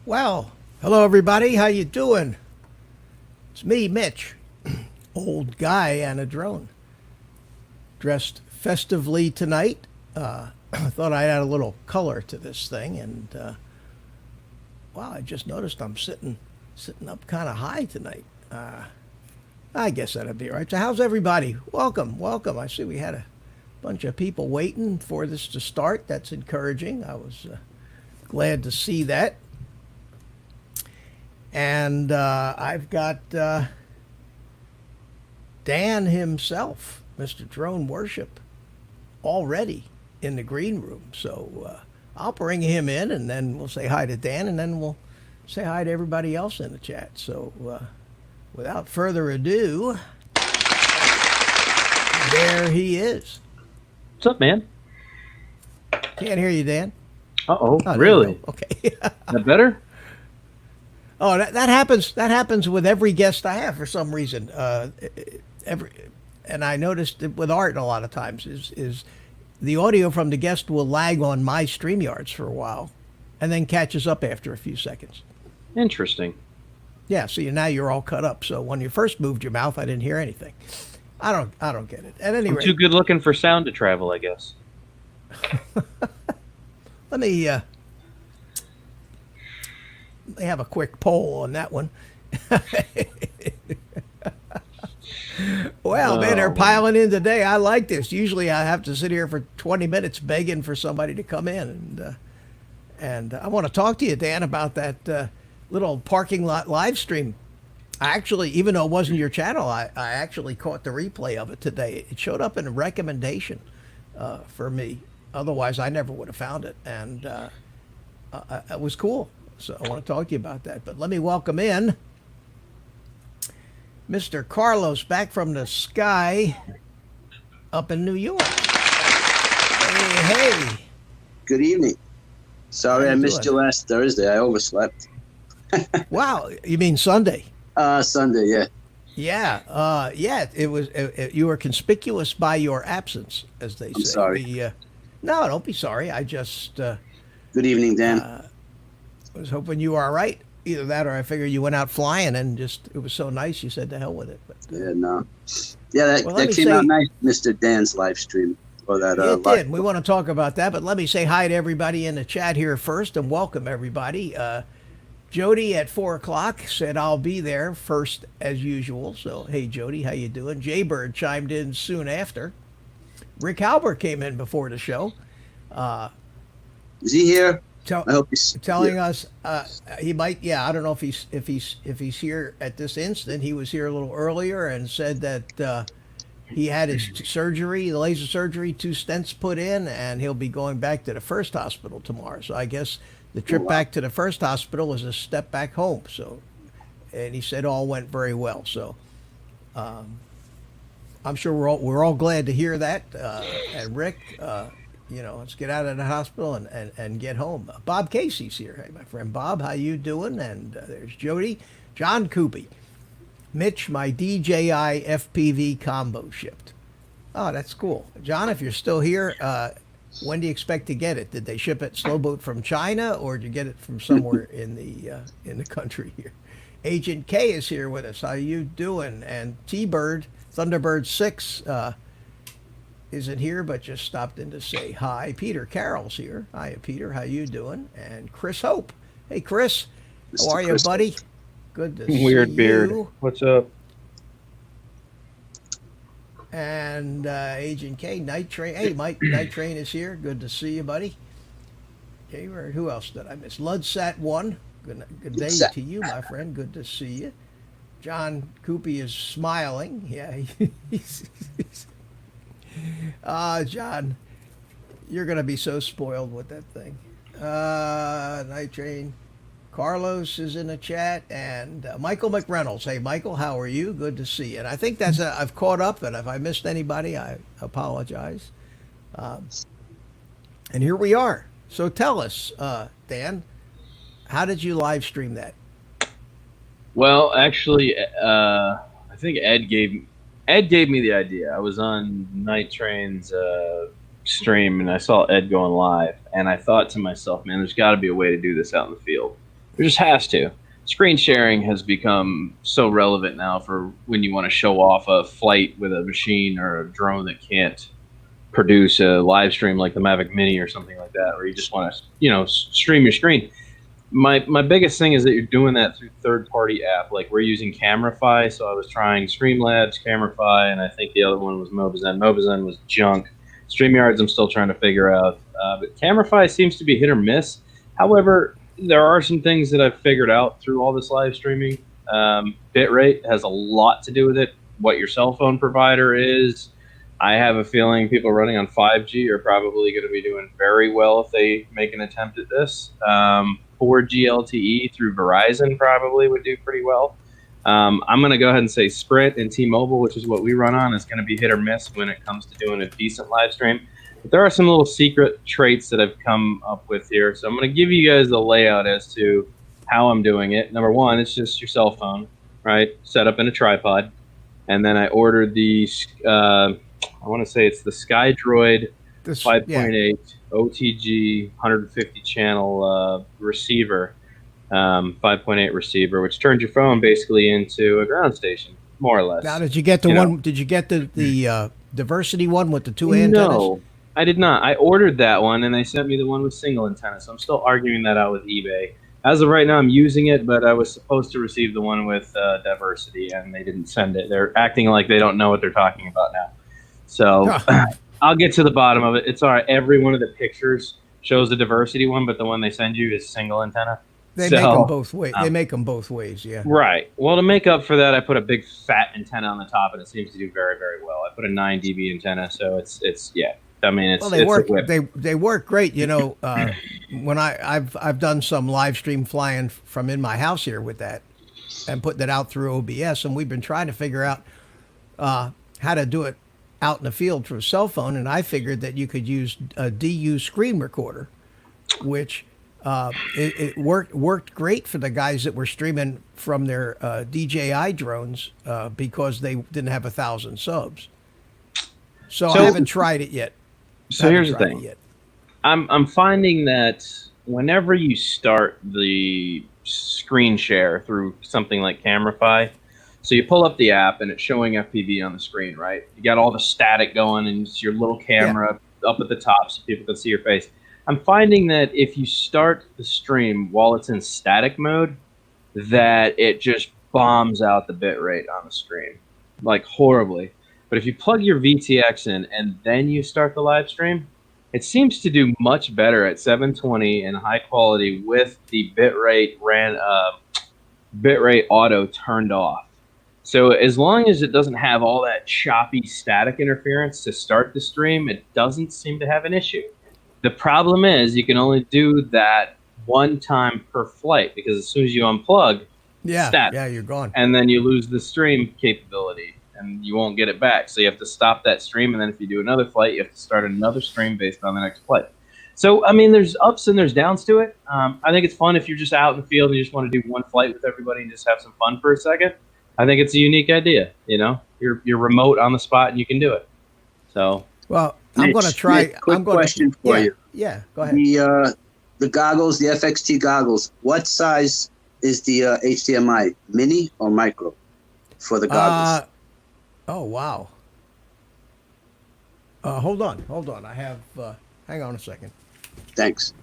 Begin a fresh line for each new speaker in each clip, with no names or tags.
Well, hello everybody. How you doing? It's me, Mitch, old guy and a drone, dressed festively tonight. I thought I'd add a little color to this thing, and wow, I just noticed I'm sitting up kind of high tonight. I guess that'd be all right. So how's everybody? Welcome, welcome. I see we had Bunch of people waiting for this to start. That's encouraging. I was glad to see that. And I've got Dan himself, Mr. Drone Worship, already in the green room. So I'll bring him in, and then we'll say hi to Dan, and then we'll say hi to everybody else in the chat. So without further ado, there he is.
What's up, man?
Can't hear you, Dan.
Uh-oh,
Oh,
really?
Okay.
That better?
Oh, that happens. That happens with every guest I have for some reason. And I noticed it with Art a lot of times is the audio from the guest will lag on my StreamYards for a while, and then catches up after a few seconds.
Interesting.
Yeah. So now you're all cut up. So when you first moved your mouth, I didn't hear anything. I don't get it. At any rate,
I'm too good looking for sound to travel, I guess.
Let me have a quick poll on that one. Well, man, they're piling in today. I like this. Usually I have to sit here for 20 minutes begging for somebody to come in. And I want to talk to you, Dan, about that little parking lot live stream. I actually, even though it wasn't your channel, I actually caught the replay of it today. It showed up in a recommendation for me. Otherwise, I never would have found it. And it was cool. So I want to talk to you about that. But let me welcome in Mr. Carlos, back from the sky up in New York. Hey.
Good evening. Sorry I missed you last Thursday. I overslept.
Wow. You mean Sunday?
Sunday, yeah.
Yeah. Yeah. It was. You were conspicuous by your absence, as they say.
I'm sorry.
No, don't be sorry. I just.
Good evening, Dan.
Was hoping you were all right. Either that, or I figure you went out flying and just it was so nice you said to hell with it. But,
yeah, no. Yeah, that came out nice, Mr. Dan's live stream. Or that,
it did. We want to talk about that, but let me say hi to everybody in the chat here first and welcome everybody. Jody at 4 o'clock said I'll be there first as usual. So hey, Jody, how you doing? Jaybird chimed in soon after. Rick Halbert came in before the show.
Is he here?
I hope he's telling us he might. Yeah, I don't know if he's here at this instant. He was here a little earlier and said that he had his surgery, the laser surgery, 2 stents put in, and he'll be going back to the first hospital tomorrow. So I guess the trip back to the first hospital was a step back home. So, and he said all went very well. So I'm sure we're all glad to hear that. And Rick. Let's get out of the hospital and get home. Bob Casey's here. Hey, my friend Bob, how you doing? And there's Jody. John Coopy. Mitch, my DJI FPV combo shipped. Oh, that's cool. John, if you're still here, when do you expect to get it? Did they ship it slow boat from China, or did you get it from somewhere in the country here? Agent K is here with us. How you doing? And T-Bird, Thunderbird 6, isn't here, but just stopped in to say hi. Peter Carroll's here. Hi, Peter. How you doing? And Chris Hope. Hey, Chris. How are you, buddy? Good to see you.
Weird beard. What's up?
And Agent K, Night Train. Hey, Mike, Night Train is here. Good to see you, buddy. Okay, who else did I miss? Ludsat 1. Good day to you, my friend. Good to see you. John Coopy is smiling. Yeah, he's John, you're going to be so spoiled with that thing. Night Train. Carlos is in the chat, and Michael McReynolds. Hey, Michael, how are you? Good to see you. And I think that's I've caught up, and if I missed anybody, I apologize. And here we are. So tell us, Dan, how did you live stream that?
Well, actually, I think Ed gave me the idea. I was on Night Train's stream, and I saw Ed going live, and I thought to myself, man, there's got to be a way to do this out in the field. There just has to. Screen sharing has become so relevant now for when you want to show off a flight with a machine or a drone that can't produce a live stream like the Mavic Mini or something like that, or you just want to, stream your screen. My biggest thing is that you're doing that through third-party app. Like, we're using Camerify, so I was trying Streamlabs, Camerify, and I think the other one was Mobizen. Mobizen was junk. StreamYards, I'm still trying to figure out. But Camify seems to be hit or miss. However, there are some things that I've figured out through all this live streaming. Bitrate has a lot to do with it. What your cell phone provider is. I have a feeling people running on 5G are probably going to be doing very well if they make an attempt at this. 4G LTE through Verizon probably would do pretty well. I'm going to go ahead and say Sprint and T-Mobile, which is what we run on, is going to be hit or miss when it comes to doing a decent live stream. But there are some little secret traits that I've come up with here. So I'm going to give you guys the layout as to how I'm doing it. Number one, it's just your cell phone, right? Set up in a tripod. And then I ordered the, I want to say it's the SkyDroid 5.8 OTG 150 channel receiver, 5.8 receiver, which turns your phone basically into a ground station, more or less.
Now, did you get the one? Did you get the diversity one with the 2 antennas?
No, I did not. I ordered that one, and they sent me the one with single antenna. So I'm still arguing that out with eBay. As of right now, I'm using it, but I was supposed to receive the one with diversity, and they didn't send it. They're acting like they don't know what they're talking about now. So I'll get to the bottom of it. It's all right. Every one of the pictures shows the diversity one, but the one they send you is single antenna.
They make them both ways. They make them both ways, yeah.
Right. Well, to make up for that, I put a big fat antenna on the top, and it seems to do very, very well. I put a 9 dB antenna, so it's yeah. I mean, it's
they work. They work great. You know, when I've done some live stream flying from in my house here with that, and putting it out through OBS, and we've been trying to figure out how to do it out in the field through a cell phone, and I figured that you could use a DU screen recorder, which it worked great for the guys that were streaming from their DJI drones because they didn't have 1,000 subs. So I haven't tried it yet.
So here's the thing. I'm finding that whenever you start the screen share through something like Camify, so you pull up the app and it's showing FPV on the screen, right? You got all the static going and it's your little camera up at the top so people can see your face. I'm finding that if you start the stream while it's in static mode, that it just bombs out the bit rate on the screen, like horribly. But if you plug your VTX in and then you start the live stream, it seems to do much better at 720 and high quality with the bitrate auto turned off. So as long as it doesn't have all that choppy static interference to start the stream, it doesn't seem to have an issue. The problem is you can only do that one time per flight because as soon as you unplug, static,
you're gone.
And then you lose the stream capability. And you won't get it back. So you have to stop that stream, and then if you do another flight, you have to start another stream based on the next flight. So, I mean, there's ups and there's downs to it. I think it's fun if you're just out in the field and you just want to do one flight with everybody and just have some fun for a second. I think it's a unique idea, you know? You're remote on the spot and you can do it. So,
well, I'm going to try.
Mitch, quick question for you.
Yeah, go ahead.
The goggles, the FXT goggles, what size is the HDMI? Mini or micro for the goggles?
Oh, wow. Hold on. I have, hang on a second.
Thanks.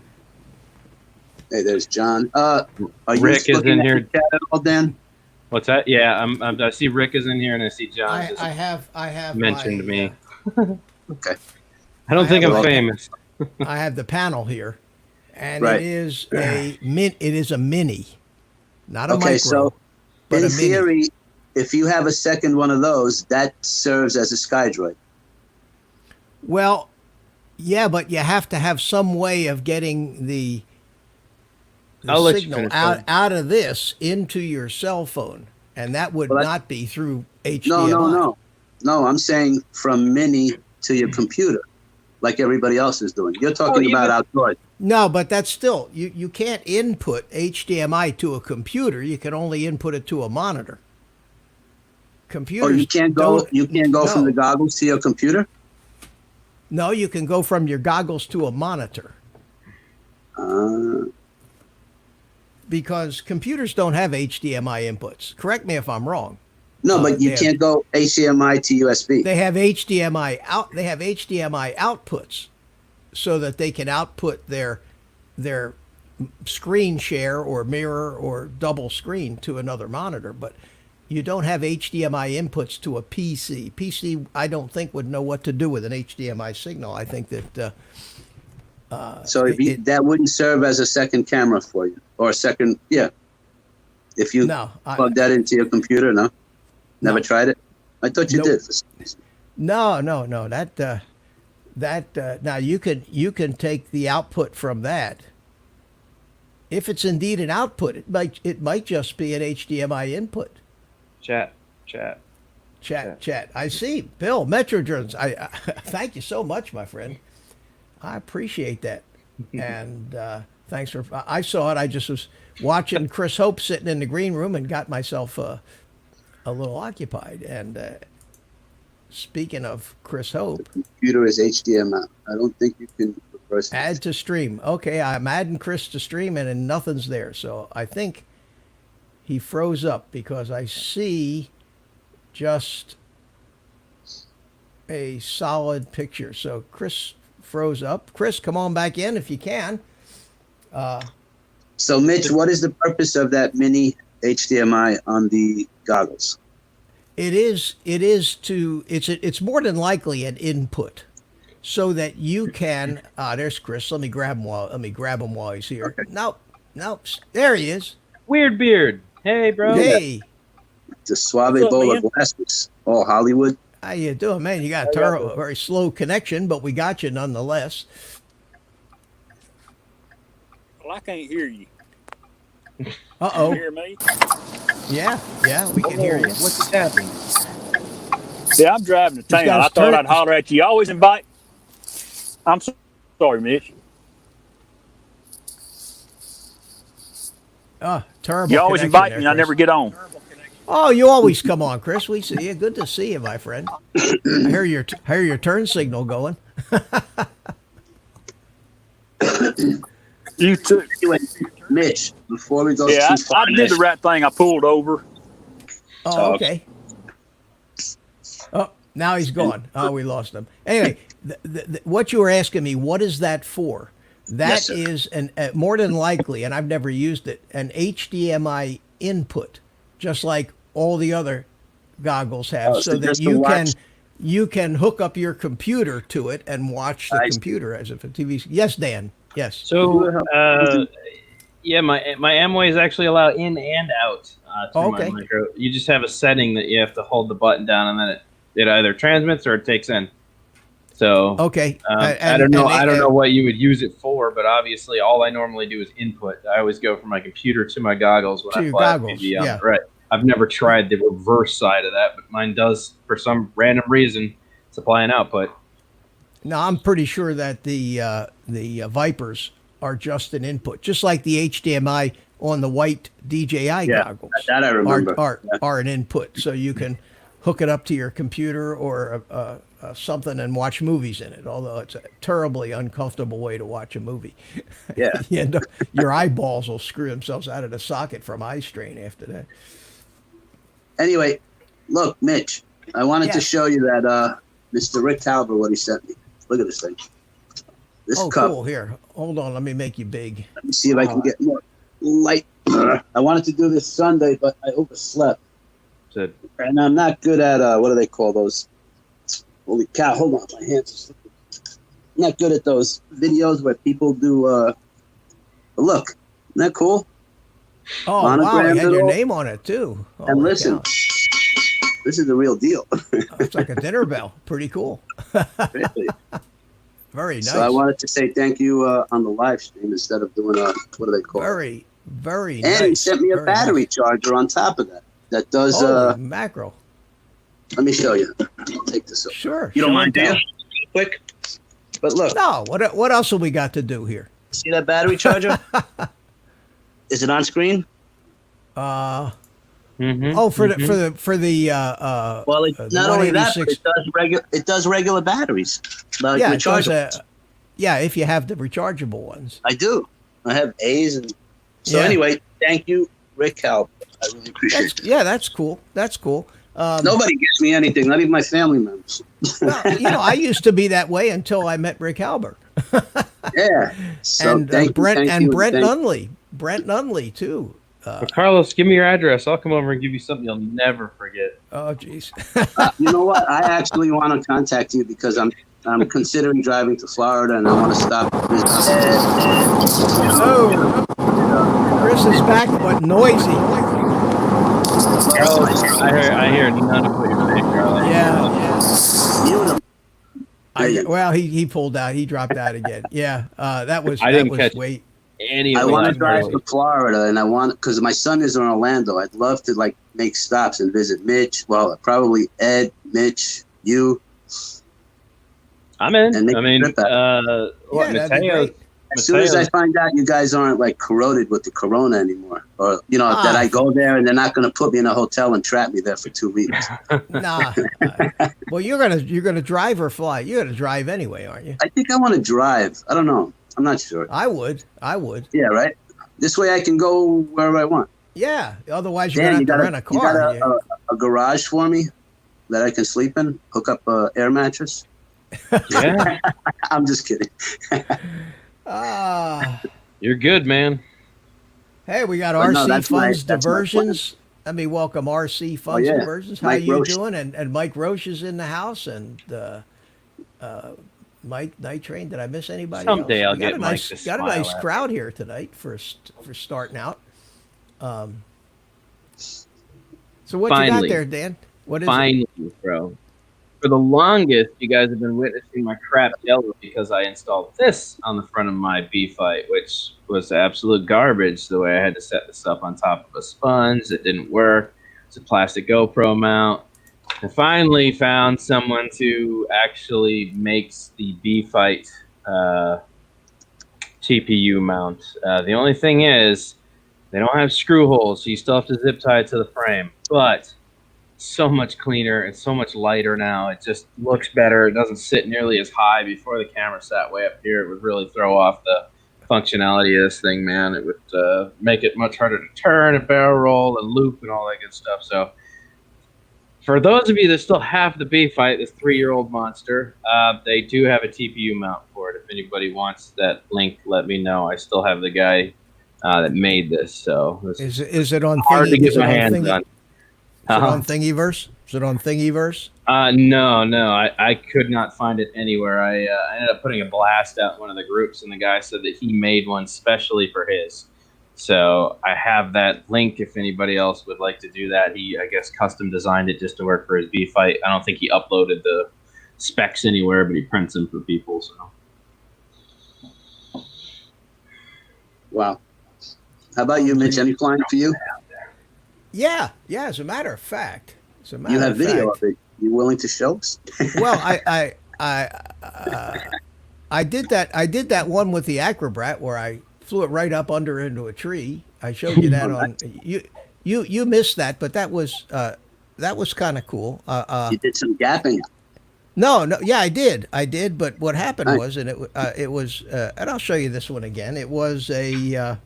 Hey, there's John. Are
Rick
you
is in here.
Chat at all, Dan?
What's that? Yeah, I see Rick is in here and I see John.
I have
mentioned me.
Okay.
I don't think I'm famous.
I have the panel here, and
Right.
it is a mini, not a micro.
So
but
in
a mini.
theory, if you have a second one of those, that serves as a SkyDroid.
Well, yeah, but you have to have some way of getting the signal out of this into your cell phone, and that would not be through HDMI.
No, I'm saying from mini to your computer, like everybody else is doing. You're talking about outdoors.
No, but that's still, you can't input HDMI to a computer. You can only input it to a monitor. Computers.
Oh, you can't go from the goggles to your computer?
No, you can go from your goggles to a monitor. Because computers don't have HDMI inputs. Correct me if I'm wrong.
No, but you can't go HDMI to USB.
They have HDMI out. They have HDMI outputs, so that they can output their screen share or mirror or double screen to another monitor. But You don't have HDMI inputs to a PC. PC, I don't think, would know what to do with an HDMI signal. I think that
So that wouldn't serve as a second camera for you, or a second, yeah. If you plug that into your computer, no? Never tried it? I thought you did.
No. Now you can take the output from that. If it's indeed an output, it might just be an HDMI input.
Chat.
I see. Bill, Metrogerms. I thank you so much, my friend. I appreciate that. And thanks for. I saw it. I just was watching Chris Hope sitting in the green room and got myself a little occupied. And speaking of Chris Hope,
the computer is HDMI. I don't think you can reverse it.
Add to stream. Okay, I'm adding Chris to stream, and nothing's there. So I think he froze up because I see just a solid picture. So Chris froze up. Chris, come on back in if you can.
So Mitch, what is the purpose of that mini HDMI on the goggles?
It's more than likely an input, so that you can. There's Chris. Let me grab him while he's here.
Okay.
Nope. There he is.
Weird beard. Hey, bro.
Hey.
It's a suave bowl of glasses. Oh, Hollywood.
How you doing, man? You got a very slow connection, but we got you nonetheless.
Well, I can't hear you.
Uh-oh.
Can you hear me?
Yeah, we can hear you.
What just happened?
Yeah, I'm driving to town. I thought I'd holler at you. You always invite. I'm sorry, Mitch.
Terrible.
You always
connection
invite
there,
me and I
Chris.
never get on.
Oh, you always come on, Chris. We see you. Good to see you, my friend. I hear your turn signal going.
You too.
Anyway, Mitch, before we go
Yeah,
too far,
I did the right thing. I pulled over.
Oh, okay. Oh, now he's gone. Oh, we lost him. Anyway, what you were asking me, what is that for? That is more than likely, and I've never used it, an HDMI input, just like all the other goggles have, so that you can hook up your computer to it and watch the computer as if a TV. Yes, Dan. Yes.
So, yeah, my Amways actually allow in and out through my micro. You just have a setting that you have to hold the button down, and then it either transmits or it takes in. So I don't know what you would use it for, but obviously all I normally do is input. I always go from my computer to my goggles when I fly TV on. Right. I've never tried the reverse side of that, but mine does for some random reason supply and output.
No, I'm pretty sure that the Vipers are just an input, just like the HDMI on the white DJI goggles.
That I remember.
Are an input, so you can hook it up to your computer or something and watch movies in it. Although it's a terribly uncomfortable way to watch a movie.
Yeah,
You end up, your eyeballs will screw themselves out of the socket from eye strain after that.
Anyway, look, Mitch, I wanted to show you that Mr. Rick Talbot, what he sent me. Look at this thing. This cup.
Cool. Here, hold on. Let me make you big.
Let me see if I can get more light. I wanted to do this Sunday, but I overslept. And I'm not good at, what do they call those? Holy cow, hold on. My hands are slipping. I'm not good at those videos where people do, look, isn't that cool?
Oh, wow. You had your name on it, too. Oh,
and listen, this is the real deal.
It's like a dinner bell. Pretty cool.
Really?
Very nice.
So I wanted to say thank you on the live stream instead of doing what do they call it?
Very nice.
And he sent me a battery charger on top of that. That does
macro.
Let me show you. I'll take this over.
Sure.
You don't mind, Dan? Quick. But look.
No. What else have we got to do here?
See that battery charger? Is it on screen?
Oh, for the
well, it's not only that, but it does regular batteries. Like
if you have the rechargeable ones.
I do. I have A's, and so anyway, thank you, Rick Calvert. I really appreciate it.
Yeah, that's cool. That's cool.
Nobody gives me anything, not even my family members.
Well, I used to be that way until I met Rick Halbert.
Yeah. So
and Brent Nunley. Brent Nunley too.
Well, Carlos, give me your address. I'll come over and give you something you'll never forget.
Oh, jeez.
You know what? I actually want to contact you because I'm considering driving to Florida and I want to stop.
Oh, Chris is back, but noisy.
I hear none of what you're saying, Carlos.
Yeah. Well, he pulled out. He dropped out again. Yeah, that was.
I didn't catch
way.
I want to drive to Florida, and I want because my son is in Orlando. I'd love to like make stops and visit Mitch. Well, probably Ed, Mitch, you.
I'm in. I mean,
Mateo.
As soon as I find out you guys aren't like corroded with the corona anymore, or that I go there and they're not going to put me in a hotel and trap me there for 2 weeks.
Nah. Well, you're gonna drive or fly. You're gonna drive anyway, aren't you?
I think I want to drive. I don't know. I'm not sure.
I would.
Yeah, right. This way I can go wherever I want.
Yeah. Otherwise, you're gonna have to rent a car.
You got a garage for me that I can sleep in. Hook up an air mattress.
Yeah.
I'm just kidding.
You're good, man.
Hey, we got RC Funds Diversions. Let me welcome RC Funds Diversions. How Mike you Roche. Doing? And Mike Roche is in the house, and Mike Night Train. Did I miss anybody?
Someday
else?
I'll get Mike to
smile. Got a nice crowd here tonight for starting out. So what you got there, Dan? What is
it? Bro. For the longest, you guys have been witnessing my crap yellow because I installed this on the front of my B-Fight, which was absolute garbage. The way I had to set this up on top of a sponge, it didn't work. It's a plastic GoPro mount. I finally found someone who actually makes the B-Fight TPU mount. The only thing is, they don't have screw holes, so you still have to zip tie it to the frame. But so much cleaner. It's so much lighter now. It just looks better. It doesn't sit nearly as high. Before the camera sat way up here, it would really throw off the functionality of this thing, man. It would make it much harder to turn and barrel roll and loop and all that good stuff. So for those of you that still have the B-Fight, this 3-year-old monster, they do have a TPU mount for it. If anybody wants that link, let me know. I still have the guy that made this. So
is it on
hard to get my hands on.
Is it on Thingiverse? Is it on Thingiverse?
No. I could not find it anywhere. I ended up putting a blast out in one of the groups, and the guy said that he made one specially for his. So I have that link if anybody else would like to do that. He, I guess, custom designed it just to work for his B-Fight. I don't think he uploaded the specs anywhere, but he prints them for people. So.
Wow. How about you, Mitch? Any flying for you?
Yeah. As a matter of fact,
you have video of it. You willing to show us?
Well, I did that. I did that one with the Acrobrat where I flew it right up under into a tree. I showed you that on you missed that, but that was kind of cool.
You did some gapping.
No, yeah, I did. But what happened was, and it was, and I'll show you this one again. It was a.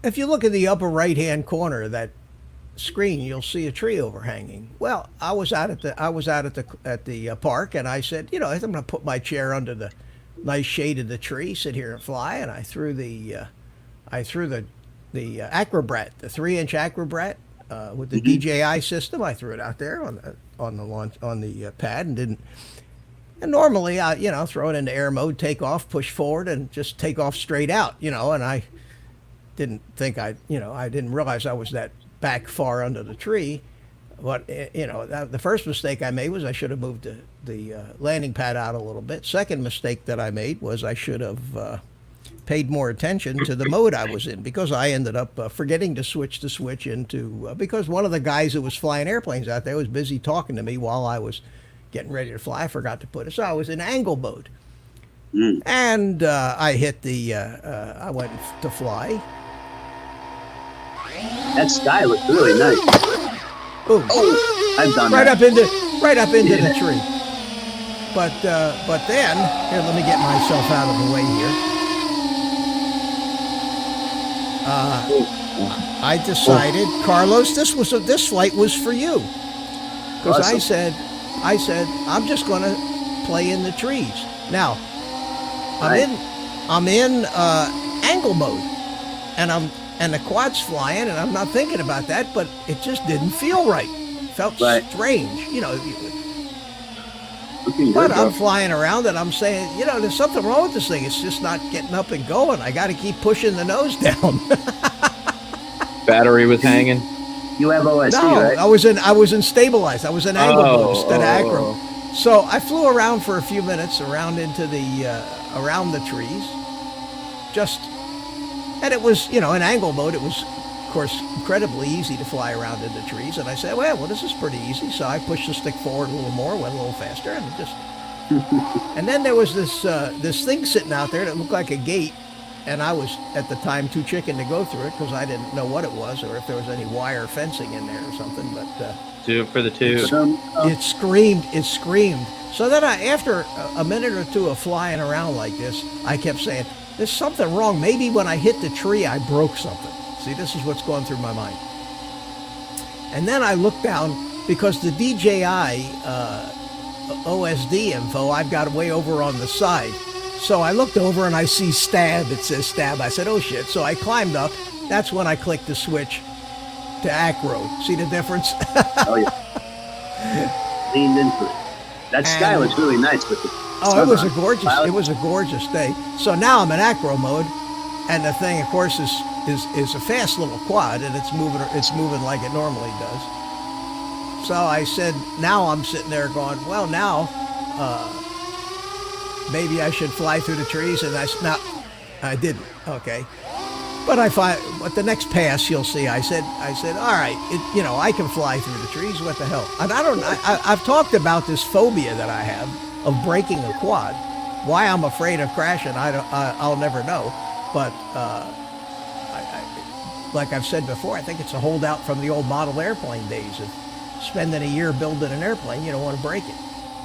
If you look in the upper right-hand corner of that screen, you'll see a tree overhanging. Well, I was out at the park, and I said, I'm going to put my chair under the nice shade of the tree, sit here and fly, and I threw the Acrobrat, the 3-inch Acrobrat with the DJI system. I threw it out there on the pad and didn't. And normally, I throw it into air mode, take off, push forward, and just take off straight out. And I didn't think I didn't realize I was that back far under the tree. But the first mistake I made was I should have moved the landing pad out a little bit. Second mistake that I made was I should have paid more attention to the mode I was in, because I ended up forgetting to switch the switch into because one of the guys who was flying airplanes out there was busy talking to me while I was getting ready to fly. I forgot to put it, so I was in angle mode. And I hit I went to fly.
That sky looked really nice.
Boom.
Oh, I've done
right
that.
Right up into the tree. But then, here, let me get myself out of the way here. I decided, Carlos, this flight was for you. Because awesome. I said, I'm just going to play in the trees. Now, I'm I'm in angle mode, and the quad's flying, and I'm not thinking about that, but it just didn't feel right. It felt strange, you know. But I'm flying around, and I'm saying, you know, there's something wrong with this thing. It's just not getting up and going. I got to keep pushing the nose down.
Battery was hanging.
You have OSD,
no,
right?
I was in stabilized. I was in angle mode instead of acro. So I flew around for a few minutes around into the around the trees. And it was, you know, in angle mode. It was, of course, incredibly easy to fly around in the trees. And I said, well, this is pretty easy. So I pushed the stick forward a little more, went a little faster, and just. And then there was this thing sitting out there that looked like a gate. And I was, at the time, too chicken to go through it because I didn't know what it was or if there was any wire fencing in there or something. But
do it for the two.
It screamed. So then after a minute or two of flying around like this, I kept saying, there's something wrong. Maybe when I hit the tree, I broke something. See, this is what's going through my mind. And then I looked down because the DJI OSD info I've got way over on the side. So I looked over and I see stab. It says stab. I said, oh shit. So I climbed up. That's when I clicked the switch to acro. See the difference?
Oh yeah. Leaned into it. That sky was really nice with it.
Oh, it was a gorgeous day. So now I'm in acro mode, and the thing, of course, is a fast little quad, and it's moving like it normally does. So I said, now I'm sitting there going, well, now maybe I should fly through the trees, and I didn't. Okay, but at the next pass you'll see. I said, all right, I can fly through the trees. What the hell? And I've talked about this phobia that I have of breaking a quad. Why I'm afraid of crashing, I'll never know. But like I've said before, I think it's a holdout from the old model airplane days of spending a year building an airplane. You don't want to break it.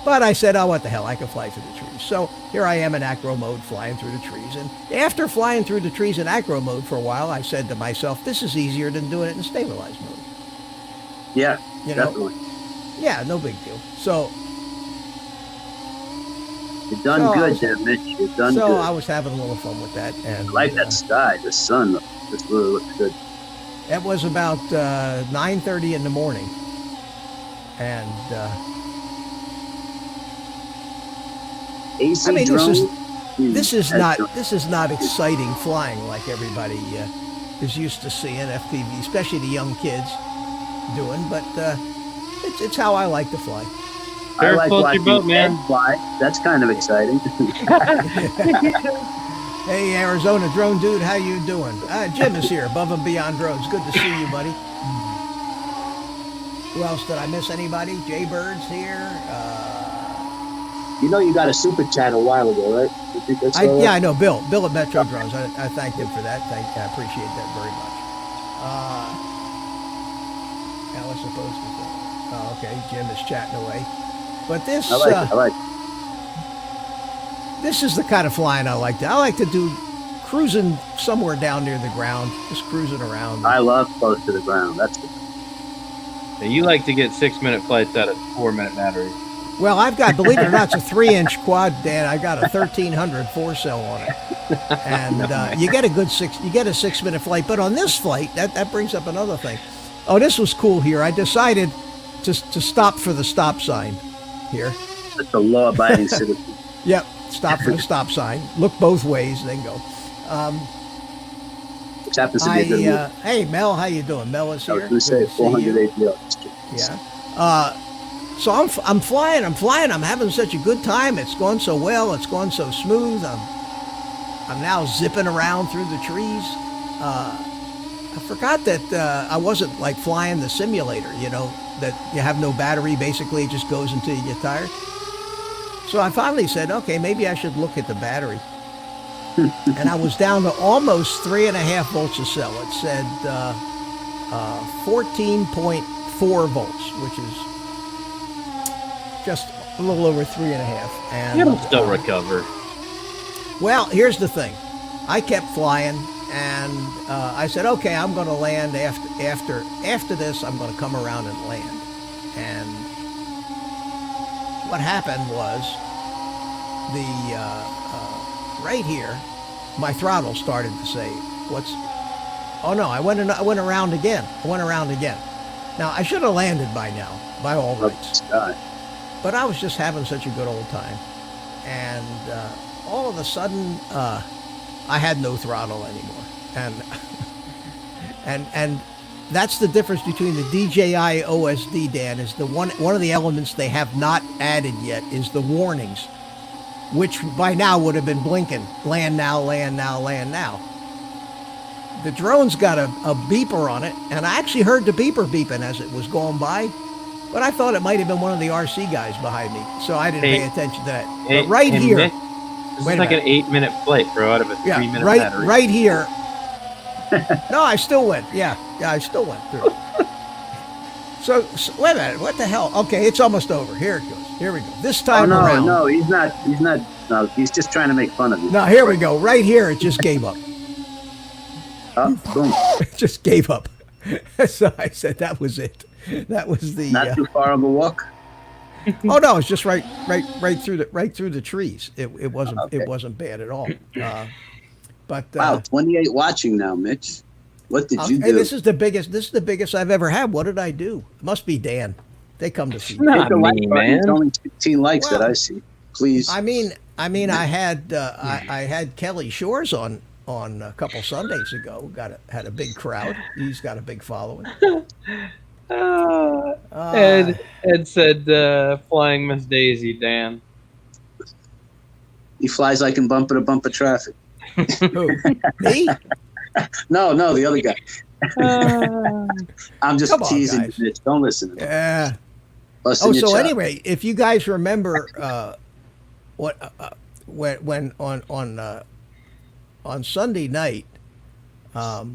But I said, oh, what the hell? I can fly through the trees. So here I am in acro mode, flying through the trees. And after flying through the trees in acro mode for a while, I said to myself, this is easier than doing it in stabilized mode.
Yeah, definitely.
Yeah, no big deal. So
you've done good there, Mitch. You've done good.
So I was having a little fun with that. And
I like that sky. The sun just really looks good.
It was about 9:30 in the morning. And
AC
I mean,
drone.
this is not exciting flying like everybody is used to seeing FPV, especially the young kids doing. But it's how I like to fly.
I like watching Ed fly. That's kind of exciting.
Hey, Arizona drone dude, how you doing? Jim is here, Above and Beyond Drones. Good to see you, buddy. Who else did I miss? Anybody? Jay Bird's here.
You know, you got a super chat a while ago, right?
Yeah, I know. Bill at Metro Drones. I thanked him for that. I appreciate that very much. I was supposed to say. Oh, okay. Jim is chatting away. But this,
I like it.
This is the kind of flying I like to. I like to do cruising somewhere down near the ground, just cruising around.
I love close to the ground. That's good.
Now you like to get 6-minute flights out of 4-minute batteries.
Well, I've got, believe it or not, it's a 3-inch quad, Dan. I got a 1300 4-cell on it, and you get a 6-minute flight. But on this flight, that brings up another thing. Oh, this was cool here. I decided to stop for the stop sign here.
That's a law-abiding citizen.
Yep, stop for the stop sign. Look both ways, then go.
Which happens to be a good move.
Hey, Mel, how you doing? Mel is here.
I was going to say 400 APL.
Yeah. So I'm flying. I'm having such a good time. It's going so well. It's going so smooth. I'm now zipping around through the trees. I forgot that I wasn't like flying the simulator, that you have no battery. Basically, it just goes until you get tired. So I finally said, okay, maybe I should look at the battery. And I was down to almost 3.5 volts a cell. It said 14.4 volts, which is just a little over 3.5. And
it'll still recover.
Well, here's the thing. I kept flying, and I said, okay, I'm going to land after this. I'm going to come around and land. And what happened was the right here, my throttle started to say, "What's?" Oh no! I went around again. Now I should have landed by now, by all rights. But I was just having such a good old time, and all of a sudden, I had no throttle anymore, and that's the difference between the DJI OSD, Dan. Is the one of the elements they have not added yet is the warnings, which by now would have been blinking. Land now, land now, land now. The drone's got a beeper on it, and I actually heard the beeper beeping as it was going by, but I thought it might have been one of the RC guys behind me, so I didn't pay attention to that. But right here,
this is like an 8-minute flight, bro, out of a 3-minute battery.
Right here. No, I still went. Yeah, I still went through. So wait a minute, what the hell? Okay, it's almost over. Here it goes. Here we go. This time around.
No, he's not. No, he's just trying to make fun of you.
No, here we go. Right here, it just gave up.
Boom.
It just gave up. So I said that was it. That was the.
Not too far of a walk.
Oh no, it's just right through the trees. It wasn't bad at all. But
wow, 28 watching now, Mitch. What did you do?
Hey, this is the biggest I've ever had. What did I do? Must be Dan. They come to see me.
Not me, man.
It's only 15 likes that I see. Please.
I mean, I had Kelly Shores on a couple Sundays ago. Had a big crowd. He's got a big following.
Ed said, "Flying Miss Daisy, Dan."
He flies like in bumper to bumper traffic.
Who? Me?
No, the other guy. I'm just teasing.
Guys.
Mitch. Don't listen to me.
Yeah. Anyway, if you guys remember when on Sunday night, I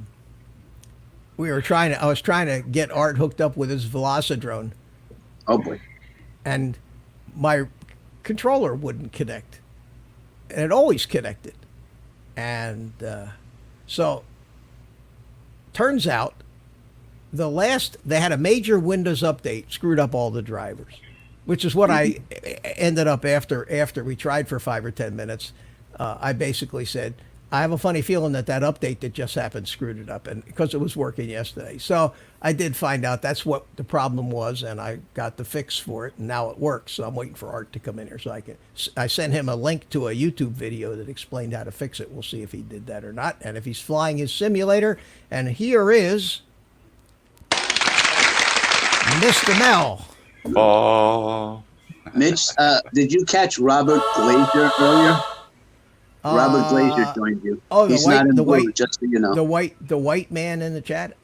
was trying to get Art hooked up with his Velocidrone.
Oh boy.
And my controller wouldn't connect. And it always connected. And so turns out they had a major Windows update, screwed up all the drivers, which is what I ended up after we tried for 5 or 10 minutes. I basically said, I have a funny feeling that update that just happened screwed it up, and because it was working yesterday. So I did find out that's what the problem was, and I got the fix for it, and now it works. So I'm waiting for Art to come in here so I sent him a link to a YouTube video that explained how to fix it. We'll see if he did that or not, and if he's flying his simulator. And here is Mr. Mel.
Oh.
Mitch, did you catch Robert Glazier earlier? Robert Glazier joined you.
Oh,
He's not in the blue, just so you know.
The white man in the chat.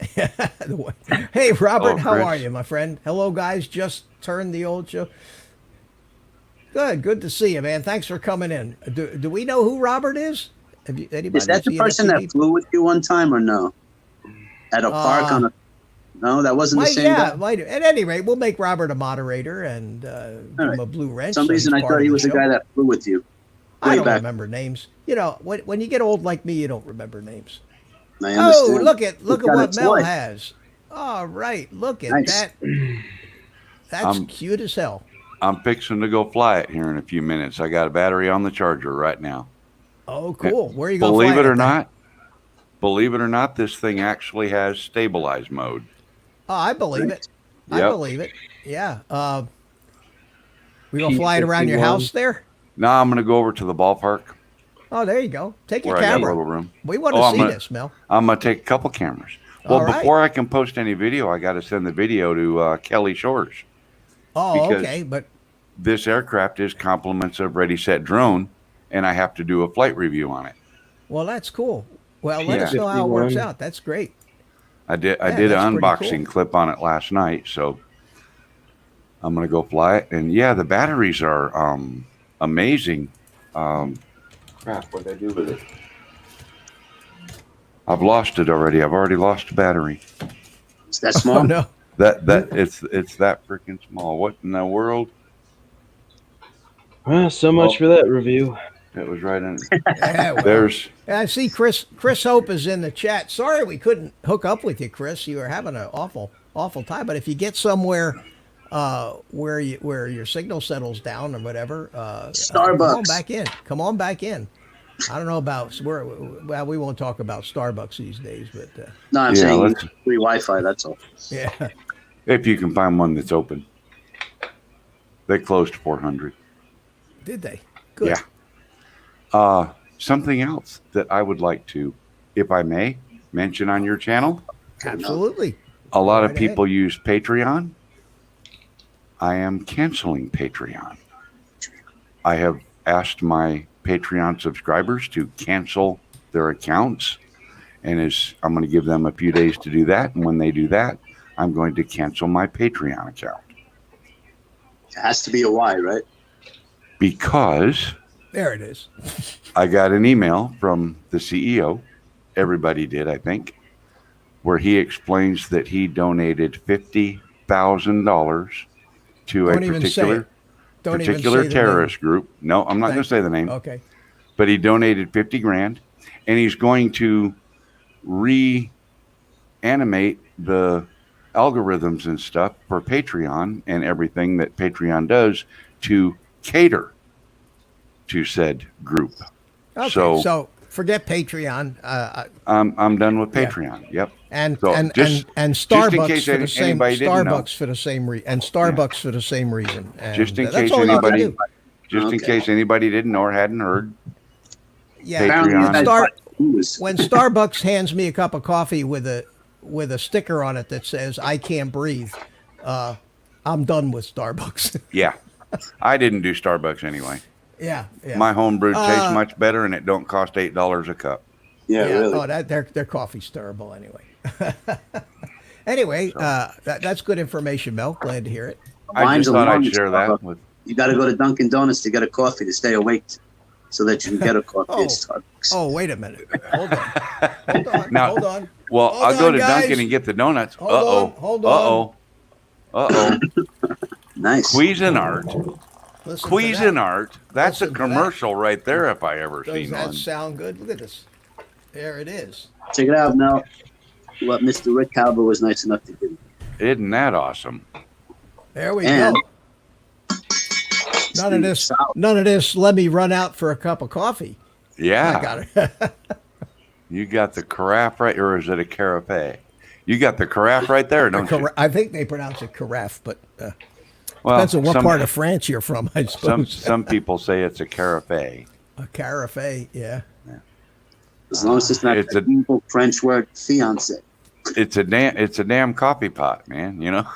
Hey, Robert, how
Chris.
are you, my friend? Hello, guys. Just turned the old show. Good to see you, man. Thanks for coming in. Do we know who Robert is? Anybody
is that the person that flew with you one time or no? At a park on a... No, that wasn't the same guy?
Might. At any rate, we'll make Robert a moderator and give him a blue wrench.
For some reason, I thought he was the guy that flew with you.
I don't remember names. You know, when you get old like me, you don't remember names.
I understand.
Oh, look at what Mel has. All right, look at that. That's cute as hell.
I'm fixing to go fly it here in a few minutes. I got a battery on the charger right now.
Oh, cool. Where are you going?
Believe it or not, this thing actually has stabilize mode.
Oh, I believe it.
Yep.
I believe it. Yeah. We gonna fly it around your house there?
Now I'm going to go over to the ballpark.
Oh, there you go. Take your
where I got a
camera.
little room.
We want to see this, Mel.
I'm going to take a couple cameras. Well, before I can post any video, I got to send the video to Kelly Shores.
Oh, okay. But
this aircraft is compliments of Ready Set Drone, and I have to do a flight review on it.
Well, that's cool. Well, let us know how it works out. That's great.
I did an unboxing clip on it last night, so I'm going to go fly it. And yeah, the batteries are amazing. Crap, what did I do with it? I've lost it already. I've already lost the battery.
Is that small?
Oh, no.
That it's that freaking small. What in the world?
Well, so much for that review.
It was right in.
Yeah, well, I see Chris Hope is in the chat. Sorry we couldn't hook up with you, Chris. You were having an awful time. But if you get somewhere where your signal settles down or whatever,
Starbucks.
come on back in. I don't know about well, we won't talk about Starbucks these days, but
No, I'm saying free Wi-Fi. That's all.
yeah.
If you can find one that's open. They closed 400.
Did they? Good.
Yeah. Something else that I would like to, if I may, mention on your channel.
Absolutely.
A lot of people use Patreon. I am canceling Patreon. I have asked my Patreon subscribers to cancel their accounts, and I'm going to give them a few days to do that. And when they do that, I'm going to cancel my Patreon account.
It has to be a Y, right?
Because
there it is.
I got an email from the CEO. Everybody did, I think, where he explains that he donated $50,000 to a particular terrorist group. No, I'm not going to say the name.
Okay.
But he donated 50 grand, and he's going to reanimate the algorithms and stuff for Patreon and everything that Patreon does to cater to said group.
Okay, so forget Patreon.
I'm done with Patreon. Yeah. Yep.
And
just
Starbucks for the same Starbucks for the same reason. And Starbucks for the same reason. And
just in case anybody didn't know or hadn't heard.
Yeah. When Starbucks hands me a cup of coffee with a sticker on it that says "I can't breathe," I'm done with Starbucks.
Yeah. I didn't do Starbucks anyway.
Yeah.
My home brew tastes much better, and it don't cost $8 a cup.
Yeah, really.
Oh, their coffee's terrible anyway. Anyway, that's good information, Mel. Glad to hear it.
I just thought I'd share that with.
You got to go to Dunkin' Donuts to get a coffee to stay awake, so that you can get a coffee at Starbucks.
Oh, wait a minute. Hold on. Hold on.
Well, I'll go to Dunkin' and get the donuts.
Hold on.
Nice.
Cuisinart. Cuisinart. That's a commercial right there if I ever seen one.
Does that sound good? Look at this. There it is.
Check it out now. What Mr. Rick Calver was nice enough to do.
Isn't that awesome?
There we go. None of this. Let me run out for a cup of coffee.
Yeah.
I got it. You
got the carafe right, or is it a carafe? You got the carafe right there, don't you?
I think they pronounce it carafe, but depends on what part of France you're from, I suppose.
Some people say it's a carafe.
A carafe, yeah.
As long as it's not a evil French word, fiance.
It's a damn coffee pot, man. You know.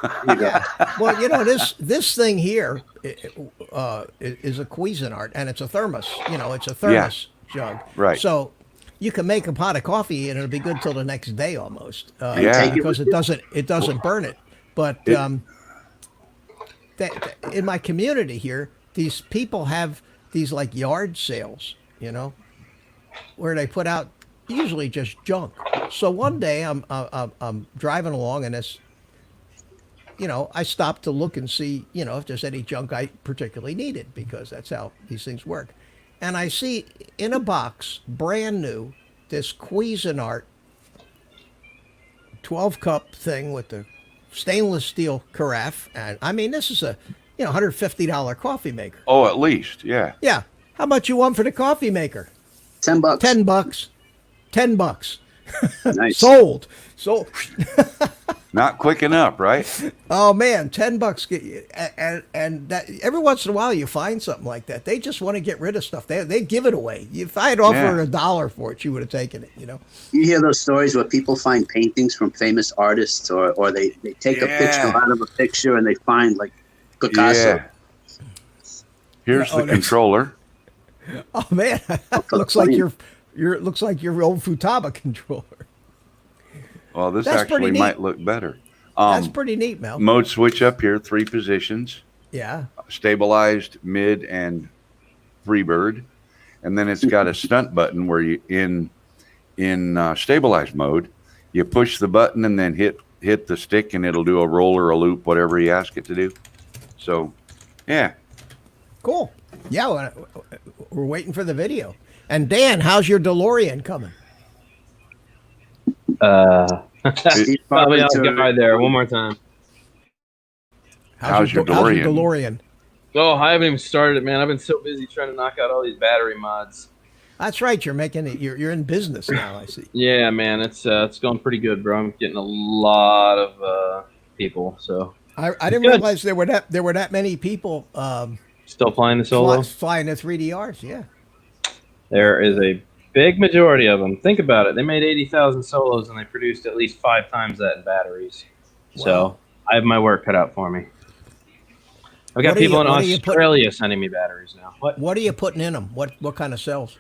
Well, this thing here is a Cuisinart, and it's a thermos. It's a thermos jug.
Right.
So you can make a pot of coffee, and it'll be good till the next day almost.
Because
it doesn't burn it. But in my community here, these people have these like yard sales, where they put out usually just junk. So one day I'm driving along, and I stopped to look and see, if there's any junk I particularly needed, because that's how these things work. And I see in a box, brand new, this Cuisinart 12-cup thing with the stainless steel carafe. And I mean, this is a $150 coffee maker.
Oh, at least, yeah.
Yeah. How much you want for the coffee maker?
$10.
$10.
Nice.
Sold.
Not quick enough, right?
Oh man, $10. And that every once in a while you find something like that. They just want to get rid of stuff. They give it away. If I had offered $1 for it, you would have taken it.
You hear those stories where people find paintings from famous artists, or they take a picture out of a picture and they find like Picasso.
Yeah. Here's the controller.
Oh man, looks like your old Futaba controller.
Well, this actually might look better.
That's pretty neat, Mel.
Mode switch up here, 3 positions.
Yeah.
Stabilized, mid, and freebird, and then it's got a stunt button where you in stabilized mode, you push the button and then hit the stick, and it'll do a roll or a loop, whatever you ask it to do. So, yeah.
Cool. Yeah, we're waiting for the video. And Dan, how's your DeLorean coming?
Probably I'll get right there one more time.
How's your DeLorean?
Oh, I haven't even started it, man. I've been so busy trying to knock out all these battery mods.
That's right. You're making it. You're in business now. I see.
Yeah, man, it's going pretty good, bro. I'm getting a lot of people. So
I didn't realize there were that many people
still flying the solo,
flying the 3DRs. Yeah,
there is a big majority of them. Think about it. They made 80,000 solos and they produced at least 5 times that in batteries. Wow. So I have my work cut out for me. I've got people in Australia sending me batteries now.
What are you putting in them? What kind of cells?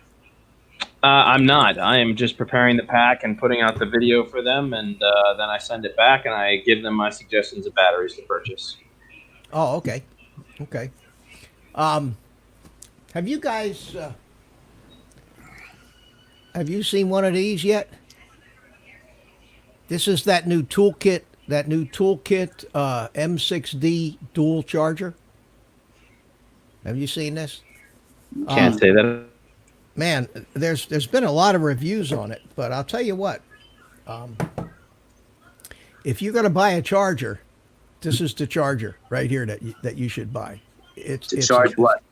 I'm not. I am just preparing the pack and putting out the video for them, and then I send it back and I give them my suggestions of batteries to purchase.
Oh, okay. Okay. Have you guys have you seen one of these yet? This is that new toolkit M6D dual charger. Have you seen this?
Can't say that.
Man, there's been a lot of reviews on it, but I'll tell you what. If you're going to buy a charger, this is the charger right here that you should buy. It's
charge what?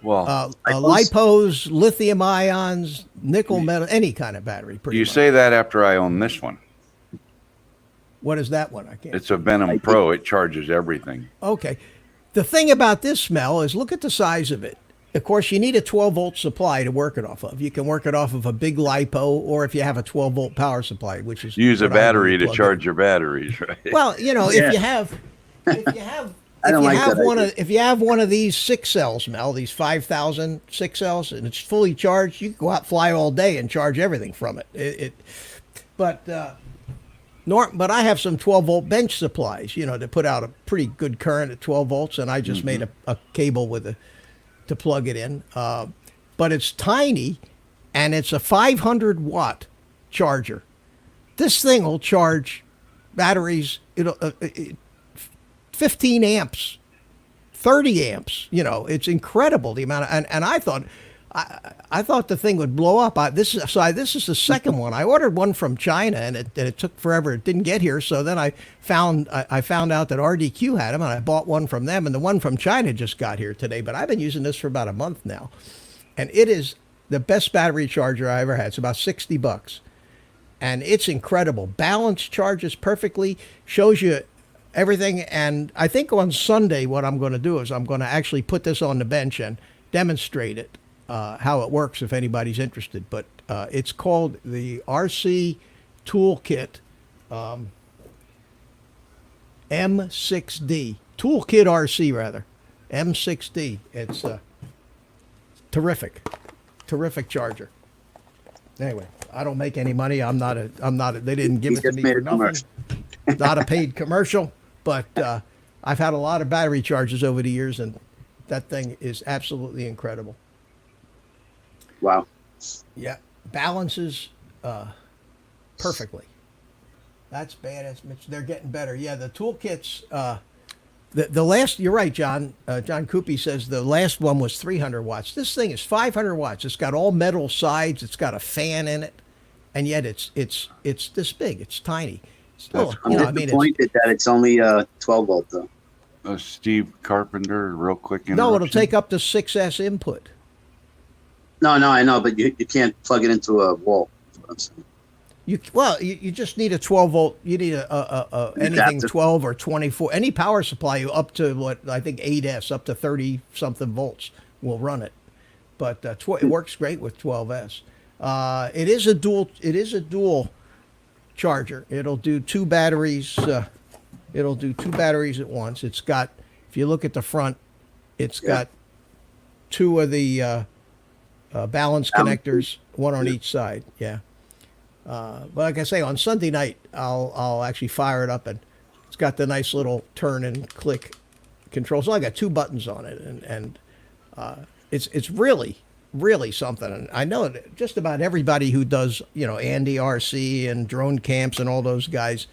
Well,
lipos, lithium ions, nickel metal, any kind of battery.
You say that after I own this one.
What is that one? I can't.
It's a Venom Pro. It charges everything.
Okay. The thing about this smell is look at the size of it. Of course, you need a 12-volt supply to work it off of. You can work it off of a big lipo, or if you have a 12-volt power supply, which is
use a battery to charge your batteries, right?
Well, if you have one of these 6 cells, Mel, these 5,000 6 cells, and it's fully charged, you can go out and fly all day and charge everything from it. But I have some 12-volt bench supplies, to put out a pretty good current at 12 volts, and I just made a cable to plug it in. But it's tiny, and it's a 500-watt charger. This thing will charge batteries, 15 amps, 30 amps. It's incredible the amount of, and I thought the thing would blow up. This is the second one. I ordered one from China, and it took forever. It didn't get here. So then I found out that RDQ had them, and I bought one from them. And the one from China just got here today. But I've been using this for about a month now, and it is the best battery charger I ever had. It's about $60, and it's incredible. Balance charges perfectly, shows you everything. And I think on Sunday, what I'm going to do is I'm going to actually put this on the bench and demonstrate it. How it works if anybody's interested, but it's called the RC Toolkit M6D Toolkit RC rather M6D. It's a terrific charger. Anyway, I don't make any money. I'm not. They didn't give it to me for nothing. Not a paid commercial, but I've had a lot of battery chargers over the years, and that thing is absolutely incredible.
Wow.
Yeah, balances perfectly. That's badass, Mitch. They're getting better. Yeah, the toolkits. The last. You're right, John. John Coopy says the last one was 300 watts. This thing is 500 watts. It's got all metal sides. It's got a fan in it, and yet it's this big. It's tiny. Still,
I'm disappointed that it's only 12 volt though.
Steve Carpenter, real quick.
No, it'll take up to 6S input.
No, I know, but you can't plug it into a wall. That's what I'm saying.
You just need a 12 volt. You need a anything adaptive. 12 or 24, any power supply up to what I think 8S, up to 30 something volts will run it. But it works great with 12S. It is a dual charger. It'll do 2 batteries. It'll do 2 batteries at once. It's got, if you look at the front, it's got 2 of the balance connectors, one on each side. Yeah. But like I say, on Sunday night, I'll actually fire it up, and it's got the nice little turn and click control. So I got 2 buttons on it, and it's really something. And I know that just about everybody who does, Andy RC and Drone Camps and all those guys,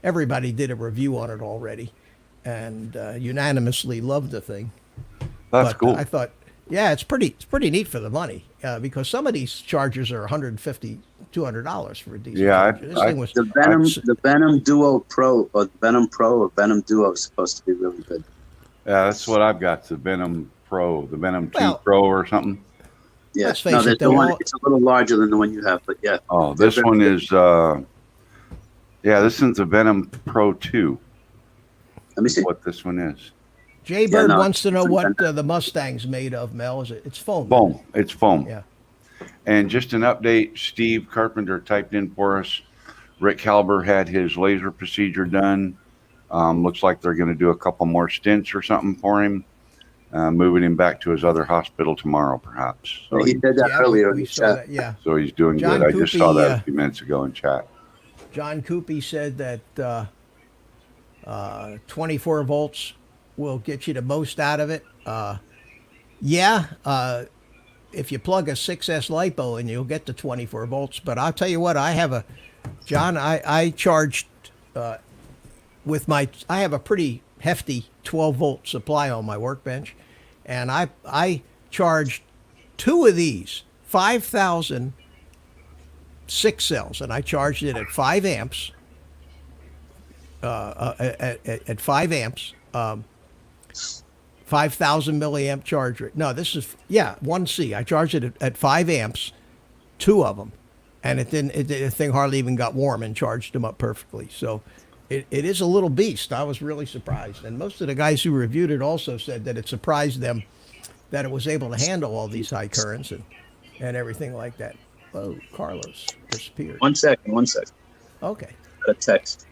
everybody did a review on it already, and unanimously loved the thing.
That's cool.
I thought, yeah, it's pretty neat for the money, because some of these chargers are $150, $200 for a decent charger. This thing was
the Venom Duo Pro, or Venom Pro or Venom Duo is supposed to be really good.
Yeah, that's what I've got. The Venom Pro, the Venom 2 Pro or something.
Yeah.
Let's face
No,
it,
there's the one. It's a little larger than the one you have, but yeah.
Oh, this one is. This one's a Venom Pro 2.
Let me see
what this one is.
Jay Bird wants to know what the Mustang's made of, Mel. Is it? It's foam.
Foam. It's foam.
Yeah.
And just an update, Steve Carpenter typed in for us. Rick Halber had his laser procedure done. Looks like they're going to do a couple more stints or something for him. Moving him back to his other hospital tomorrow, perhaps. So
he did that earlier in the chat.
Yeah.
So he's doing good. I just saw that a few minutes ago in chat.
John Coopy said that 24 volts will get you the most out of it. If you plug a 6S LiPo in, you'll get the 24 volts. But I'll tell you what, I charged with I have a pretty hefty 12 volt supply on my workbench, and I charged 2 of these 5,000 6 cells, and I charged it at 5 amps. At 5 amps, 5,000 milliamp charge rate. No, this is 1C. I charged it at 5 amps, 2 of them, and the thing hardly even got warm and charged them up perfectly. So it is a little beast. I was really surprised, and most of the guys who reviewed it also said that it surprised them that it was able to handle all these high currents and everything like that. Oh, Carlos disappeared.
1 second.
Okay.
A text.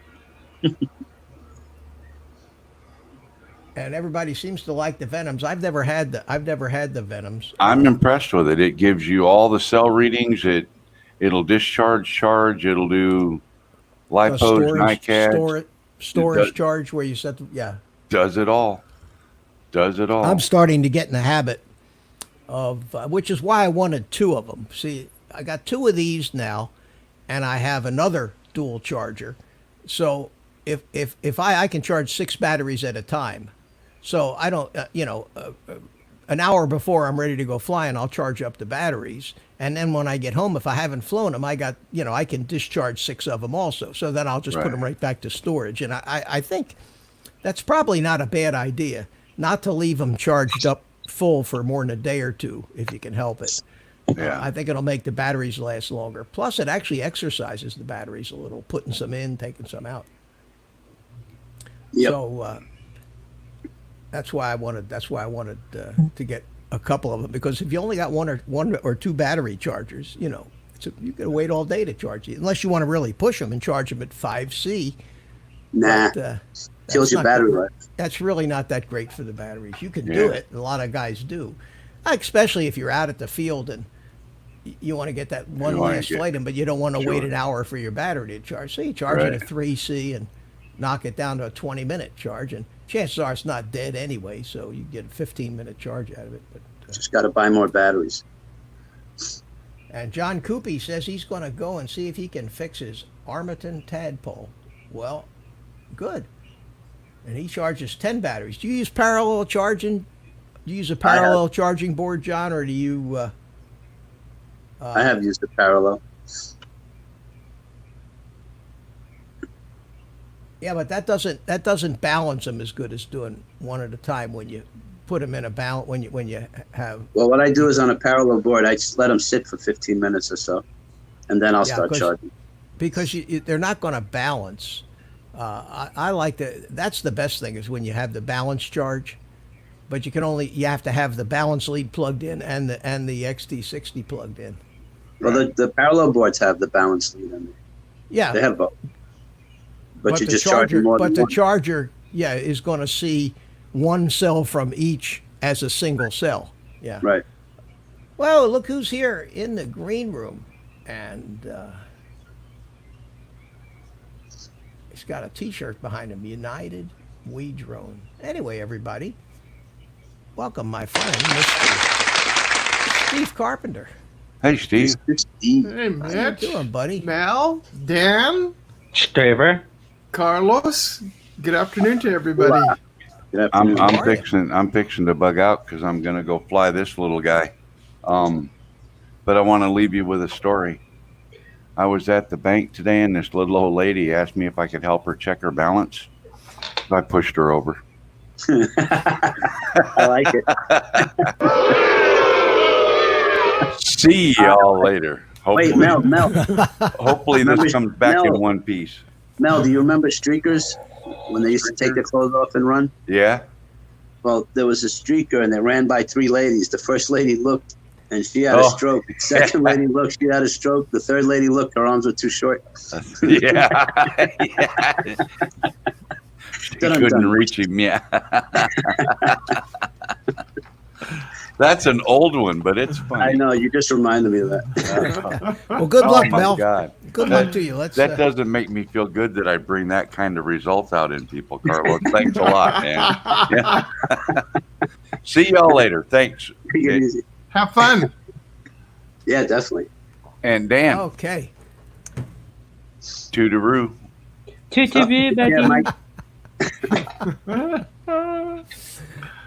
And everybody seems to like the Venoms. I've never had the Venoms.
I'm impressed with it. It gives you all the cell readings. It'll discharge charge. It'll do lipos, NiCads.
Storage charge where you set
Does it all.
I'm starting to get in the habit of, which is why I wanted 2 of them. See, I got 2 of these now, and I have another dual charger. So if I can charge 6 batteries at a time, so I don't, an hour before I'm ready to go flying, I'll charge up the batteries. And then when I get home, if I haven't flown them, I can discharge 6 of them also. So then I'll just put them right back to storage. And I think that's probably not a bad idea, not to leave them charged up full for more than a day or 2, if you can help it.
Yeah.
I think it'll make the batteries last longer. Plus, it actually exercises the batteries a little, putting some in, taking some out.
Yep.
So that's why I wanted to get a couple of them, because if you only got one or 2 battery chargers, you gotta wait all day to charge it, unless you want to really push them and charge them at 5C.
Nah, kills your battery life.
That's really not that great for the batteries. You can do it. A lot of guys do, especially if you're out at the field and you want to get that one last flight in, but you don't want to wait an hour for your battery to charge. So you charge it at 3C and knock it down to a 20-minute charge, and chances are it's not dead anyway, so you get a 15-minute charge out of it. But
just got to buy more batteries.
And John Coopy says he's going to go and see if he can fix his Armaton tadpole. Well, good. And he charges 10 batteries. Do you use parallel charging? Do you use a parallel charging board, John, or do you?
I have used a parallel.
Yeah, but that doesn't balance them as good as doing one at a time when you put them in a balance when you have.
Well, what I do is on a parallel board, I just let them sit for 15 minutes or so, and then I'll start charging.
Because they're not going to balance. I like that's the best thing is when you have the balance charge, but you have to have the balance lead plugged in and the XT60 plugged in.
Well, the parallel boards have the balance lead in there.
Yeah,
they have both. But you
the
just
charger,
charge more than
the
one.
charger, is going to see one cell from each as a single cell. Yeah.
Right.
Well, look who's here in the green room, and he's got a T-shirt behind him. United We Drone. Anyway, everybody, welcome, my friend, Mr. Steve Carpenter.
Hey, Steve.
Hey, Mitch.
How you doing, buddy?
Mel, Dan,
Straver.
Carlos. Good afternoon to everybody.
Good afternoon.
I'm fixing to bug out because I'm gonna go fly this little guy. But I want to leave you with a story. I was at the bank today, and this little old lady asked me if I could help her check her balance. So I pushed her over.
I like it.
See y'all later. Hopefully,
Wait, Mel.
hopefully this comes back
Mel.
in one piece.
Mel, do you remember streakers when they used to take their clothes off and run?
Yeah.
Well, there was a streaker, and they ran by 3 ladies. The first lady looked, and she had a stroke. The second lady looked, she had a stroke. The third lady looked, her arms were too short.
Yeah. She couldn't reach him. Yeah. That's an old one, but it's funny.
I know. You just reminded me of that.
Well, good luck,
Oh my
Mel.
God.
Good luck to you.
That doesn't make me feel good that I bring that kind of results out in people, Carlos. Thanks a lot, man. Yeah. See y'all later. Thanks.
Take it easy.
Have fun.
Yeah, definitely.
And Dan,
Okay.
Tootaroo.
Tootaroo, baby.
Yeah, Mike.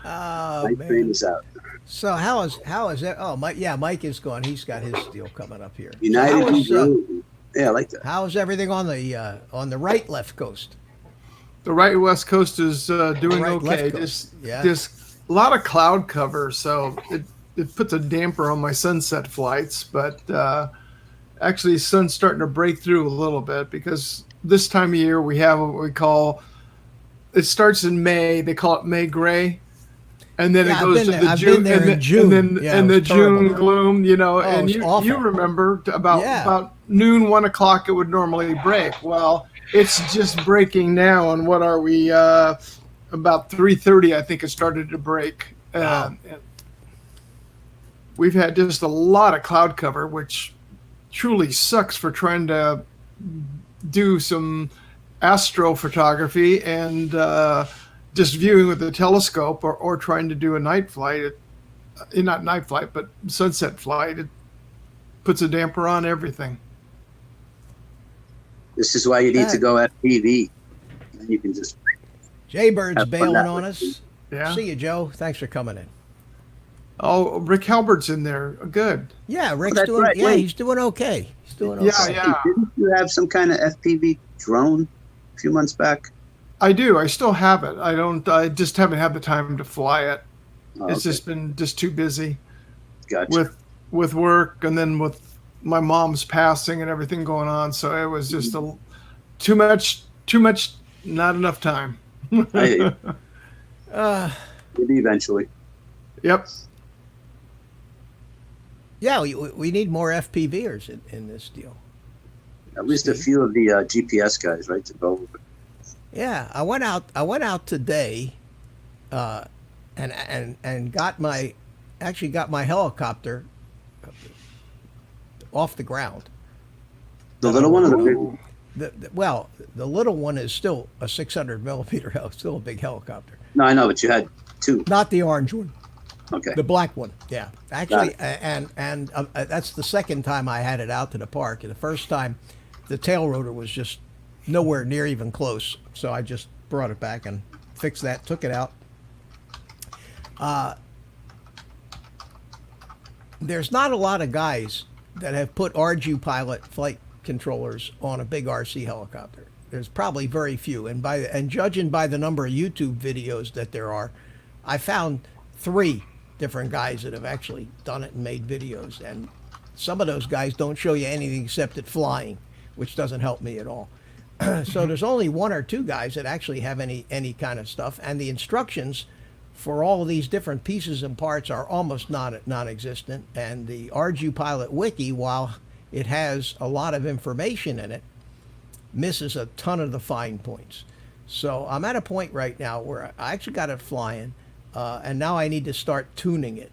Oh,
Mike
man.
Green is out.
So how is that? Oh, Mike. Yeah, Mike is gone. He's got his deal coming up here.
United.
How is,
Yeah, I like that.
how is everything on the right left coast?
The right West Coast is doing
Right, left
okay.
coast. Yeah.
There's a lot of cloud cover, so it puts a damper on my sunset flights. But actually, the sun's starting to break through a little bit because this time of year we have what we call. It starts in May. They call it May gray. And then
Yeah,
it goes to
I've
the
been
June,
there in June.
and then
Yeah,
and
it
the
was terrible.
June gloom, you know.
Oh,
and
it was awful.
you remember about noon, 1 o'clock, it would normally break. Well, it's just breaking now. And what are we? About 3:30, I think it started to break.
Wow.
We've had just a lot of cloud cover, which truly sucks for trying to do some astrophotography and just viewing with the telescope or trying to do a night flight. Not night flight, but sunset flight. It puts a damper on everything.
This is why you need to go FPV. And you can just.
Jaybird's
Have fun
bailing
that
on
way.
us.
Yeah.
See you, Joe. Thanks for coming in.
Oh, Rick Halbert's in there. Good.
Yeah, Rick's
that's
doing.
right.
Yeah,
Wait.
he's doing okay. He's doing okay.
Yeah, yeah.
Didn't you have some kind of FPV drone a few months back?
I do. I still have it. I don't. I just haven't had the time to fly it.
Oh,
It's
okay.
just been too busy
Gotcha.
with work and then with my mom's passing and everything going on. So it was just too much. Not enough time.
Maybe
Uh,
eventually.
Yep.
yeah, we need more FPVers in this deal.
At least a few of the GPS guys, right, to go over.
Yeah, I went out today, and got my helicopter off the ground.
The little one or the big one?
The little one is still a 600 millimeter, still a big helicopter.
No, I know, but you had 2.
Not the orange one,
Okay.
the black one. Yeah, actually,
Got
and that's the second time I had it out to the park. And the first time, the tail rotor was just nowhere near even close. So I just brought it back and fixed that, took it out. There's not a lot of guys that have put RG Pilot flight controllers on a big RC helicopter. There's probably very few, and judging by the number of YouTube videos that there are, I found 3 different guys that have actually done it and made videos, and some of those guys don't show you anything except it flying, which doesn't help me at all. So there's only 1 or 2 guys that actually have any kind of stuff, and the instructions for all of these different pieces and parts are almost non-existent. And the RG Pilot Wiki, while it has a lot of information in it, misses a ton of the fine points. So I'm at a point right now where I actually got it flying, and now I need to start tuning it,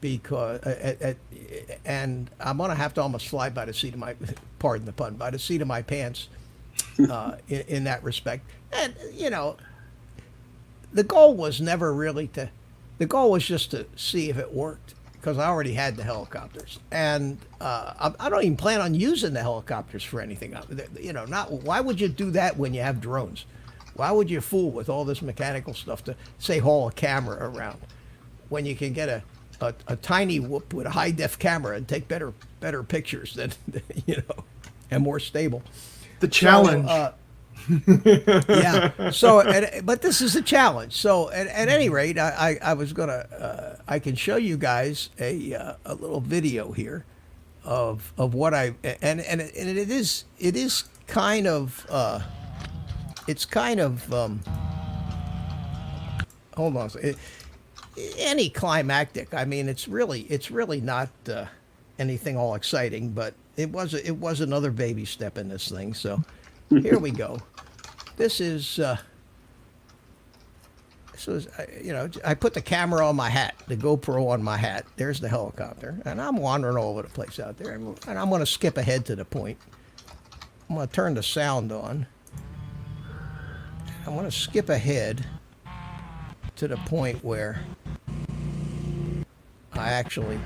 because and I'm gonna have to almost fly by the seat of my, pardon the pun, by the seat of my pants, in that respect. And you know, the goal was never really to, the goal was just to see if it worked, because I already had the helicopters, and I don't even plan on using the helicopters for anything. You know, not, why would you do that when you have drones? Why would you fool with all this mechanical stuff to, say, haul a camera around when you can get a tiny whoop with a high def camera and take better pictures than, you know, and more stable.
The challenge.
So, Yeah. So, but this is a challenge. So, at any rate, I was gonna I can show you guys a little video here of what I and it is kind of it's kind of hold on. Anticlimactic. I mean, it's really not anything all exciting, but it was another baby step in this thing. So here we go. This is I put the camera on my hat, the GoPro on my hat. There's the helicopter, and I'm wandering all over the place out there. And I'm going to skip ahead to the point. I'm going to turn the sound on. I want to skip ahead to the point where I actually.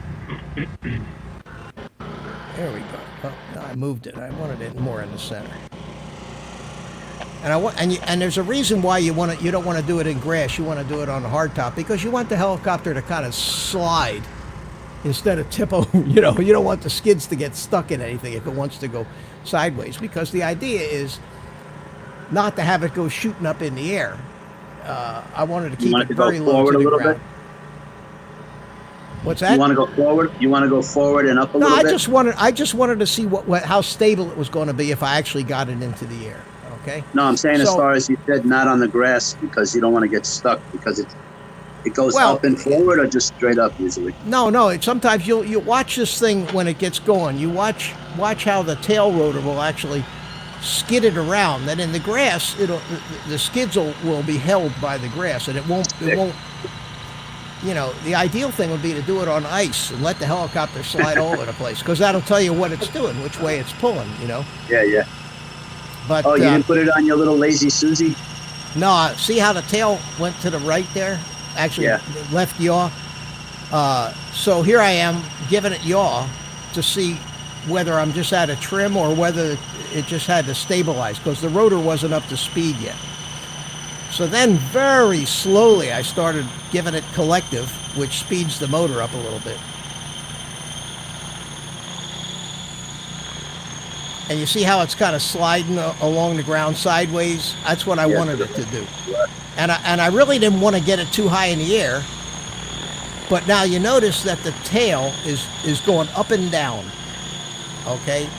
There we go. Oh, no, I moved it. I wanted it more in the center. And there's a reason why you don't want to do it in grass. You want to do it on a hardtop because you want the helicopter to kind of slide instead of tip over. You don't want the skids to get stuck in anything if it wants to go sideways, because the idea is not to have it go shooting up in the air. I wanted to keep it very low to the ground. What's that?
You want to go forward? You want to go forward and up a little bit?
I just wanted to see how stable it was going to be if I actually got it into the air. Okay.
No, I'm saying as far as you said, not on the grass, because you don't want to get stuck, because it goes up and forward or just straight up usually.
No. Sometimes you watch this thing when it gets going. You watch how the tail rotor will actually skid it around. Then in the grass, the skids will be held by the grass, and it won't. The ideal thing would be to do it on ice and let the helicopter slide all over the place, because that'll tell you what it's doing, which way it's pulling.
Yeah.
But
you didn't put it on your little lazy Susie?
No. See how the tail went to the right there? Actually, left yaw. So here I am giving it yaw to see whether I'm just out of trim or whether it just had to stabilize, because the rotor wasn't up to speed yet. So then very slowly I started giving it collective, which speeds the motor up a little bit. And you see how it's kind of sliding along the ground sideways? That's what I wanted it to do. And I really didn't want to get it too high in the air. But now you notice that the tail is going up and down. Okay?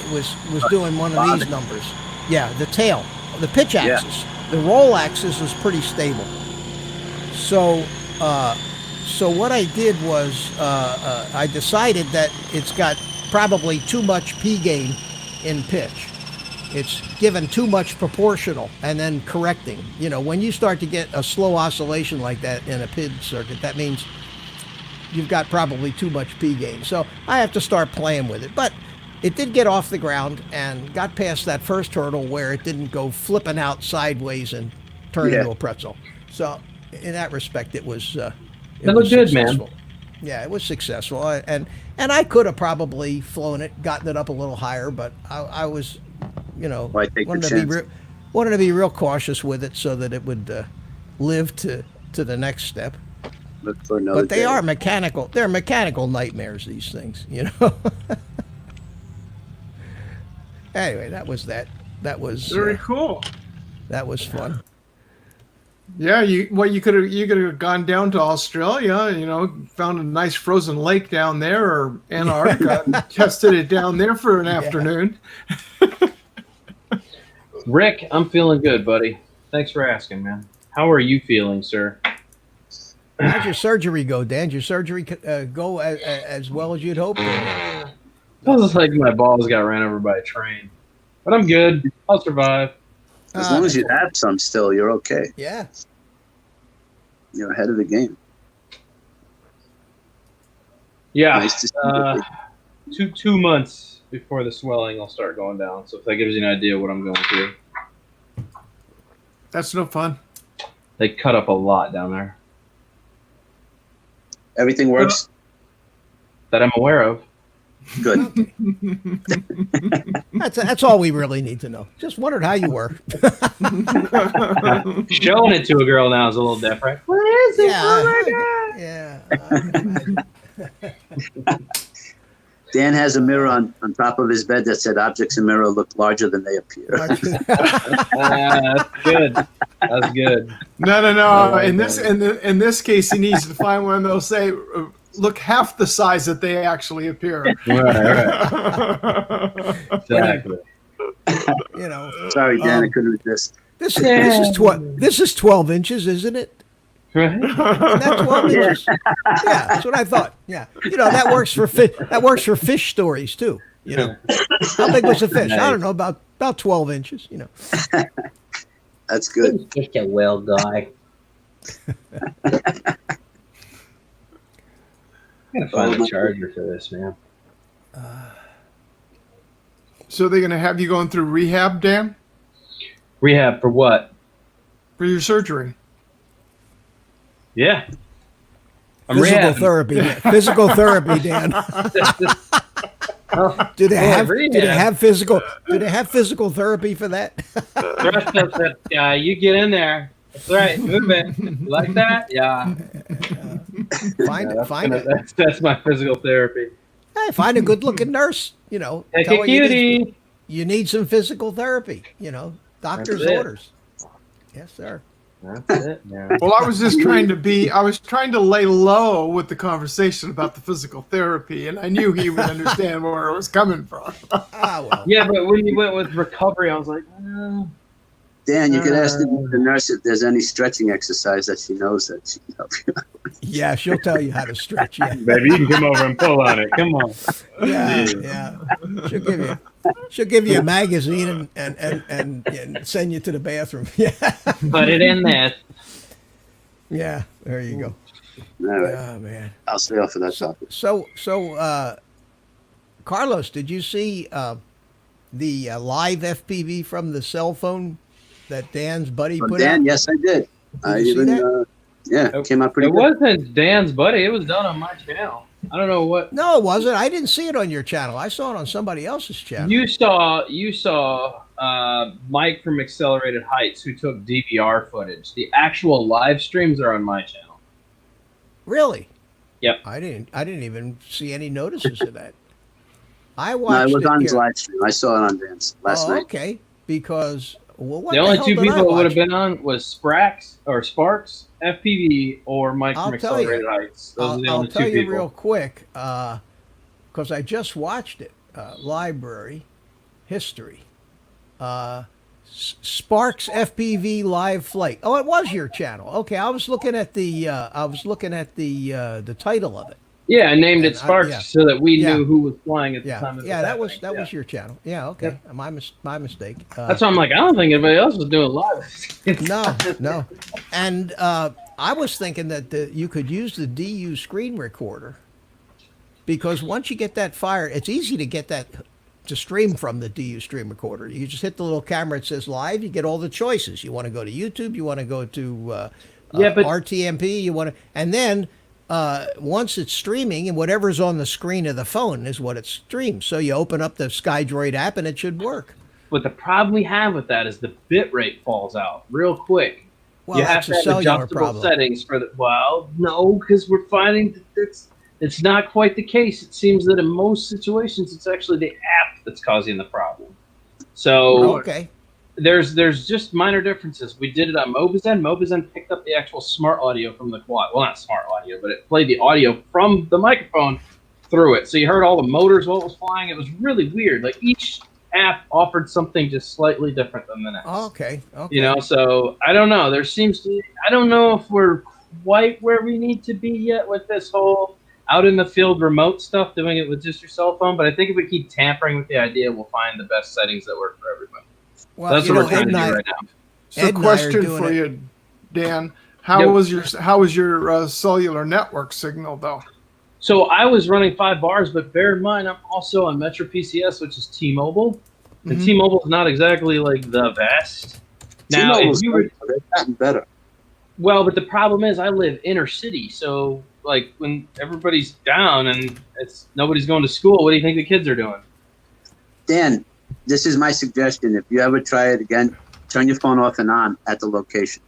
It was doing one of these numbers. Yeah, the tail. The pitch axis. Yeah. The roll axis is pretty stable. So what I did was I decided that it's got probably too much P gain in pitch. It's given too much proportional and then correcting. When you start to get a slow oscillation like that in a PID circuit, that means you've got probably too much P gain. So I have to start playing with it. But it did get off the ground and got past that first hurdle where it didn't go flipping out sideways and turn into a pretzel. So in that respect, it was
looked good, man.
Yeah, it was successful. And I could have probably flown it, gotten it up a little higher, but I was, wanted to be real cautious with it so that it would live to the next step.
Look for another
but they day. Are mechanical. They're mechanical nightmares, these things, Anyway, that was that. That was
very cool.
That was fun.
Yeah, you could have gone down to Australia, found a nice frozen lake down there, or Antarctica, and tested it down there for an afternoon.
Rick, I'm feeling good, buddy. Thanks for asking, man. How are you feeling, sir?
How'd your surgery go, Dan? Did your surgery go as well as you'd hoped?
It was like my balls got ran over by a train. But I'm good. I'll survive.
As long as you have some still, you're okay.
Yeah.
You're ahead of the game.
Yeah.
Nice to see
2 months before the swelling will start going down. So if that gives you an idea of what I'm going through.
That's no fun.
They cut up a lot down there.
Everything works?
That I'm aware of.
Good.
That's all we really need to know. Just wondered how you were.
Showing it to a girl now is a little different. What is it?
Yeah. Oh my God. Yeah.
Dan has a mirror on top of his bed that said objects in mirror look larger than they appear.
That's good. That's good.
No. In this case, he needs to find one that'll say, look half the size that they actually appear.
Right. Exactly.
You know.
Sorry, Dan, I couldn't resist.
This is 12 inches, isn't it?
Right.
Isn't that 12 inches? Yeah, that's what I thought. Yeah, you know that works for fish stories too. You know, how big was the fish? I don't know, about 12 inches. You know,
that's good.
Just a whale guy.
I'm gonna find a charger for this, man.
So they're going to have you going through rehab, Dan?
Rehab for what?
For your surgery.
Yeah.
Physical therapy, Dan. Do they have physical therapy for that?
Thrust up that guy. You get in there. That's right. Move it. You like that? Yeah.
Find it.
That's my physical therapy.
Hey, find a good-looking nurse. You know,
Take
tell
a
her
cutie.
you need some physical therapy. You know, doctor's orders. Yes, sir.
That's it, man.
Well, I was trying to lay low with the conversation about the physical therapy, and I knew he would understand where it was coming from.
Well.
Yeah, but when you went with recovery, I was like,
Dan, you could ask the nurse if there's any stretching exercise that she knows that she can help you.
Yeah, she'll tell you how to stretch. Yeah,
baby, you can come over and pull on it. Come on.
Yeah. She'll give you a magazine and send you to the bathroom. Yeah.
Put it in this.
Yeah, there you go.
All right.
Oh man.
I'll stay off of that topic.
So, Carlos, did you see the live FPV from the cell phone that Dan's buddy put
Dan,
out?
yes, I did.
Did you see that?
It came out pretty good.
It wasn't Dan's buddy. It was done on my channel. I don't know what.
No, it wasn't. I didn't see it on your channel. I saw it on somebody else's channel.
You saw Mike from Accelerated Heights who took DVR footage. The actual live streams are on my channel.
Really?
Yep.
I didn't even see any notices of that. I watched.
No, it was on his
here.
live stream. I saw it on Dan's last night.
Okay. Because what
The only
hell
two
did I
people it would have
watch?
been on was Sparks FPV or Mike
I'll
from
tell you.
Accelerated Heights. Those are the
I'll
only
tell
two
you
people.
real quick, because I just watched it. Library history. Sparks FPV live flight. Oh, it was your channel. Okay, I was looking at the title of it.
Yeah, I named it Sparks
yeah.
so that we
Yeah.
knew who was flying at the
Yeah,
time. Of
yeah, that was
happening.
your channel. Yeah, okay, my mistake.
That's why I'm like, I don't think anybody else was doing live.
No. And I was thinking that you could use the DU screen recorder because once you get that fired, it's easy to get that to stream from the DU stream recorder. You just hit the little camera. It says live. You get all the choices. You want to go to YouTube. You want to go to RTMP. You want to, and then once it's streaming, and whatever's on the screen of the phone is what it streams. So you open up the SkyDroid app, and it should work.
But the problem we have with that is the bit rate falls out real quick.
Well,
you have
that's
to
a
have
cellular
adjustable
problem.
settings for the. Well, no, because we're finding that it's not quite the case. It seems that in most situations, it's actually the app that's causing the problem. So
Okay.
there's just minor differences. We did it on Mobizen. Mobizen picked up the actual smart audio from the quad. Well, not smart audio, but it played the audio from the microphone through it. So you heard all the motors while it was flying. It was really weird. Like each app offered something just slightly different than the next.
Okay.
You know, so I don't know. I don't know if we're quite where we need to be yet with this whole out in the field remote stuff, doing it with just your cell phone. But I think if we keep tampering with the idea, we'll find the best settings that work for everybody.
Well,
That's what we're trying to do right now.
So,
Ed and I are
question
doing
for
it.
you, Dan: How was your cellular network signal though?
So I was running 5 bars, but bear in mind I'm also on Metro PCS, which is T-Mobile, and T-Mobile is not exactly like the best. Now,
T-Mobile's
if you were,
they've gotten better.
well, but the problem is I live inner city, so like when everybody's down and nobody's going to school, what do you think the kids are doing?
Dan, this is my suggestion. If you ever try it again, turn your phone off and on at the location.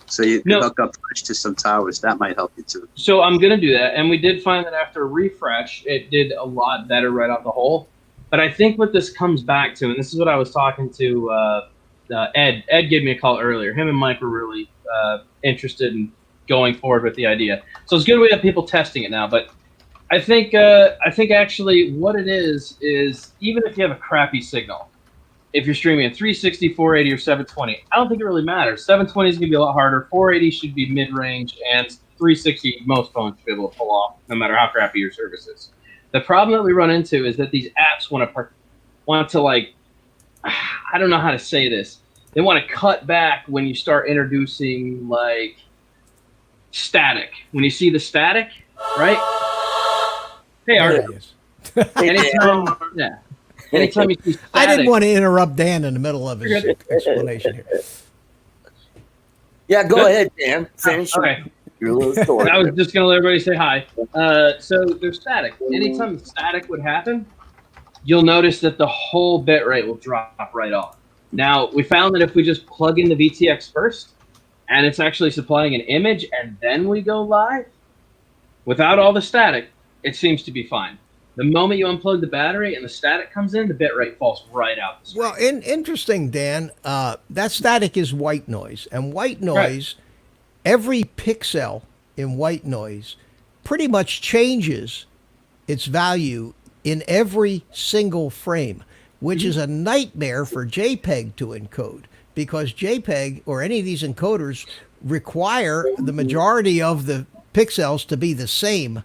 So you can
No.
hook up Twitch to some towers. That might help you too.
So I'm going to do that. And we did find that after a refresh, it did a lot better right out the hole. But I think what this comes back to, and this is what I was talking to Ed. Ed gave me a call earlier. Him and Mike were really interested in going forward with the idea. So it's good we have people testing it now. But I think actually what it is even if you have a crappy signal, if you're streaming at 360, 480, or 720, I don't think it really matters. 720 is going to be a lot harder. 480 should be mid-range, and 360 most phones should be able to pull off, no matter how crappy your service is. The problem that we run into is that these apps want to like, I don't know how to say this. They want to cut back when you start introducing like static. When you see the static, right? Hey,
There
Art.
he is.
Anytime, yeah. Anytime you see static,
I didn't want to interrupt Dan in the middle of his explanation here.
Yeah, go ahead, Dan. Finish
Okay.
your little story.
I was just going to let everybody say hi. So there's static. Anytime static would happen, you'll notice that the whole bit rate will drop right off. Now, we found that if we just plug in the VTX first, and it's actually supplying an image, and then we go live, without all the static, it seems to be fine. The moment you unplug the battery and the static comes in, the bit rate falls right out. The
Well, interesting, Dan. That static is white noise, and white noise, every pixel in white noise pretty much changes its value in every single frame, which is a nightmare for JPEG to encode, because JPEG or any of these encoders require the majority of the pixels to be the same.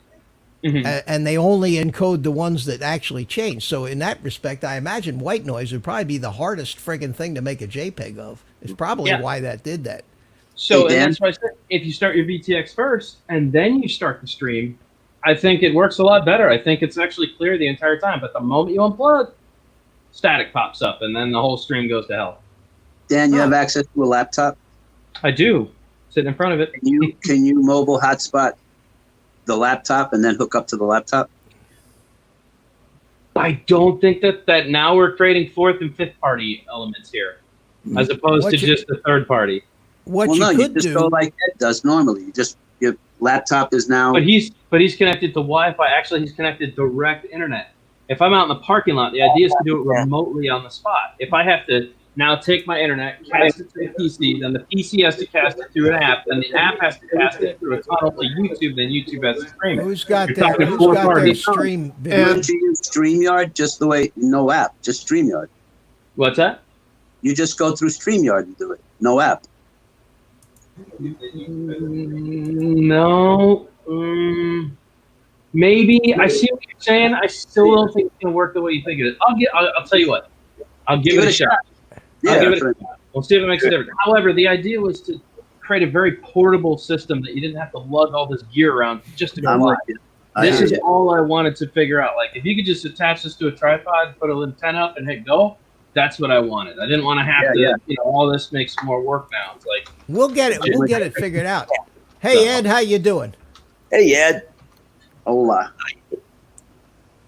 And they only encode the ones that actually change. So in that respect, I imagine white noise would probably be the hardest friggin' thing to make a JPEG of. It's probably why that did that.
So
Hey,
and that's why I said, if you start your VTX first and then you start the stream, I think it works a lot better. I think it's actually clear the entire time. But the moment you unplug, static pops up, and then the whole stream goes to hell.
Dan, you have access to a laptop?
I do, sitting in front of it.
Can you mobile hotspot the laptop and then hook up to the laptop?
I don't think that now we're creating fourth and fifth party elements here, as opposed to just the third party.
What
Well,
you
no, you
could
just
do,
go like Ed does normally. Your laptop is now.
But he's connected to Wi-Fi. Actually, he's connected direct internet. If I'm out in the parking lot, the idea is to do it remotely on the spot. If I have to now take my internet, cast it to the PC, then the PC has to cast it through an app, then the app has to cast it through a tunnel to YouTube, then YouTube has to stream it.
who's got
You're
their
talking four parties.
stream video?
Don't you use StreamYard just the way, no app, just StreamYard.
What's that?
You just go through StreamYard and do it, no app.
No. Maybe. I see what you're saying. I still don't think it's going to work the way you think it is. I'll tell you what. I'll give it a shot.
Yeah,
Give it a shot. We'll see if it makes a difference. However, the idea was to create a very portable system that you didn't have to lug all this gear around just to go
I'm
live.
with you.
This is
Yeah.
all I wanted to figure out. Like, if you could just attach this to a tripod, put a little antenna up, and hit go, that's what I wanted. I didn't want to have to, all this makes more work now. It's like,
We'll get it figured out. Hey, Ed, how you doing?
Hey, Ed.
Hola.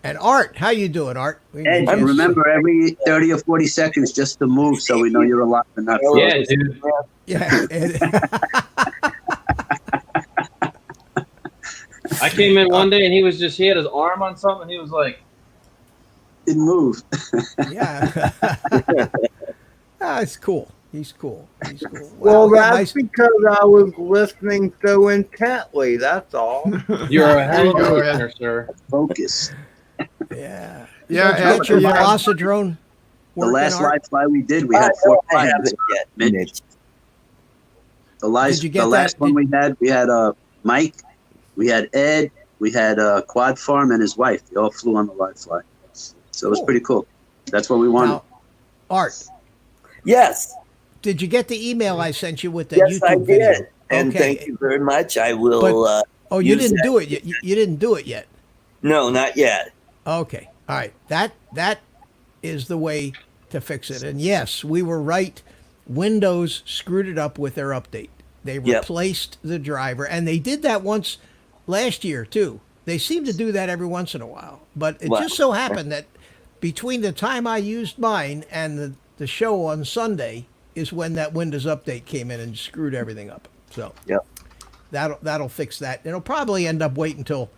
And Art, how you doing, Art?
And remember, every 30 or 40 seconds just to move so we know you're alive and not
yeah, dude.
Yeah.
I came in one day and he had his arm on something and he was like,
didn't move.
Yeah. It's cool. He's cool.
Well,
yeah,
that's because I was listening so intently. That's all.
you're a hell of a listener, sir.
Focus.
Yeah.
Yeah,
Did you get your Velocidrone?
The last
Art?
live fly we did, we had 4
I haven't
clients.
yet,
Mitch.
Mitch.
The last one we had Mike, we had Ed, we had Quad Farm and his wife. They all flew on the live fly. So it was pretty cool. That's what we wanted.
Now, Art,
Yes.
did you get the email I sent you with the
Yes,
YouTube
I did.
video?
And
Okay.
thank you very much. I will.
Oh, you
use
didn't
that.
do it yet. You didn't do it yet.
No, not yet.
Okay. All right. That is the way to fix it. And yes, we were right. Windows screwed it up with their update. They replaced the driver, and they did that once last year too. They seem to do that every once in a while. But it just so happened that between the time I used mine and the show on Sunday is when that Windows update came in and screwed everything up. So
Yep.
that'll fix that. It'll probably end up waiting till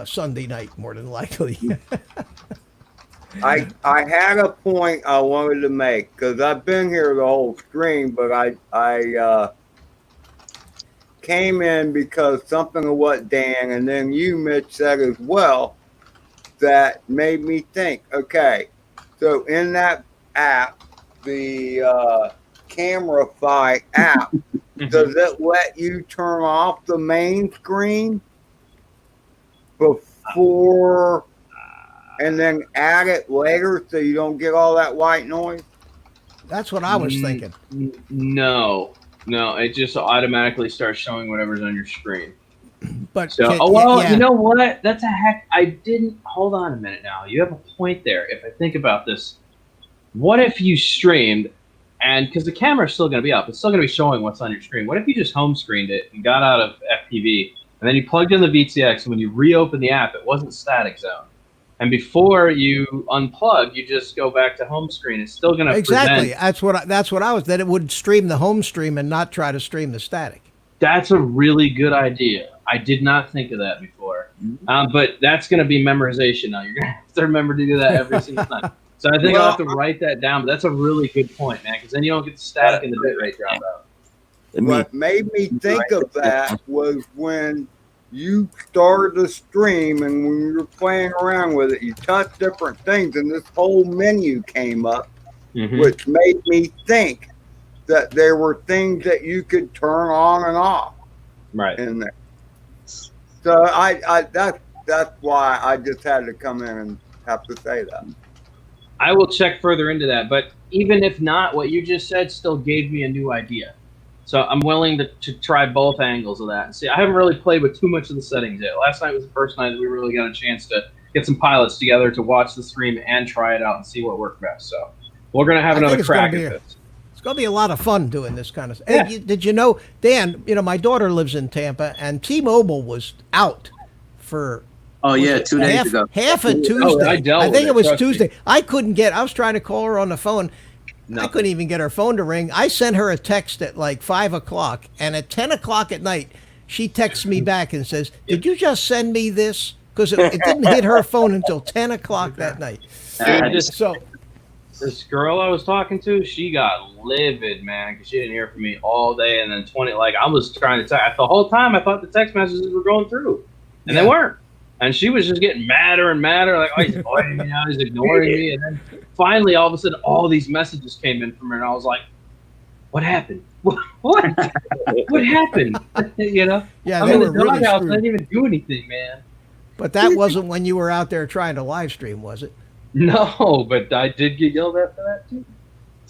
Sunday night, more than likely.
I had a point I wanted to make because I've been here the whole stream, but I came in because something of what Dan and then you, Mitch, said as well that made me think. Okay, so in that app, the Camerify app, does it let you turn off the main screen before and then add it later so you don't get all that white noise?
That's what I was thinking.
No, it just automatically starts showing whatever's on your screen.
But
So,
yeah.
you know what? That's a heck. I didn't. Hold on a minute now. You have a point there. If I think about this, what if you streamed, and because the camera's still going to be up, it's still going to be showing what's on your screen. What if you just home screened it and got out of FPV, and then you plugged in the VTX, and when you reopen the app, it wasn't static zone. And before you unplug, you just go back to home screen. It's still going to
exactly.
present.
That's what I was. That it would stream the home stream and not try to stream the static.
That's a really good idea. I did not think of that before. But that's going to be memorization now. You're going to have to remember to do that every single time. So I think I'll have to write that down. But that's a really good point, man, because then you don't get the static and the bitrate drop out.
What made me think of that was when you started the stream and when you were playing around with it, you touched different things and this whole menu came up, which made me think that there were things that you could turn on and off in there. So that's why I just had to come in and have to say that.
I will check further into that, but even if not, what you just said still gave me a new idea. So I'm willing to try both angles of that. And see, I haven't really played with too much of the settings yet. Last night was the first night that we really got a chance to get some pilots together to watch the stream and try it out and see what worked best. So we're going to have another crack at this.
It's going to be a lot of fun doing this kind of stuff. Yeah. Hey, did you know, Dan, my daughter lives in Tampa, and T-Mobile was out for
2 days ago.
Half of Tuesday. I think it was Tuesday. I was trying to call her on the phone. No. I couldn't even get her phone to ring. I sent her a text at like 5 o'clock, and at 10 o'clock at night, she texts me back and says, "Did you just send me this?" Because it didn't hit her phone until 10 o'clock that night.
This girl I was talking to, she got livid, man, because she didn't hear from me all day, and then I was trying to the whole time. I thought the text messages were going through, and they weren't. And she was just getting madder and madder, like, oh, he's avoiding me now, he's ignoring me. And then finally, all of a sudden, all these messages came in from her, and I was like, what happened? What happened?
Yeah,
I'm in the doghouse, and I didn't even do anything, man.
But that wasn't when you were out there trying to live stream, was it?
No, but I did get yelled at for that, too.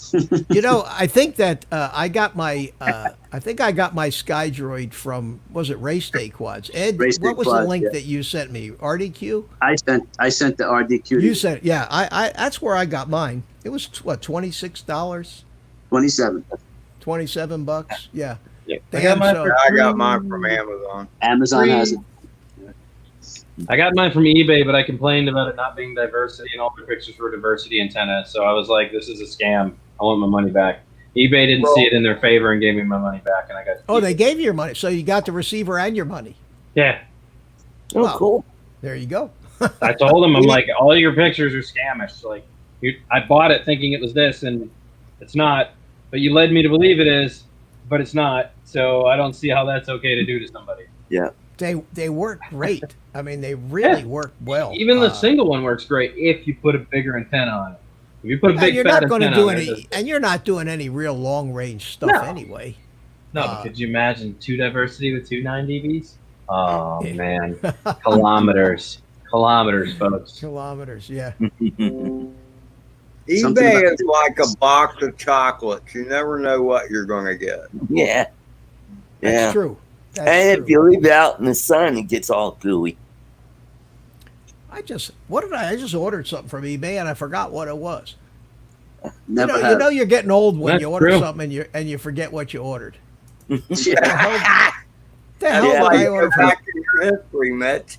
I think that I got my SkyDroid from, was it Race Day Quads? Ed, what was the link that you sent me? RDQ?
I sent the RDQ.
You sent, yeah. I that's where I got mine. It was what, $26?
27.
$27. Yeah.
I got mine from Amazon.
Amazon has it.
I got mine from eBay, but I complained about it not being diversity, and all the pictures were diversity antenna. So I was like, "This is a scam. I want my money back." eBay didn't see it in their favor and gave me my money back, and I got.
Oh, they gave you your money, so you got the receiver and your money.
Yeah.
Oh, well, cool.
There you go.
I told them, I'm like, all your pictures are scamish. Like, I bought it thinking it was this, and it's not. But you led me to believe it is, but it's not. So I don't see how that's okay to do to somebody.
Yeah.
They work great. I mean, they really work well.
Even the single one works great if you put a bigger antenna on it. If you put a big fat antenna on it,
and you're not doing any real long range stuff anyway.
No, but could you imagine 2 diversity with 2 9 dBs? Oh man, kilometers, folks.
Kilometers, yeah.
eBay is like a box of chocolates. You never know what you're going to get.
Yeah.
That's true.
And if you leave it out in the sun, it gets all gooey.
I just ordered something from eBay and I forgot what it was.
Never
you're getting old when
That's
you order
true.
something and you forget what you ordered.
Yeah.
The hell did I order from?
Back in your history, Mitch.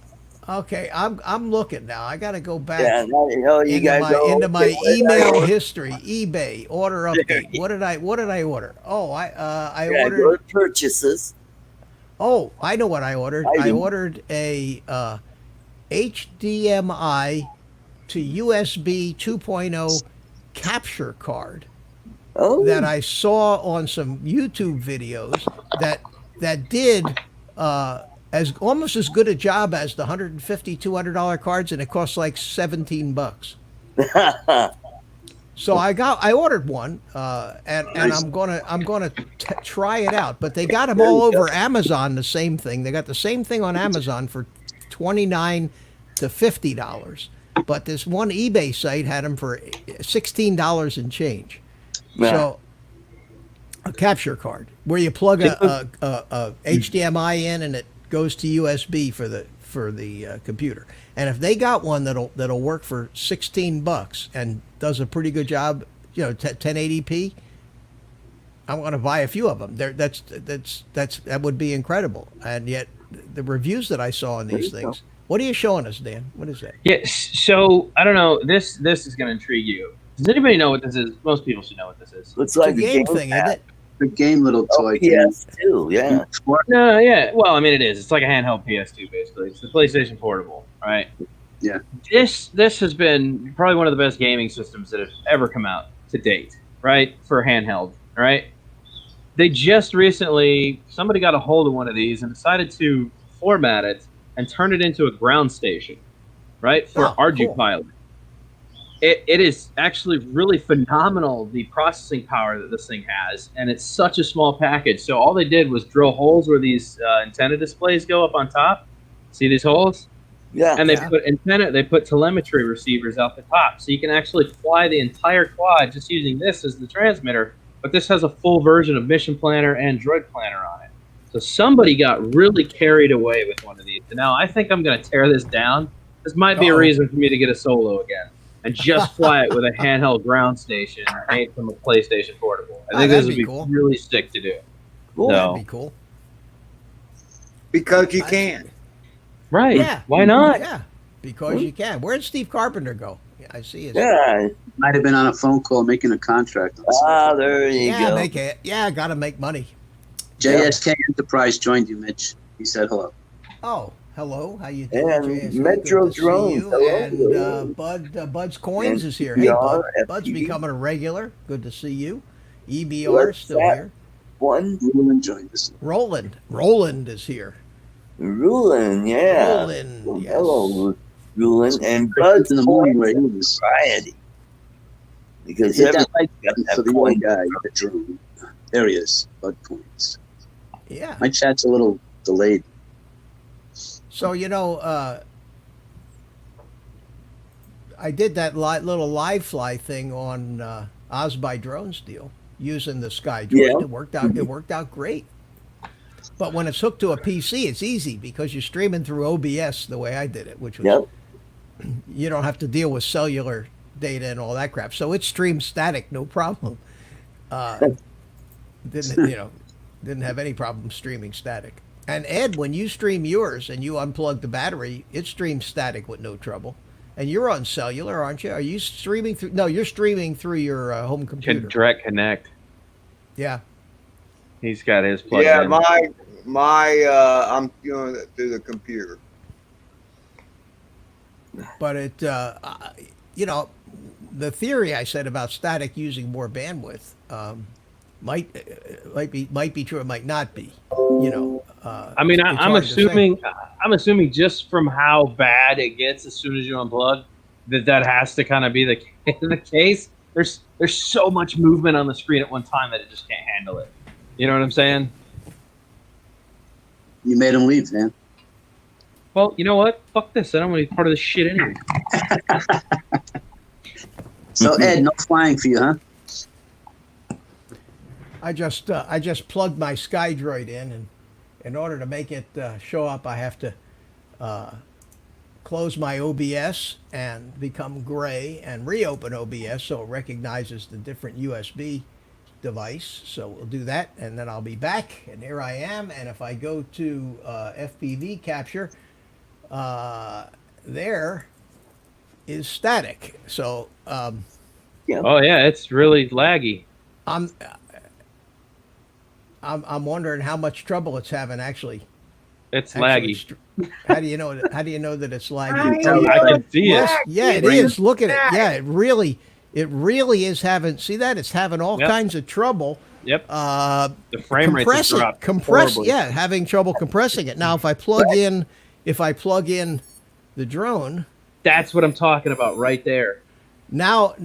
Okay, I'm looking now. I got to go back
Yeah, no, you gotta go
into my
what did I
email
order?
history, eBay order update. What did I order? Oh, I
Yeah,
ordered.
go to purchases.
Oh, I know what I ordered. I
Item.
ordered a HDMI to USB 2.0 capture card that
Oh,
I saw on some YouTube videos that did as almost as good a job as the $150-$200 cards, and it costs like $17. So I ordered one, and
Nice.
I'm gonna try it out. But they got them
there
all
you go.
over Amazon. The same thing. They got the same thing on Amazon for $29 to $50. But this one eBay site had them for $16 and change.
Yeah.
So a capture card where you plug a HDMI in and it goes to USB for the computer. And if they got one that'll work for $16 and does a pretty good job, 1080p, I'm going to buy a few of them. That would be incredible. And yet the reviews that I saw on these things. What are you showing us, Dan? What is that?
Yeah, so I don't know. This is going to intrigue you. Does anybody know what this is? Most people should know what this is.
Looks
It's
like
a game thing, isn't it?
The game little toy.
PS too. Yeah.
No, yeah. Well, I mean, it is. It's like a handheld PS2, basically. It's the PlayStation Portable, right?
Yeah.
This has been probably one of the best gaming systems that have ever come out to date, right? For handheld, right? They just recently, somebody got a hold of one of these and decided to format it and turn it into a ground station, right? For ArduPilot. Cool. It is actually really phenomenal, the processing power that this thing has, and it's such a small package. So all they did was drill holes where these antenna displays go up on top. See these holes?
Yeah.
And they put telemetry receivers out the top, so you can actually fly the entire quad just using this as the transmitter. But this has a full version of Mission Planner and Droid Planner on it. So somebody got really carried away with one of these. And now I think I'm going to tear this down. This might be a reason for me to get a Solo again and just fly it with a handheld ground station made from a PlayStation Portable. I think this would be cool. Really sick to do.
Cool. That'd be cool.
Because you can.
Right.
Yeah.
Why not?
Yeah. Because you can. Where'd Steve Carpenter go? Yeah, I see his.
Yeah.
Might have been on a phone call making a contract.
There you go.
Yeah, got to make money.
JSK Enterprise joined you, Mitch. He said hello.
Oh, hello. How you doing?
And
JSK?
Metro Drones.
And Bud's Coins is here. Hey, Bud. Bud's becoming a regular. Good to see you. EBR still here.
Roland joined us.
Roland is here.
Roland, yeah.
Roland, yes.
Hello, Roland. And Bud's
in the morning where he was.
Variety. Because
everybody's
got that
for the one guy, the drone. There he is, Bud Coins.
Yeah.
My chat's a little delayed.
So, I did that little live fly thing on Oz by Drones deal using the Sky Droid.
Yeah.
It worked out great. But when it's hooked to a PC, it's easy because you're streaming through OBS the way I did it, which was you don't have to deal with cellular data and all that crap. So it streams static, no problem. Didn't have any problem streaming static. And Ed, when you stream yours and you unplug the battery, it streams static with no trouble. And you're on cellular, aren't you? Are you streaming through? No, you're streaming through your home computer.
Direct connect.
Yeah.
He's got his plugged in.
I'm doing it through the computer.
But it, the theory I said about static using more bandwidth might be true. It might not be.
I mean, I'm assuming just from how bad it gets as soon as you unplug, that has to kind of be the case. There's so much movement on the screen at one time that it just can't handle it. You know what I'm saying?
You made him leave, man.
Well, you know what? Fuck this. I don't want to be part of this shit anyway.
So Ed, no flying for you, huh?
I just plugged my Sky Droid in, and in order to make it show up, I have to close my OBS and become gray and reopen OBS so it recognizes the different USB device. So we'll do that, and then I'll be back, and here I am. And if I go to FPV capture, there is static. So
Oh yeah, it's really laggy.
I'm wondering how much trouble it's having actually.
It's
actually
laggy.
How do you know? How do you know that it's laggy?
I can see
Yes,
it.
yeah, it is. Look at it. Yeah, it really is having. See that? It's having all kinds of trouble.
Yep. The frame rate has dropped. Horribly.
Yeah, having trouble compressing it. Now, if I plug in the drone,
that's what I'm talking about right there.
Now,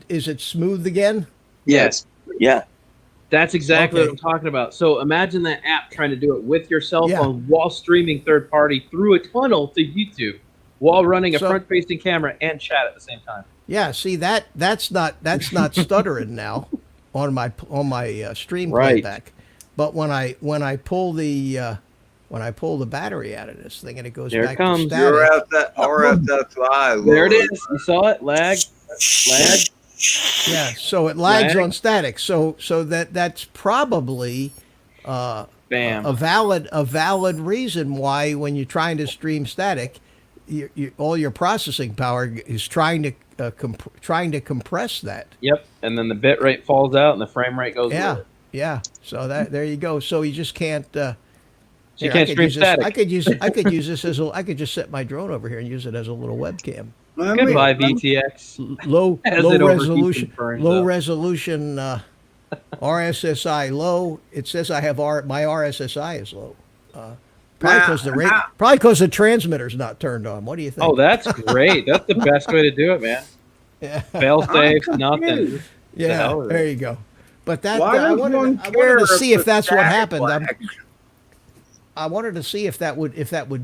is it smooth again?
Yes.
Yeah.
That's exactly what I'm talking about. So imagine that app trying to do it with your cell phone while streaming third party through a tunnel to YouTube, while running a front-facing camera and chat at the same time.
Yeah. See that's not stuttering now on my stream
Right.
playback, but when I pull the battery out of this thing and it goes
There it
back
comes.
to static.
You're at that RSS live.
There it is. You saw it? Lag.
Yeah, so it lags
Lag.
on static. So that's probably
Bam.
a valid reason why when you're trying to stream static, all your processing power is trying to compress that.
Yep. And then the bit rate falls out and the frame rate goes
Yeah,
with it.
yeah. So there you go. So you just can't.
You can't stream static.
I could use this as I could just set my drone over here and use it as a little webcam.
Goodbye, VTX.
Low
As it overheats
resolution,
and burns
low
up.
resolution RSSI low. It says I have my RSSI is low. Probably because the transmitter's not turned on. What do you think?
Oh, that's great. That's the best way to do it, man.
Yeah.
Fail safe, nothing.
Yeah, there you go. But that
Why
I
does
wanted
one
to
care
see
if
if that's what
static
happened.
lags?
I wanted to see if that would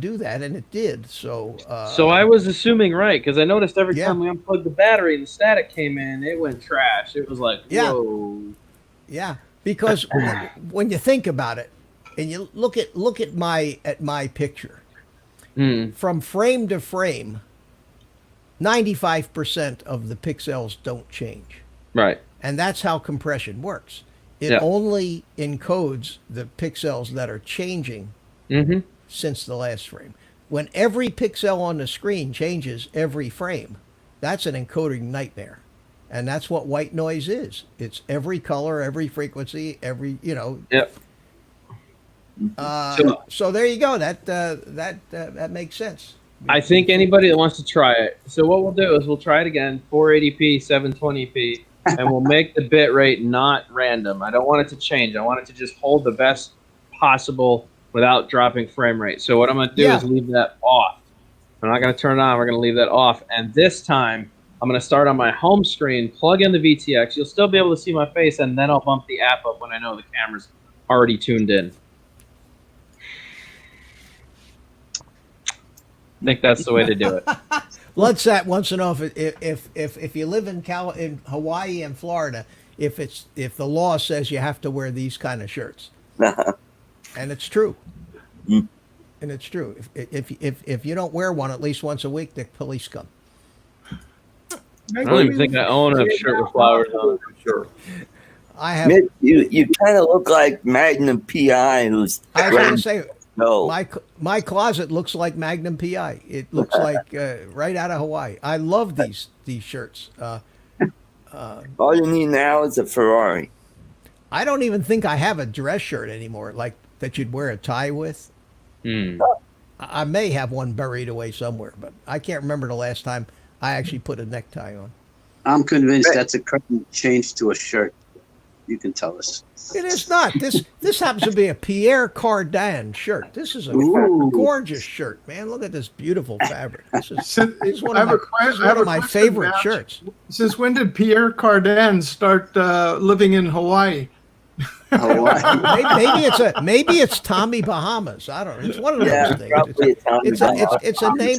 do that, and it did. So
So I was assuming right, because I noticed every
Yeah.
time we unplugged the battery and the static came in, it went trash. It was like,
Yeah.
whoa.
yeah, because when you think about it, and you look at my picture from frame to frame, 95% of the pixels don't change.
Right.
And that's how compression works. It
Yeah.
only encodes the pixels that are changing
Mm-hmm.
since the last frame. When every pixel on the screen changes every frame, that's an encoding nightmare. And that's what white noise is. It's every color, every frequency,
Yep.
So there you go. That makes sense.
I think anybody that wants to try it. So what we'll do is we'll try it again, 480p, 720p, and we'll make the bit rate not random. I don't want it to change. I want it to just hold the best possible without dropping frame rate. So what I'm going to do is leave that off. I'm not going to turn it on. We're going to leave that off. And this time, I'm going to start on my home screen, plug in the VTX. You'll still be able to see my face, and then I'll bump the app up when I know the camera's already tuned in. I think that's the way to do it.
Ludsat wants to know if you live in Hawaii and Florida, if the law says you have to wear these kind of shirts, and it's true. And it's true. If you don't wear one at least once a week, the police come.
I don't even think I own a shirt with flowers on it.
Sure.
I have.
Mitch, you kind of look like Magnum PI, who's.
I was going to say.
No.
My closet looks like Magnum PI. It looks like right out of Hawaii. I love these shirts.
All you need now is a Ferrari.
I don't even think I have a dress shirt anymore, like that you'd wear a tie with. I may have one buried away somewhere, but I can't remember the last time I actually put a necktie on.
I'm convinced that's a curtain change to a shirt. You can tell us.
It is not. This happens to be a Pierre Cardin shirt. This is a gorgeous shirt, man. Look at this beautiful fabric. This is one of my favorite shirts.
Since when did Pierre Cardin start living in Hawaii?
Maybe it's Tommy Bahamas. I don't know. It's one of those things.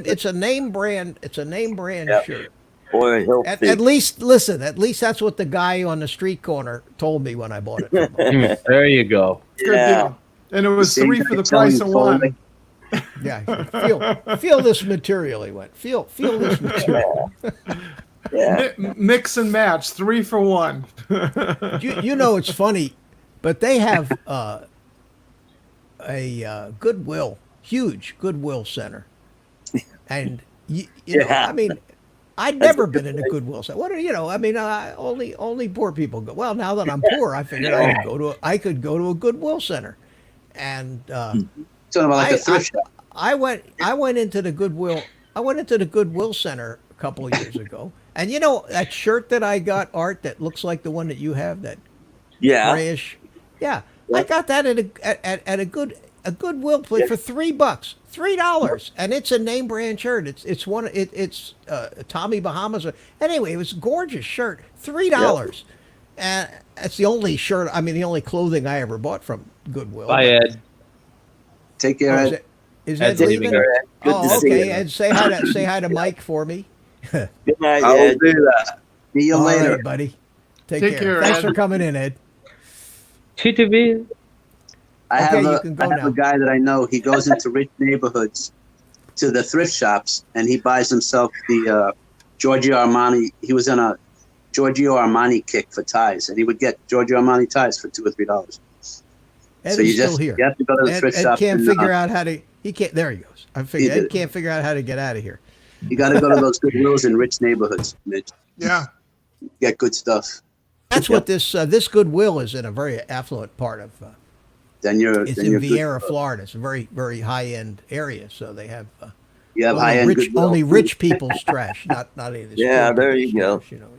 It's a name brand. It's a name brand shirt. At least that's what the guy on the street corner told me when I bought it from him.
There you go.
Good deal. And it was 3 for the price of 1.
Yeah, feel this material. He went. Feel this material.
Mix and match, 3 for 1.
You know it's funny, but they have a Goodwill, huge Goodwill center and you know, I mean, I'd never been in a Goodwill center. What are you know? I mean, only poor people go. Well, now that I'm poor, I figured I could go to a Goodwill center, and
Talking about like a thrift shop.
I went into the Goodwill. I went into the Goodwill center a couple of years ago, and you know that shirt that I got, Art, that looks like the one that you have, that grayish. Yeah, I got that at a Goodwill place for $3, $3, and it's a name brand shirt. It's Tommy Bahamas. Anyway, it was a gorgeous shirt, $3, and that's the only shirt. I mean, the only clothing I ever bought from Goodwill.
Bye, Ed.
Take care, Ed.
Is Ed leaving?
Good to see
okay.
you.
Ed, say hi to Mike for me.
Good night,
I will
Ed.
do that.
See you
All
later.
right, buddy. Take
Take
care.
care,
Thanks
Ed.
for coming in, Ed.
TTV.
I
Okay,
have,
you
a,
can go
I have
now.
a guy that I know. He goes into rich neighborhoods, to the thrift shops, and he buys himself the Giorgio Armani. He was in a Giorgio Armani kick for ties, and he would get Giorgio Armani ties for $2 or $3.
Ed
So
is
you
still
just
here.
you have to go to the thrift
Ed
shop.
can't
and,
figure out how to. He can't. There he goes. I figured
He did
Ed
it.
can't figure out how to get out of here.
You got to go to those Goodwills in rich neighborhoods, Mitch.
Yeah.
Get good stuff.
That's what this Goodwill is in a very affluent part of.
Then you're.
It's
then
in
you're good.
Heeeere, Florida. It's a very very high end area. So they have.
You have
Only
high end
rich,
Goodwill.
only rich people's trash, not any of this.
Yeah,
poor
there
people's
you go.
trash, you know.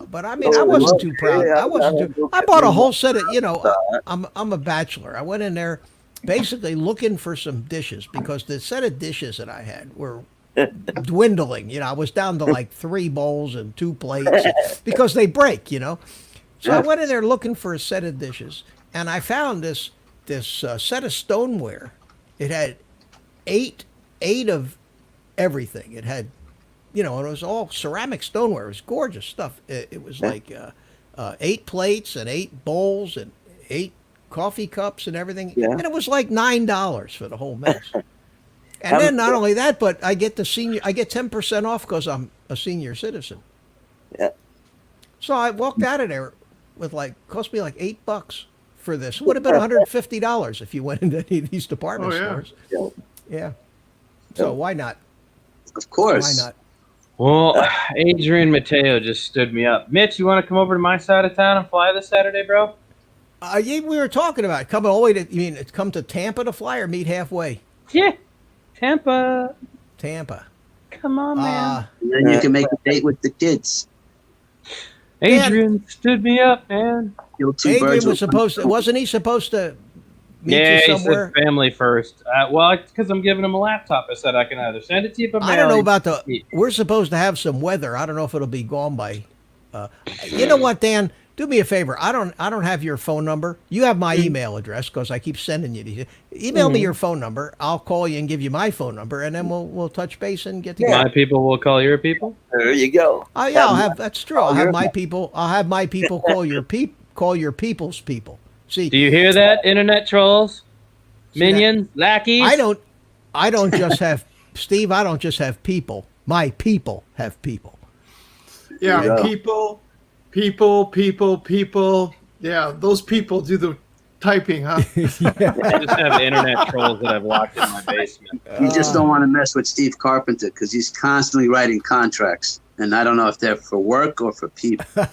But I mean, I wasn't too proud. I bought a whole set of. You know, I'm a bachelor. I went in there, basically looking for some dishes because the set of dishes that I had were dwindling. You know, I was down to like 3 bowls and 2 plates because they break. You know, so I went in there looking for a set of dishes, and I found this set of stoneware. It had eight of everything. It had, you know, and it was all ceramic stoneware. It was gorgeous stuff. It was like 8 plates and 8 bowls and 8 coffee cups and everything.
Yeah.
And it was like $9 for the whole mess. And then not only that, but I get 10% off because I'm a senior citizen.
Yeah.
So I walked out of there with cost me like $8 for this. It would have been $150 if you went into any of these department stores. Yeah. So why not?
Of course.
Why not?
Well, Adrian Mateo just stood me up. Mitch, you want to come over to my side of town and fly this Saturday, bro?
Yeah, we were talking about coming all the way to. You mean it's come to Tampa to fly or meet halfway?
Yeah, Tampa.
Come on, man.
And then you can make a date with the kids.
Adrian stood me up, man.
Kill 2
Adrian
birds
was
with
supposed to. Wasn't he supposed to meet
Yeah,
you
he
somewhere?
said family first. Well, because I'm giving him a laptop. I said I can either send it to you by mail.
I don't know
or
about
you
the.
can eat.
We're supposed to have some weather. I don't know if it'll be gone by. You know what, Dan? Do me a favor. I don't have your phone number. You have my email address because I keep sending you these. Email me your phone number. I'll call you and give you my phone number, and then we'll touch base and get together.
My people will call your people.
There you go.
Oh yeah, I'll have. That's true. I'll have my people call your people's people. See,
Do you hear that, internet trolls, minions, lackeys?
I don't just have Steve. I don't just have people. My people have people.
Yeah,
Yeah.
people. Yeah, those people do the typing, huh?
I just have internet trolls that I've locked in my basement.
You just don't want to mess with Steve Carpenter because he's constantly writing contracts, and I don't know if they're for work or for people.
Yeah,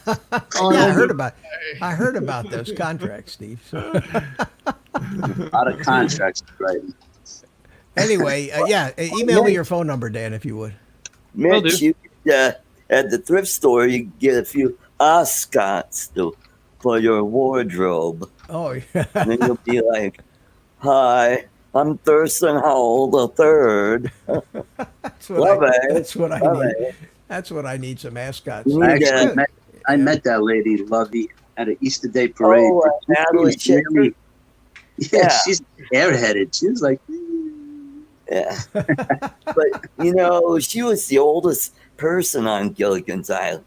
I heard about those contracts, Steve. So,
A lot of contracts he's writing.
anyway, email me your phone number, Dan, if you would.
Will
Mitch,
do.
you could, at the thrift store, you could get a few ascots for your wardrobe.
Oh yeah.
And then you'll be like, hi, I'm Thurston Howell the Third.
That's what
Love
I,
it.
That's what I
Love
need.
it.
That's what I need. Some mascots.
You
I
need
actually
a-
met that lady, Lovey, at an Easter Day parade.
Oh, Natalie
She's really-
Yeah.
she's airheaded. She was like,
Yeah. But, she was the oldest person on Gilligan's Island.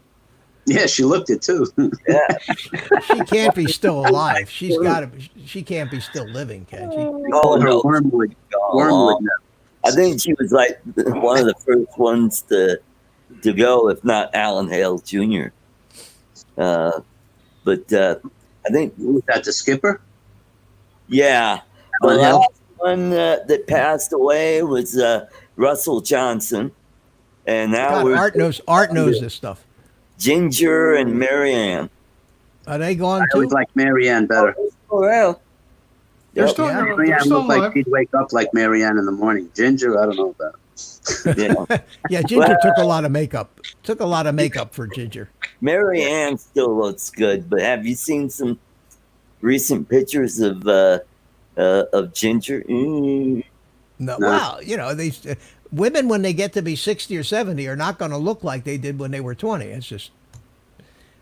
yeah, she looked it too.
Yeah.
She can't be still alive. She can't be still living, can she?
Oh,
Her
no.
wormwood.
Oh,
Wormwood. Now.
I think she was like one of the first ones to go, if not Alan Hale Jr. But I think,
Was that the skipper?
yeah. The
Alan Hale?
last one that passed away was Russell Johnson, and now
God, Art knows this stuff.
Ginger and Marianne.
Are they gone
I
too?
always like Marianne better.
Oh, well.
They're
Yep.
still,
Yeah.
they're
Marianne
still
looked like
alive.
she'd wake up like Marianne in the morning. Ginger, I don't know about.
Yeah.
Yeah, Ginger took a lot of makeup. Took a lot of makeup for Ginger.
Marianne still looks good, but have you seen some recent pictures of Ginger?
No, well, you know, these women when they get to be 60 or 70 are not going to look like they did when they were 20. It's just,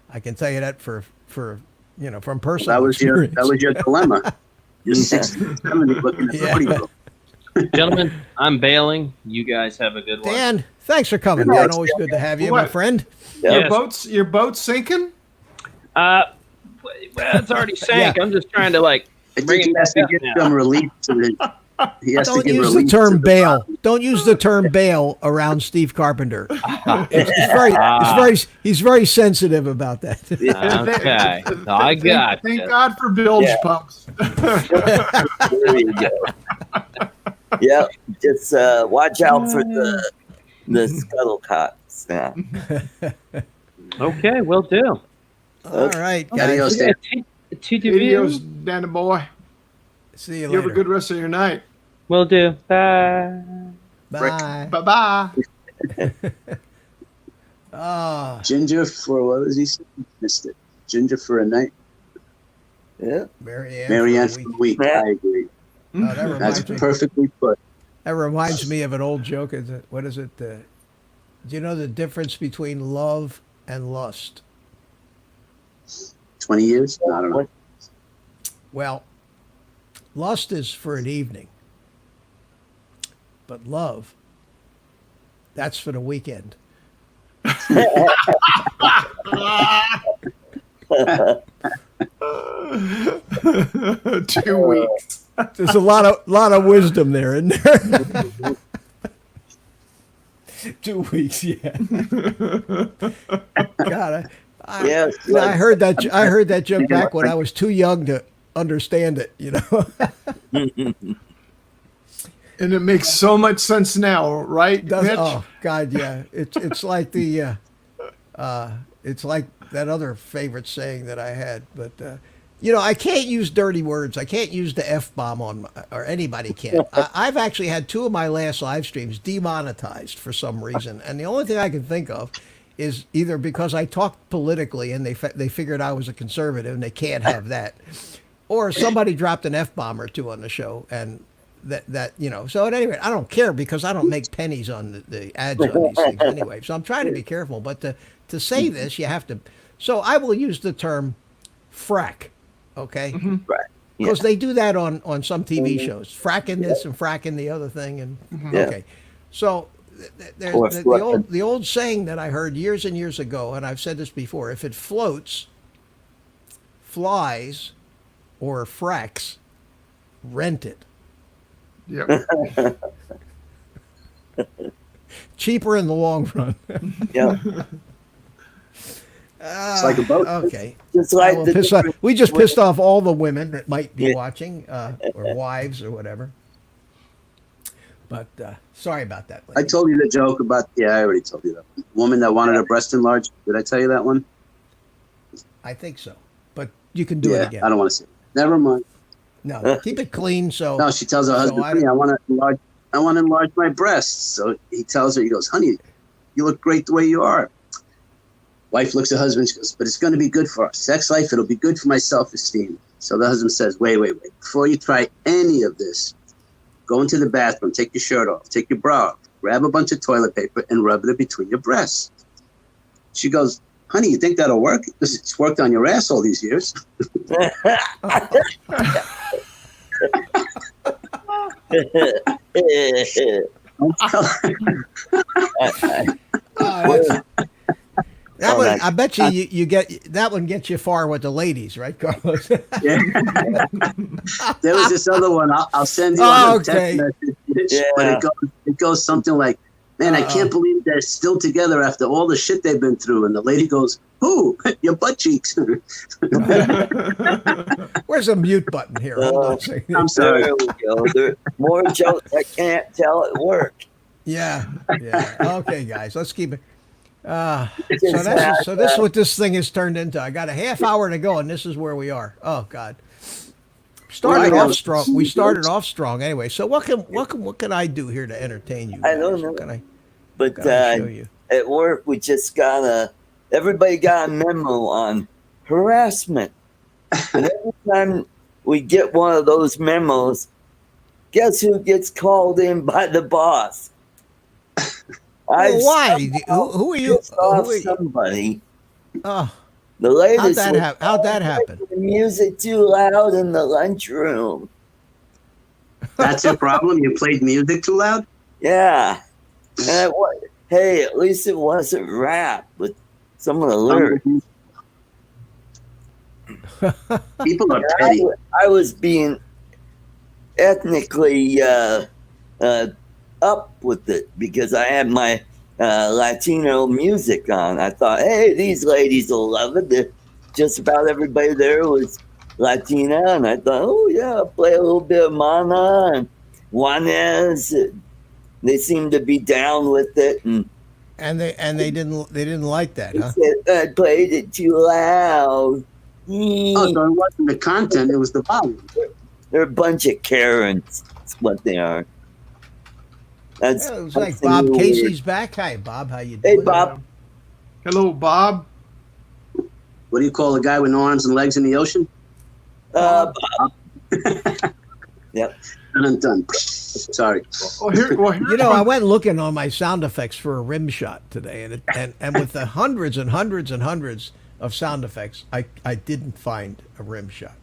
I can tell you that for you know, from personal
That was your
experience.
dilemma. You're 60, 70 looking at
Yeah.
40.
Gentlemen, I'm bailing. You guys have a good one.
Dan, thanks for coming.
Yeah,
Dan, always good to have you, my
What?
friend.
Yes.
Your boat's sinking?
Well, it's already sank.
Yeah.
I'm just trying to like
I
bring
think
it
he has
back
to
up
get
now.
some relief to the. He has to
Don't
give
use the
relief to
term
the
bail.
problem.
Don't use the term bail around Steve Carpenter. He's very sensitive about that.
Okay, I got
Thank
you.
God for bilge pumps.
There you go. Yep. Just watch out for the scuttlecocks. Yeah.
Okay, will do.
All right,
Adios,
guys.
Dan.
Adios, Danny boy.
See you
You
later.
have a good rest of your night.
Will do. Bye.
Bye.
Bye-bye.
Ah,
Ginger for what was he saying? Missed it. Ginger for a night.
Yeah.
Marianne for a week.
Yeah.
I agree.
Oh, that
That's
reminds me.
perfectly put.
That reminds me of an old joke. Is it, what is it? Do you know the difference between love and lust?
20 years? No, I don't know.
Well, lust is for an evening, but love, that's for the weekend.
2 weeks.
There's a lot of wisdom there, isn't there? 2 weeks, yeah. God,
Yes,
you know, I
like-
heard that joke back when I was too young to understand it. You know.
And it makes so much sense now, right,
Does,
Mitch?
oh God, yeah. It's like the it's like that other favorite saying that I had, but you know, I can't use dirty words. I can't use the F-bomb or anybody can. I've actually had 2 of my last live streams demonetized for some reason, and the only thing I can think of is either because I talked politically and they figured I was a conservative and they can't have that, or somebody dropped an F-bomb or 2 on the show and. That you know, so at any rate, I don't care because I don't make pennies on the ads on these things anyway. So I'm trying to be careful. But to say this, you have to. So I will use the term frack, okay?
Right.
Because they do that on some TV shows, fracking this and fracking the other thing, and
Yeah.
okay. So there's
Or
the old saying that I heard years and years ago, and I've said this before: if it floats, flies, or fracks, rent it.
Yep.
Cheaper in the long run.
Yeah.
It's like a boat.
Okay.
Just like
Well,
the
we just pissed off all the women that might be watching, or wives or whatever. But sorry about that.
I told you the joke about, I already told you that. Woman that wanted her breast enlarged. Did I tell you that one?
I think so. But you can do it again.
I don't want to say it. Never mind.
No, keep it clean. So
No, she tells her husband, honey, I want to enlarge my breasts. So he tells her, he goes, honey, you look great the way you are. Wife looks at husband, she goes, but it's going to be good for our sex life. It'll be good for my self-esteem. So the husband says, wait. Before you try any of this, go into the bathroom, take your shirt off, take your bra off, grab a bunch of toilet paper and rub it between your breasts. She goes, honey, you think that'll work? Because it's worked on your ass all these years. Don't tell her.
That one, I bet you get that one gets you far with the ladies, right, Carlos?
Yeah. There was this other one. I'll send you a text message, but it goes something like, "Man, I can't believe they're still together after all the shit they've been through." And the lady goes, "Who? Your butt cheeks."
Where's the mute button here? Hold on a second.
I'm sorry.
There we go. There are more jokes I can't tell at work.
Yeah. Okay, guys, let's keep it. So this is what this thing has turned into. I got a half hour to go, and this is where we are. Oh God. Started off strong. We started off strong anyway. So what can I do here to entertain you guys?
I don't know.
What can I
show you? At work, we just everybody got a memo on harassment. And every time we get one of those memos, guess who gets called in by the boss?
Why? Who are you?
Somebody.
Oh.
The latest.
How'd that happen?
The music too loud in the lunchroom.
That's your problem? You played music too loud?
Yeah. And hey, at least it wasn't rap with some of the lyrics.
People are petty.
I was being ethnically up with it because I had my Latino music on. I thought, hey, these ladies will love it. Just about everybody there was Latina, and I thought, oh yeah, I'll play a little bit of Mana and Juanes. They seemed to be down with it, and
they didn't like that, huh?
I played it too loud.
Oh, so it wasn't the content; it was the volume.
They're a bunch of Karens. That's what they are.
It was like Bob Casey's back. Hi, Bob. How you doing?
Hey, Bob.
Hello, Bob.
What do you call a guy with no arms and legs in the ocean?
Bob. Yep.
Done. Sorry.
I went looking on my sound effects for a rim shot today, and with the hundreds and hundreds and hundreds of sound effects, I didn't find a rim shot.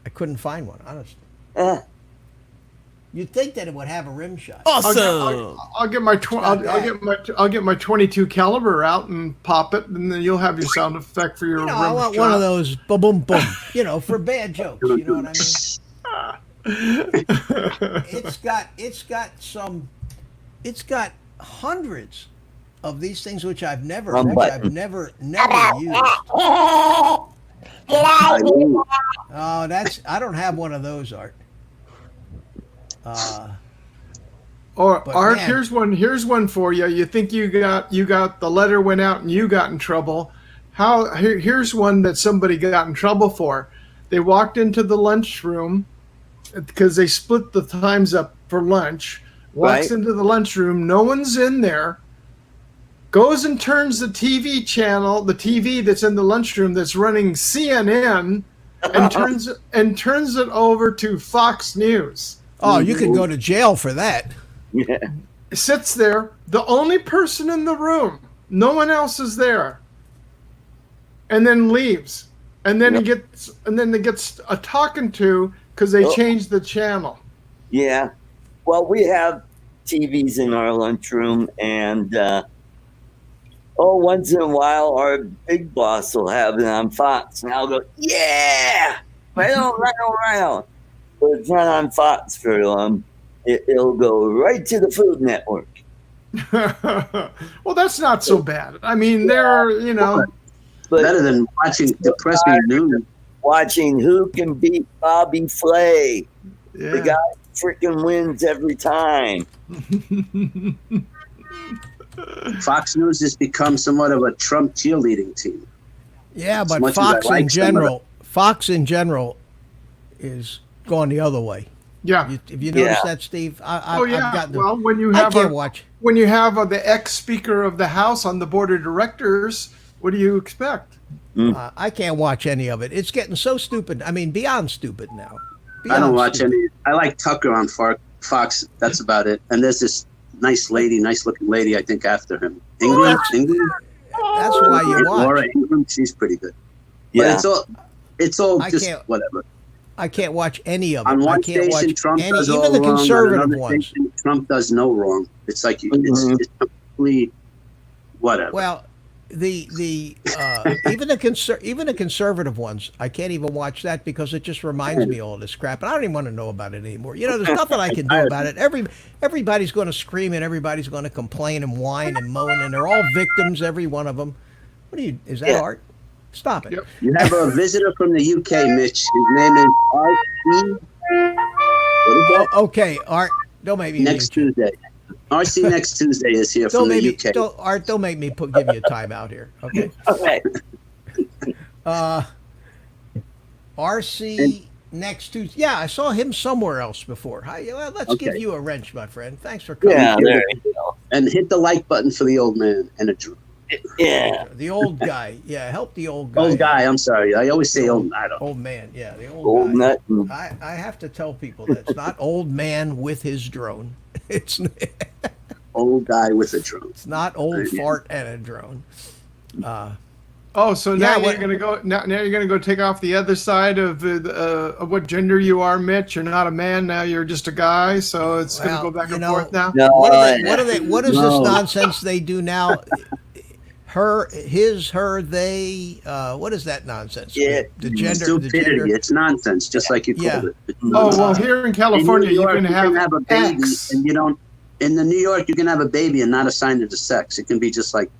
I couldn't find one, honestly. You'd think that it would have a rim shot.
Awesome. I'll get my I'll get my 22 caliber out and pop it, and then you'll have your sound effect for your rim
I want
shot.
one of those boom boom boom. For bad jokes. You know what I mean? It's got hundreds of these things which I've never used. Oh, I don't have one of those, Art.
Art, here's one for you. You think you got the letter went out and you got in trouble. Here's one that somebody got in trouble for. They walked into the lunchroom because they split the times up for lunch. Walks into the lunchroom, no one's in there. Goes and turns the TV channel, the TV that's in the lunchroom that's running CNN, and turns it over to Fox News.
Oh, you could go to jail for that.
Yeah.
Sits there, the only person in the room. No one else is there. And then leaves. And then he gets a talking to because they changed the channel.
Yeah. Well, we have TVs in our lunchroom, and once in a while, our big boss will have it on Fox, and I'll go, yeah, right on. But it's not on Fox for long. It'll go right to the Food Network.
Well, that's not so bad. I mean,
but
better than watching depressing news.
Watching who can beat Bobby Flay.
Yeah.
The guy freaking wins every time.
Fox News has become somewhat of a Trump cheerleading team.
Yeah, but Fox in general is going the other way.
Yeah.
Have you noticed that, Steve? I've gotten
when you have the ex-Speaker of the House on the board of directors, what do you expect?
I can't watch any of it. It's getting so stupid. I mean, beyond stupid now.
I don't watch any. I like Tucker on Fox. That's about it. And there's this nice looking lady, I think, after him. England?
That's why you watch.
Laura England, she's pretty good.
Yeah.
But it's all just whatever.
I can't watch any of it.
On one
I can't
station,
watch
Trump does
even
all
the
wrong.
conservative
On another
ones.
station, Trump does no wrong. It's like it's complete whatever.
Well, even the conservative ones, I can't even watch that because it just reminds me of all this crap, and I don't even want to know about it anymore. There's nothing I can do about it. Everybody's going to scream and everybody's going to complain and whine and moan, and they're all victims, every one of them. Is that art? Stop it.
Yep.
You have a visitor from the UK, Mitch. His name is Art. What is that?
Okay, Art. Don't make me
next Tuesday. RC next Tuesday is here from the UK.
Don't make me give you a timeout here, okay?
Okay.
RC next Tuesday. Yeah, I saw him somewhere else before. Well, let's give you a wrench, my friend. Thanks for coming.
Yeah, there you go.
And hit the like button for the old man and a drone.
Yeah.
The old guy. Yeah, help the old guy.
Old guy, I'm sorry. I always say old. I don't.
Old man, yeah, the old
Old
guy.
nut.
I have to tell people that it's not old man with his drone. It's
Old guy with a drone.
it's not old fart and a drone.
So now you're gonna go. Now you're gonna go take off the other side of of what gender you are, Mitch. You're not a man now. You're just a guy. So it's gonna go back and forth now.
No,
What is this nonsense they do now? Her, his, her, they. What is that nonsense?
Yeah,
the gender.
Stupidity.
The gender.
It's nonsense, just like you called it.
Oh well, here in California,
in New York,
you can have
a baby,
X.
and you don't. In the New York, you can have a baby and not assign it a sex. It can be just like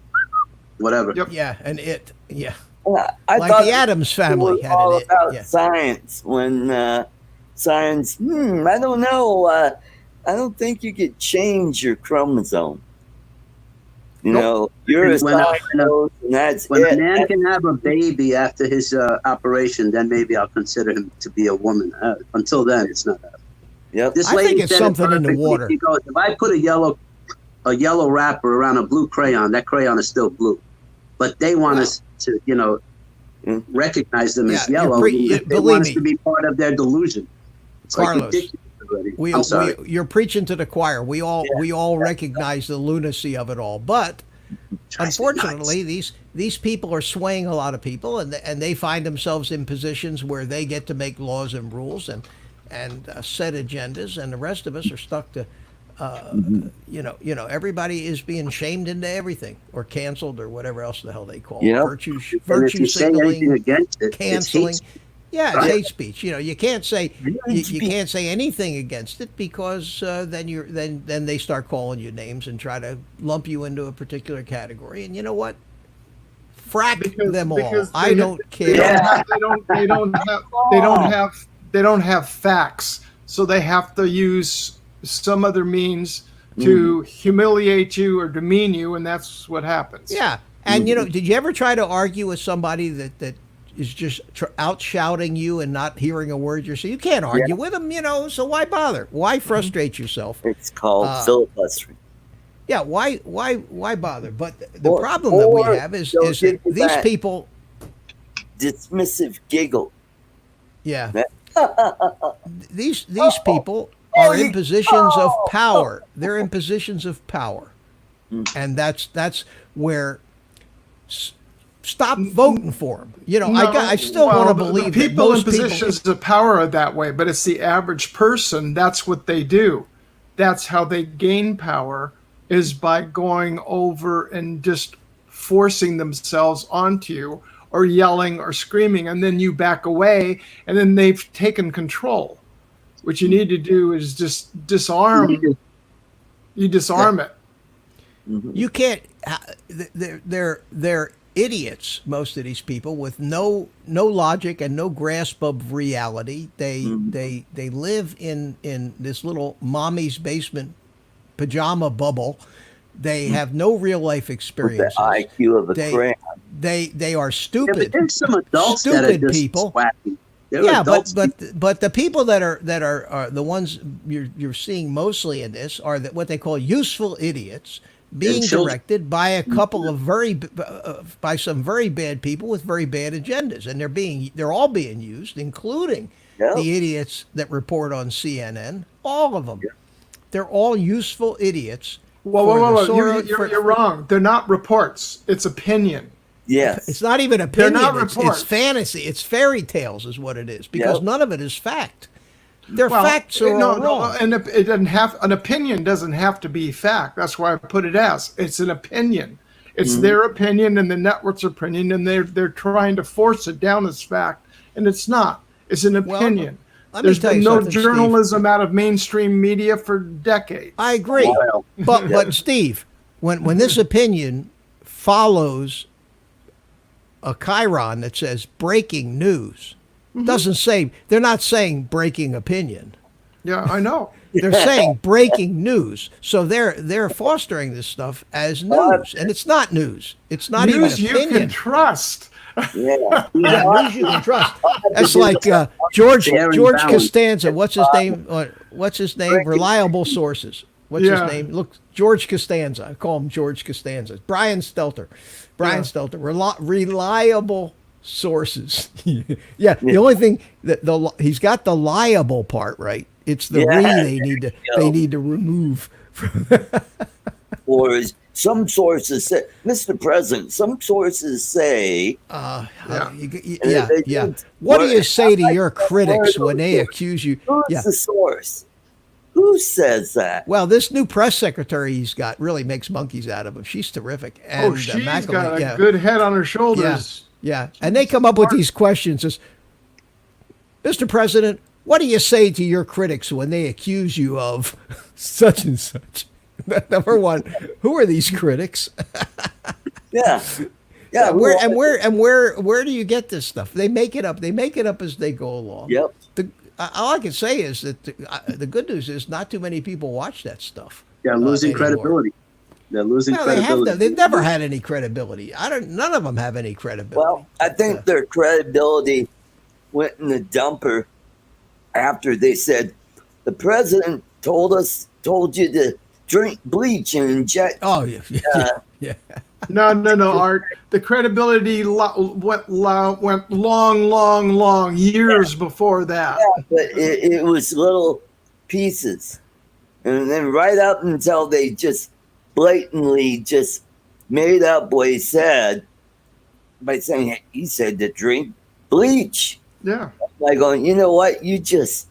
whatever.
Yep.
Yeah, and it. Yeah.
I
Like
thought
the Addams family
it was
had
all
it.
about
Yeah.
science. When science, I don't know. I don't think you could change your chromosome. You know, you're a scientist, and that's
When
it.
a man can have a baby after his operation, then maybe I'll consider him to be a woman. Until then, it's not happening.
Yep.
This
I
lady
think it's
said it
something in the
perfectly.
water.
She goes, if I put a yellow wrapper around a blue crayon, that crayon is still blue. But they want us to, recognize them as yellow. They
believe
want us
me.
to be part of their delusion. It's
Carlos,
like ridiculous already. I'm sorry.
you're preaching to the choir. We all recognize the lunacy of it all, but unfortunately, these people are swaying a lot of people, and they find themselves in positions where they get to make laws and rules and set agendas, and the rest of us are stuck to, everybody is being shamed into everything or canceled or whatever else the hell they call it. Virtue
And if you say anything
signaling,
against it,
canceling.
it's hate speech.
Yeah, it's hate speech. You can't say you can't say anything against it because then they start calling you names and try to lump you into a particular category. And you know what? Frack them all. I don't care.
They don't have facts, so they have to use some other means to humiliate you or demean you, and that's what happens.
Yeah, and did you ever try to argue with somebody that is just out shouting you and not hearing a word you're saying? You can't argue with them, so why bother? Why frustrate yourself?
It's called filibustering.
Yeah, why bother? But the problem that we have is that these people
dismissive giggle.
Yeah. These people are in positions of power. They're in positions of power. And that's where stop voting for them. I still want to believe
the
that
people in
most
positions of power are that way, but it's the average person. That's what they do. That's how they gain power, is by going over and just forcing themselves onto you or yelling or screaming, and then you back away, and then they've taken control. What you need to do is just disarm. You disarm it.
You can't. They're idiots. Most of these people with no logic and no grasp of reality. They live in this little mommy's basement pajama bubble. They have no real life experiences.
With the IQ of a crayon.
They are stupid.
Yeah, but there's some adults that are just
people.
wacky.
Yeah, but the people that are the ones you're seeing mostly in this are what they call useful idiots being directed by a couple of by some very bad people with very bad agendas, and they're all being used, including the idiots that report on CNN. All of them, they're all useful idiots.
Whoa. You're wrong. They're not reports. It's opinion.
Yes.
It's not even opinion.
They're not
it's
reports.
fantasy. It's fairy tales is what it is, because none of it is fact. Their facts are all wrong.
And it doesn't have an opinion. Doesn't have to be fact. That's why I put it as it's an opinion. It's their opinion and the network's opinion, and they're trying to force it down as fact, and it's not. It's an opinion. There's been no journalism out of mainstream media for decades.
I agree, but Steve, when this opinion follows a chyron that says breaking news, doesn't say, they're not saying breaking opinion.
Yeah, I know.
They're saying breaking news, so they're fostering this stuff as news, and it's not news. It's not
News
even
you
opinion.
can trust.
Yeah.
Yeah, news you can trust. That's like George Costanza. What's his name? What's his name? Reliable sources. What's his name? Look, George Costanza. I call him George Costanza. Brian Stelter. Reliable sources. Yeah. The only thing that he's got the liable part right. It's the they need to remove.
Or some sources say, Mr. President, some sources say.
Yeah. What do you say to your critics when they accuse you?
Who's the source? Who says that?
Well, this new press secretary he's got really makes monkeys out of him. She's terrific. And,
she's got a good head on her shoulders.
Yeah. And they come up with these questions as, Mr. President, what do you say to your critics when they accuse you of such and such? Number one, who are these critics?
Yeah.
Where do you get this stuff? They make it up. They make it up as they go along.
Yep.
All I can say is that the good news is not too many people watch that stuff.
They're losing credibility. They're losing credibility.
They've never had any credibility. None of them have any credibility.
Well, I think their credibility went in the dumper after they said the president told you to drink bleach and inject.
Oh yeah.
No, Art. The credibility went long years before that.
Yeah, but it was little pieces, and then right up until they just blatantly just made up what he said by saying he said to drink bleach.
Yeah.
Like going, you know what? You just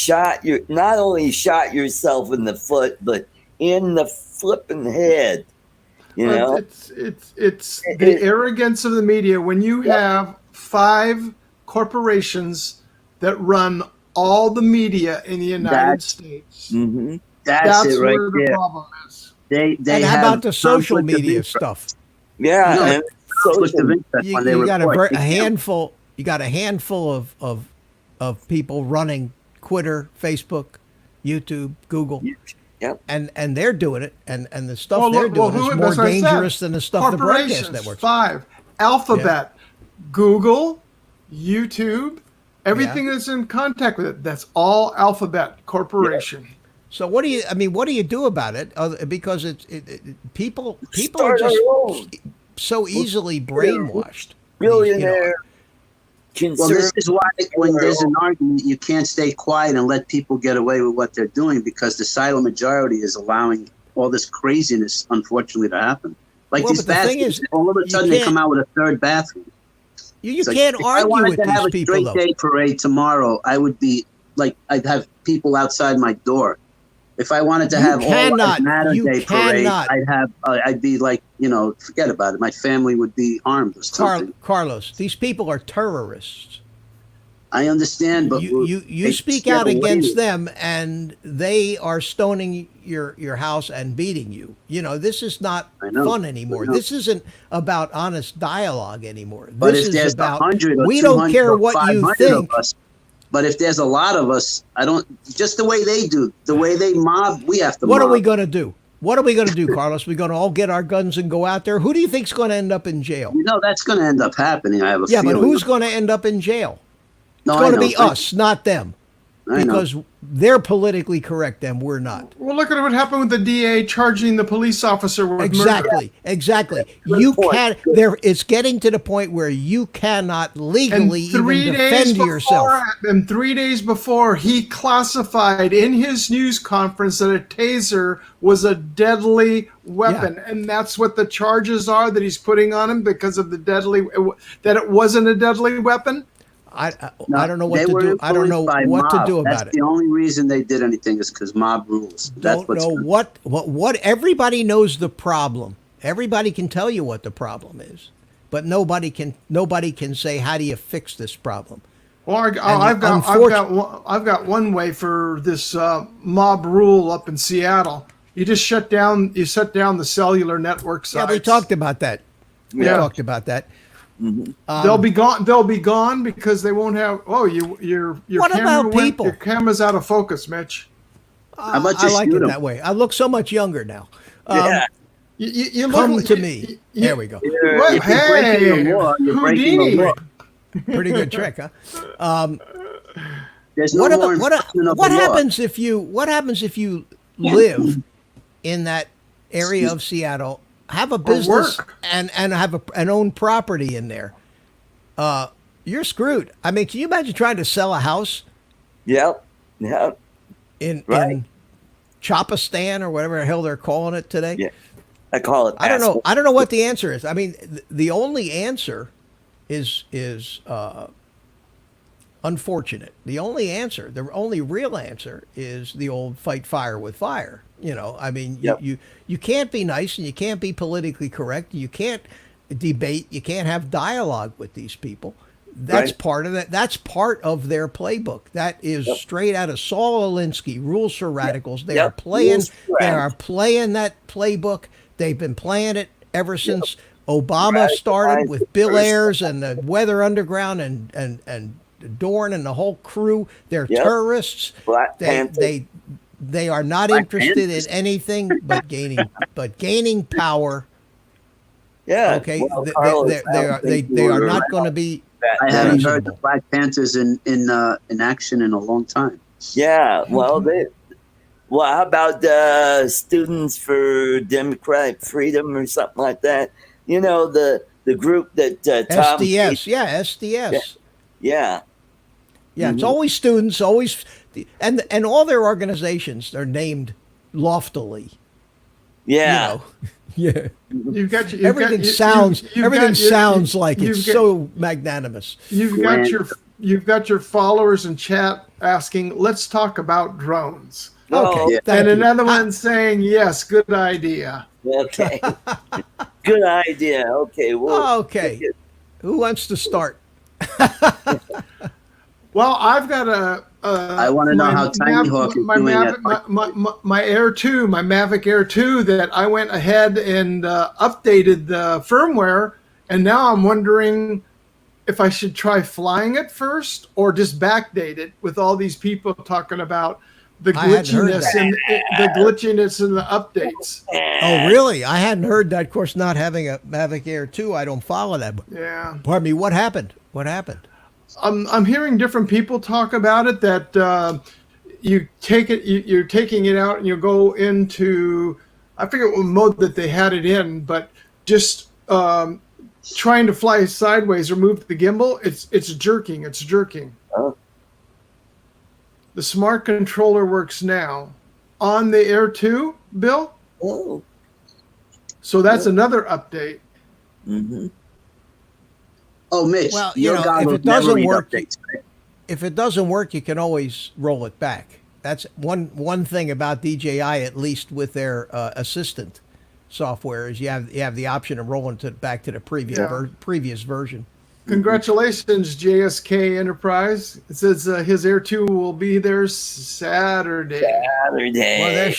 not only shot yourself in the foot, but in the flipping head. You know,
it's the arrogance of the media when you have 5 corporations that run all the media in the United States.
Mm-hmm.
That's
it right
where the
there.
problem is.
They
and how about the social media stuff?
Yeah,
and
you got a handful. You got a handful of people running Twitter, Facebook, YouTube, Google.
Yep.
And they're doing it, and the stuff they're doing is more dangerous than the stuff the broadcast networks.
5 Alphabet, Google, YouTube, everything that's in contact with it. That's all Alphabet Corporation.
Yeah. So what do you do about it? Because people are just so easily brainwashed.
Billionaire.
Well, this is why when there's an argument, you can't stay quiet and let people get away with what they're doing, because the silent majority is allowing all this craziness, unfortunately, to happen. Like these bathrooms, all of a sudden they come out with a 3rd bathroom.
You can't argue with these people, though. If I wanted to have a straight day parade tomorrow,
I would be like, I'd have people outside my door. If I wanted to have
all
Matter Day parade, I'd be like, forget about it. My family would be armed or something.
Carlos, these people are terrorists.
I understand, but
you speak out against them, and they are stoning your house and beating you. This is not fun anymore. This isn't about honest dialogue anymore.
But
this
if there's
is about
100 or
we
200
don't care
or
what you
500
think.
of us. But if there's a lot of us, just the way they do, the way they mob, we have to mob.
What are we going to do? What are we going to do, Carlos? We're going to all get our guns and go out there? Who do you think's going to end up in jail?
That's going to end up happening. I have a feeling.
Yeah, but who's going to end up in jail?
No,
it's going to be us, not them. Because they're politically correct and we're not.
Well, look at what happened with the DA charging the police officer with murder.
Exactly. You can't. It's getting to the point where you cannot legally even defend yourself.
And 3 days before, he classified in his news conference that a taser was a deadly weapon, and that's what the charges are that he's putting on him because of that it wasn't a deadly weapon.
I don't know what to do. I don't know what to do about it.
That's the only reason they did anything is because mob rules.
Don't know what everybody knows the problem. Everybody can tell you what the problem is, but nobody can say how do you fix this problem.
Well, I've got one way for this mob rule up in Seattle. You just shut down the cellular network sites.
Yeah, we talked about that. We talked about that.
Mm-hmm.
They'll be gone. They'll be gone because they won't have. Oh, your
What
camera
about people?
Your camera's out of focus, Mitch.
How about
I
you
like
shoot
it
'em?
that way. I look so much younger now.
Yeah.
You
Come
look,
to me. There we go.
Well,
If you're breaking the law, you're breaking the
Houdini.
law.
Pretty good trick, huh?
There's no
What
more
about
enforcement of
what
the law.
happens if you live in that area of Seattle, have a business
work.
and have an own property in there? You're screwed. I mean, can you imagine trying to sell a house
Yep. Yep.
in
Right.
Chopistan or whatever the hell they're calling it today?
Yeah. I call it.
I don't know.
asshole.
I don't know what the answer is. I mean, the only answer is unfortunate. The only answer, the only real answer, is the old fight fire with fire. You know, I mean,
Yep.
you can't be nice and you can't be politically correct. You can't debate. You can't have dialogue with these people. That's
Right.
part of that. That's part of their playbook. That is
Yep.
straight out of Saul Alinsky, Rules for Radicals. They
Yep.
are playing.
Rules for
They are
Radicals.
playing that playbook. They've been playing it ever since Obama
Radicalized
started with Bill
person.
Ayers and the Weather Underground and Dorn and the whole crew. They're
Yep.
terrorists.
Black Panther.
They are not
Black
interested
Panthers.
in anything but gaining power.
Yeah.
Okay,
Well, Carlos, I don't
they
think you
are
were
not going to be.
that
I haven't heard
reasonable.
the Black Panthers in action in a long time.
Yeah, well, how about Students for Democratic Freedom or something like that? You know, the group that Tom.
SDS, yeah, SDS.
Yeah,
Yeah, it's always students, always, and all their organizations are named loftily.
yeah.
You know, yeah.
Everything
sounds like it's so magnanimous.
You've got your followers in chat asking, "Let's talk about drones,"
Okay,
Yeah.
thank
and
you.
another one saying, "Yes, good idea."
Okay. Good idea. Okay. Well.
Okay, who wants to start?
Well, I've got
I wanna know how Tinyhawk is doing at
my Air 2, my Mavic Air 2, that I went ahead and updated the firmware, and now I'm wondering if I should try flying it first or just backdate it with all these people talking about the
I hadn't heard
glitchiness in the updates.
Oh, really? I hadn't heard that. Of course, not having a Mavic Air 2, I don't follow that. But,
Yeah.
pardon me, what happened? What happened?
I'm hearing different people talk about it, that you take it, you're taking it out and you go into, I forget what mode that they had it in, but just trying to fly sideways or move the gimbal, it's jerking.
Oh.
The smart controller works now on the Air 2, Bill.
Oh.
So that's another update.
Mm-hmm.
Oh, Mitch,
Well, you
your
know, if
goggles
it doesn't
never read
work,
updates, right?
If it doesn't work, you can always roll it back. That's one thing about DJI, at least with their assistant software, is you have the option of rolling it back to the previous version.
Congratulations, JSK Enterprise. It says his Air 2 will be there Saturday.
Well,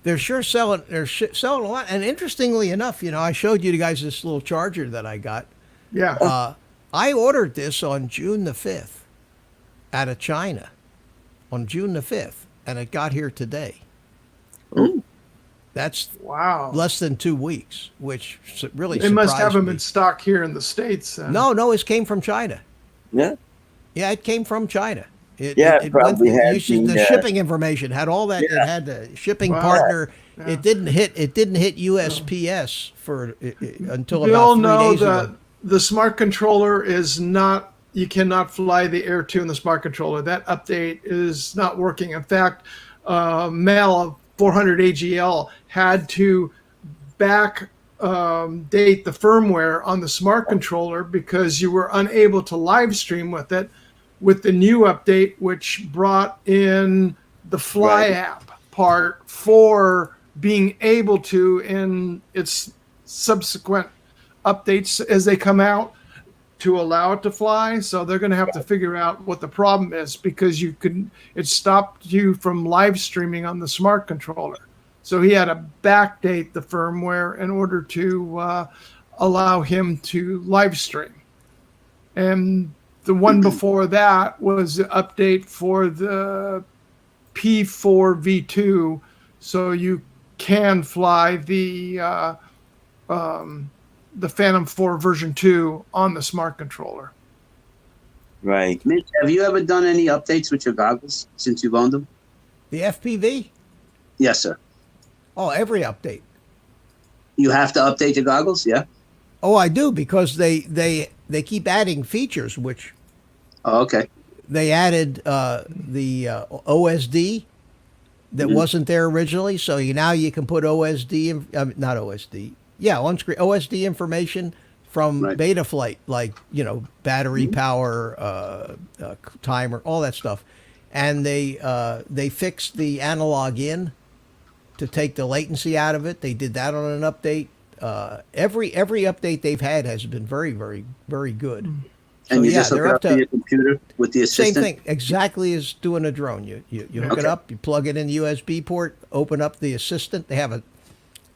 they're sure selling a lot. And interestingly enough, you know, I showed you guys this little charger that I got.
Yeah.
I ordered this on June the 5th out of China on June the 5th, and it got here today.
Ooh.
That's
Wow.
less than 2 weeks, which really
They must have them
me.
in stock here in the States.
No, it came from China.
Yeah.
Yeah, it came from China. It
probably had
the shipping information, had all that.
Yeah.
It had the shipping
Wow.
partner.
Yeah.
It didn't hit USPS for until
We
about
all
3
know
days
that
ago.
the smart controller is not, you cannot fly the Air 2 in the smart controller. That update is not working. In fact, Mel of 400 AGL had to back date the firmware on the smart controller because you were unable to live stream with it with the new update, which brought in the Fly app part for being able to, in its subsequent updates as they come out, to allow it to fly. So they're going to have to figure out what the problem is, because it stopped you from live streaming on the smart controller. So he had to backdate the firmware in order to allow him to live stream. And the one before that was the update for the P4 V2, so you can fly the Phantom 4 version 2 on the smart controller.
Right.
Mitch, have you ever done any updates with your goggles since you've owned them?
The FPV?
Yes, sir.
Oh, every update.
You have to update your goggles, yeah?
Oh, I do, because they keep adding features, which
Oh, okay.
they added the OSD that wasn't there originally. So now you can put OSD, not OSD, on screen OSD information from Betaflight, like battery power, timer, all that stuff, and they fixed the analog in to take the latency out of it. They did that on an update. Every update they've had has been very, very, very good.
And you just hook it up to your computer with the assistant?
Same thing, exactly as doing a drone. You hook it up, you plug it in the USB port, open up the assistant. They have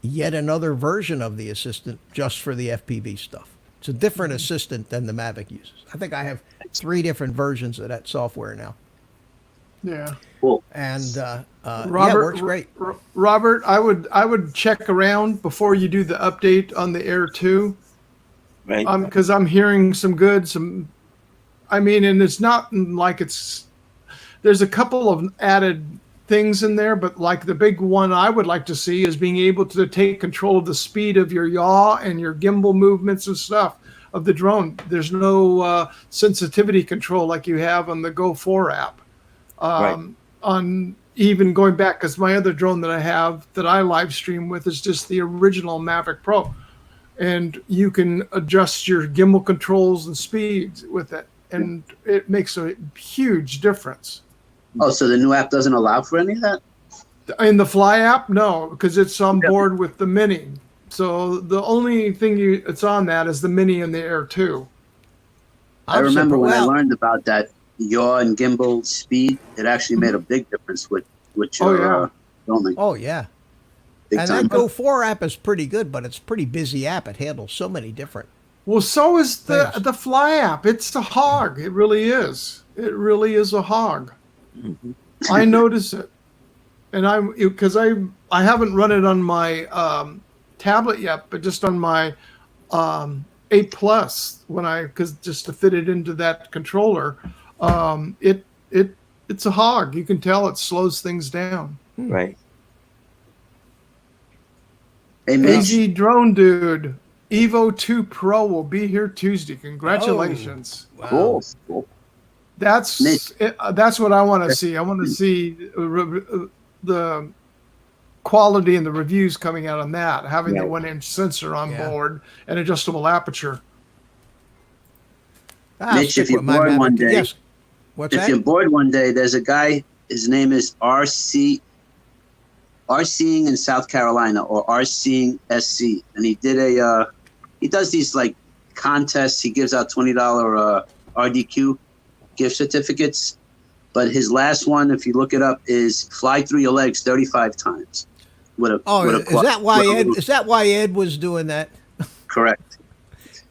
yet another version of the assistant just for the FPV stuff. It's a different assistant than the Mavic uses. I think I have 3 different versions of that software now.
Yeah.
Cool.
And
Robert,
it works great.
Robert, I would check around before you do the update on the Air 2.
Right.
Because I'm hearing and it's not like there's a couple of added things in there, but like the big one I would like to see is being able to take control of the speed of your yaw and your gimbal movements and stuff of the drone. There's no sensitivity control like you have on the Go 4 app. On even going back, because my other drone that I have that I live stream with is just the original Mavic Pro. And you can adjust your gimbal controls and speeds with it. And it makes a huge difference.
Oh, so the new app doesn't allow for any of that?
In the Fly app, no, because it's on board with the Mini. So the only thing it's on that is the Mini and the Air 2.
I remember when I learned about that yaw and gimbal speed, it actually made a big difference with your filming.
Oh, yeah.
Big
and
time.
that Go 4 app is pretty good, but it's a pretty busy app. It handles so many different.
Well, so is the Fly app. It's a hog. It really is. It really is a hog.
Mm-hmm.
I notice it, and I haven't run it on my tablet yet, but just on my 8 Plus because just to fit it into that controller, it's a hog. You can tell it slows things down.
Right.
Hey, Mitch.
AZ Drone Dude, Evo 2 Pro will be here Tuesday. Congratulations.
Oh, wow.
Cool.
That's what I want to see. I want to see the quality and the reviews coming out on that, having the 1-inch sensor on board and adjustable aperture.
Mitch, if you're bored one day,
you're
bored one day, there's a guy, his name is RCing in South Carolina, or RCing SC, and he does these like contests. He gives out $20 RDQ gift certificates, but his last one, if you look it up, is fly through your legs 35 times. Is
that why Ed was doing that?
Correct.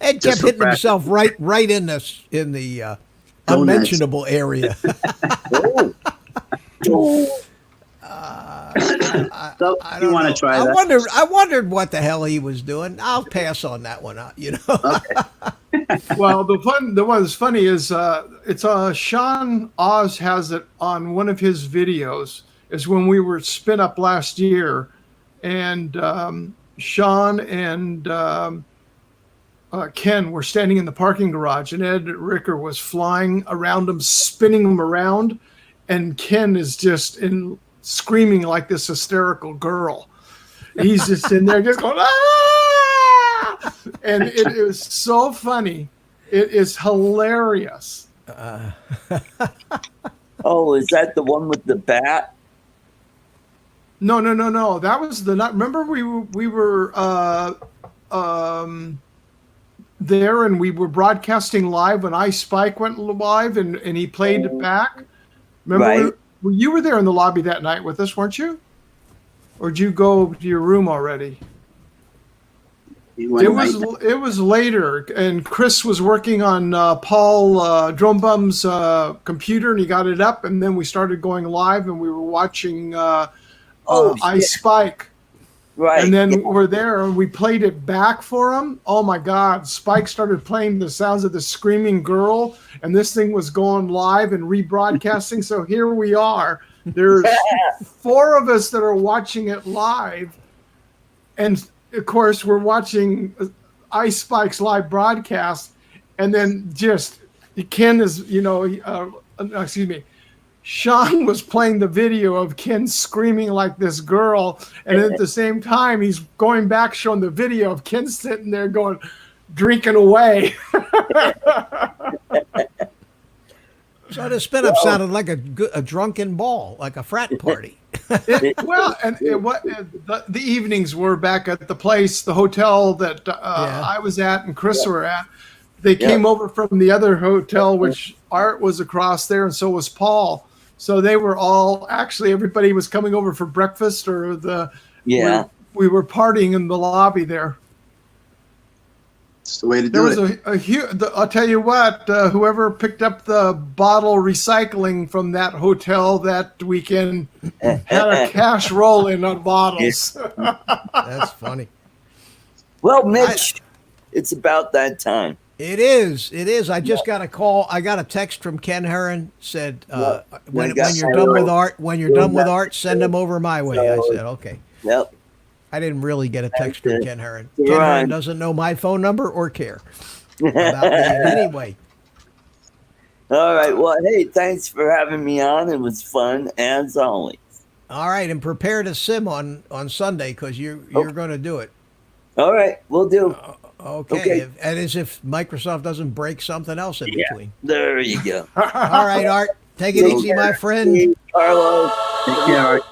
Ed kept hitting himself right in the unmentionable area.
You want to try that?
I wondered what the hell he was doing. I'll pass on that one.
Okay.
Well, the one that's funny is it's Sean Oz has it on one of his videos. Is when we were spin up last year, and Sean and Ken were standing in the parking garage, and Ed Ricker was flying around him, spinning him around, and Ken is just screaming like this hysterical girl. He's just in there just going, ah! And it is so funny. It is hilarious.
Oh, is that the one with the bat?
No. That was remember we were there, and we were broadcasting live when iSpike went live, and he played it back. Remember, you were there in the lobby that night with us, weren't you? Or did you go to your room already?
He went
It was later, and Chris was working on Paul Drone Bum's computer, and he got it up, and then we started going live, and we were watching I Spike.
Right.
And then we're there, and we played it back for him. Oh my God! Spike started playing the sounds of the screaming girl, and this thing was going live and rebroadcasting. So here we are. There's 4 of us that are watching it live, and of course we're watching Ice Spike's live broadcast, and then just Ken is, excuse me. Sean was playing the video of Ken screaming like this girl, and at the same time, he's going back showing the video of Ken sitting there going, drinking away.
So the spin-up sounded like a drunken ball, like a frat party.
The evenings were back at the place, the hotel that I was at and Chris were at. They came over from the other hotel, which Art was across there, and so was Paul. So they were all, actually, everybody was coming over for breakfast or we were partying in the lobby there.
It's the way to do it.
I'll tell you what, whoever picked up the bottle recycling from that hotel that weekend had a cash roll in on bottles.
That's funny.
Well, Mitch, it's about that time.
It is. I just got a call. I got a text from Ken Heron. Said when you're done with Art, send him over my way. I said okay.
Yep.
I didn't really get a text from Ken Heron. Ken Heron doesn't know my phone number or care about me anyway.
All right. Well, hey, thanks for having me on. It was fun as always.
All right, and prepare to sim on Sunday because you're going to do it.
All right, we'll do.
Okay. And as if Microsoft doesn't break something else in between.
There you go.
All right, Art. Take it easy, my friend.
Carlos.
Take care, Art.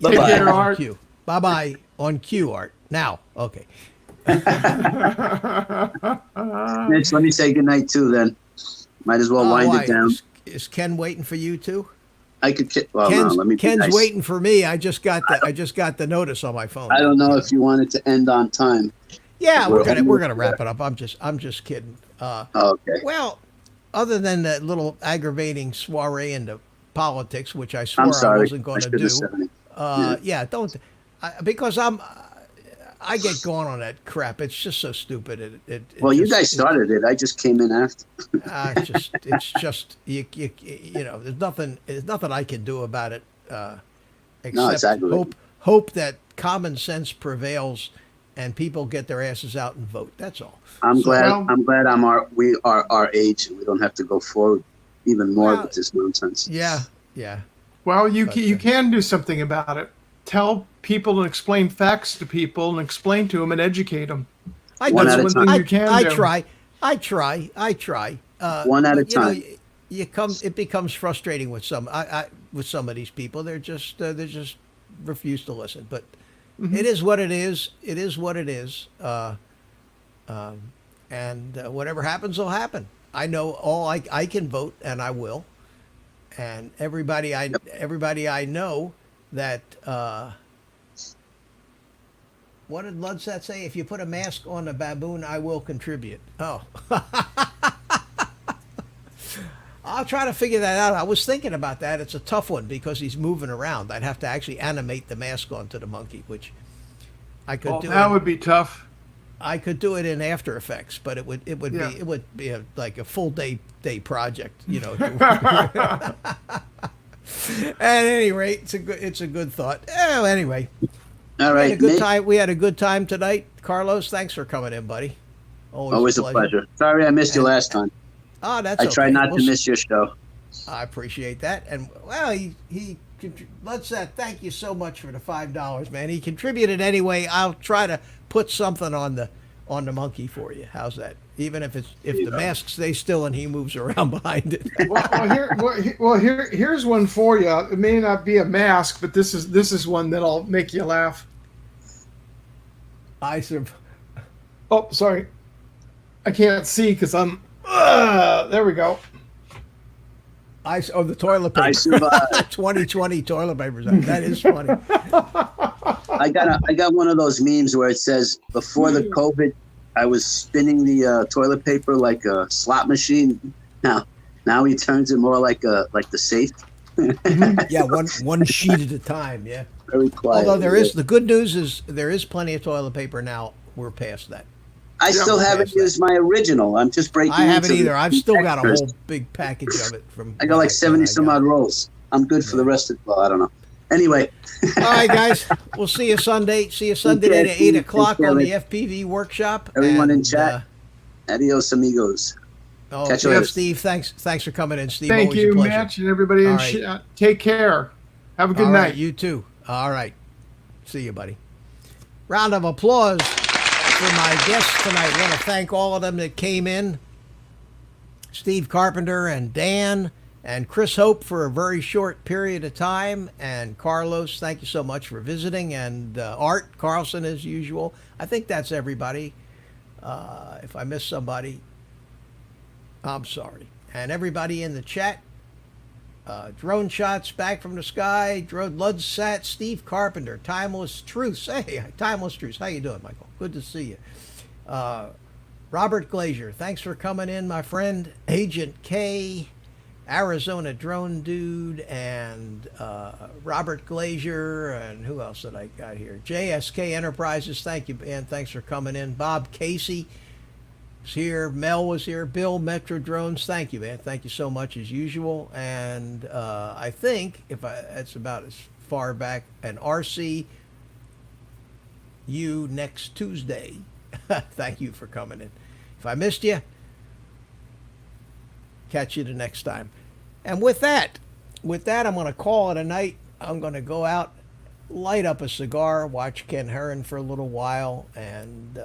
Bye-bye.
On cue. Bye-bye on cue, Art. Now. Okay.
Mitch, let me say goodnight too then. Might as well wind it down.
Is Ken waiting for you too?
I could. Well, no, let me.
Ken's waiting for me. I just got the notice on my phone.
I don't know if you wanted to end on time.
Yeah, we're gonna wrap it up. I'm just kidding.
Okay.
Well, other than that little aggravating soiree into politics, which I swore I wasn't going to do. Because I get going on that crap. It's just so stupid.
You guys started it. I just came in after.
It's just you know. There's nothing I can do about it except hope that common sense prevails and people get their asses out and vote. That's all.
I'm glad we are our age and we don't have to go forward even more with this nonsense.
Yeah.
Well, you can do something about it. Tell people and explain facts to people and explain to them and educate them.
I try.
One at a time.
It becomes frustrating with some of these people. They just refuse to listen. But it is what it is. It is what it is. And whatever happens will happen. I know I can vote, and I will. And everybody I know that. What did Ludsat say? If you put a mask on a baboon, I will contribute. Oh. I'll try to figure that out. I was thinking about that. It's a tough one because he's moving around. I'd have to actually animate the mask onto the monkey, which I could do.
That would be tough.
I could do it in After Effects, but it would be like a full day project, you know. At any rate, it's a good thought. Oh, anyway.
All right.
We had a good time tonight. Carlos, thanks for coming in, buddy.
Always a pleasure. Sorry I missed you last time.
Oh, that's
I try not to miss your show.
I appreciate that. And well, thank you so much for the $5, man. He contributed anyway. I'll try to put something on the monkey for you. How's that? Even if the mask stays still and he moves around behind it.
Here's one for you. It may not be a mask, but this is one that'll make you laugh. Oh, sorry. I can't see because I'm. There we go.
The toilet paper. 2020 toilet papers. That is funny.
I got one of those memes where it says, before the COVID, I was spinning the toilet paper like a slot machine. Now he turns it more like the safe.
Yeah, one sheet at a time. Yeah.
Very quiet.
Although the good news is there is plenty of toilet paper now. We're past that.
I still haven't used my original. I'm just breaking.
I haven't either. I've still got a whole big package of it from.
I got like 70 some odd rolls. I'm good for the rest of. Well, I don't know. Anyway.
All right, guys. We'll see you Sunday. See you Sunday at 8 o'clock on the FPV workshop.
Everyone in chat. Adios, amigos.
Oh,
catch you later,
Steve. Thanks for coming in, Steve.
Thank
Always
you,
a pleasure.
Mitch, and everybody in chat. Take care. Have a good night.
Right, you too. All right. See you, buddy. Round of applause for my guests tonight. I want to thank all of them that came in. Steve Carpenter and Dan and Chris Hope for a very short period of time. And Carlos, thank you so much for visiting. And Art Carlson, as usual. I think that's everybody. If I missed somebody, I'm sorry. And everybody in the chat. Drone Shots, Back from the Sky, Drone Ludsat, Steve Carpenter, Timeless Truths. Hey, Timeless Truths. How you doing, Michael? Good to see you. Robert Glazier, thanks for coming in, my friend. Agent K, Arizona Drone Dude, and Robert Glazier, and who else did I got here? JSK Enterprises, thank you, and thanks for coming in. Bob Casey was here. Mel was here. Bill, Metro Drones, thank you, man. Thank you so much as usual. And I think that's about as far back. And RC, you next Tuesday. Thank you for coming in. If I missed you, catch you the next time. And with that, I'm going to call it a night. I'm going to go out, light up a cigar, watch Ken Heron for a little while, and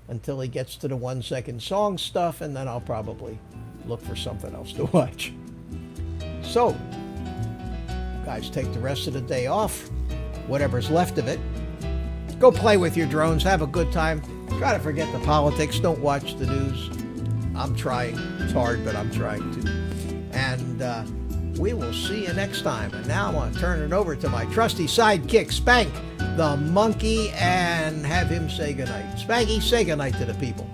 until he gets to the 1 second song stuff, and then I'll probably look for something else to watch. So, guys, take the rest of the day off, whatever's left of it. Go play with your drones, have a good time. Try to forget the politics, don't watch the news. I'm trying. It's hard, but I'm trying to. And we will see you next time. And now I want to turn it over to my trusty sidekick, Spank, the monkey, and have him say goodnight. Spanky, say goodnight to the people.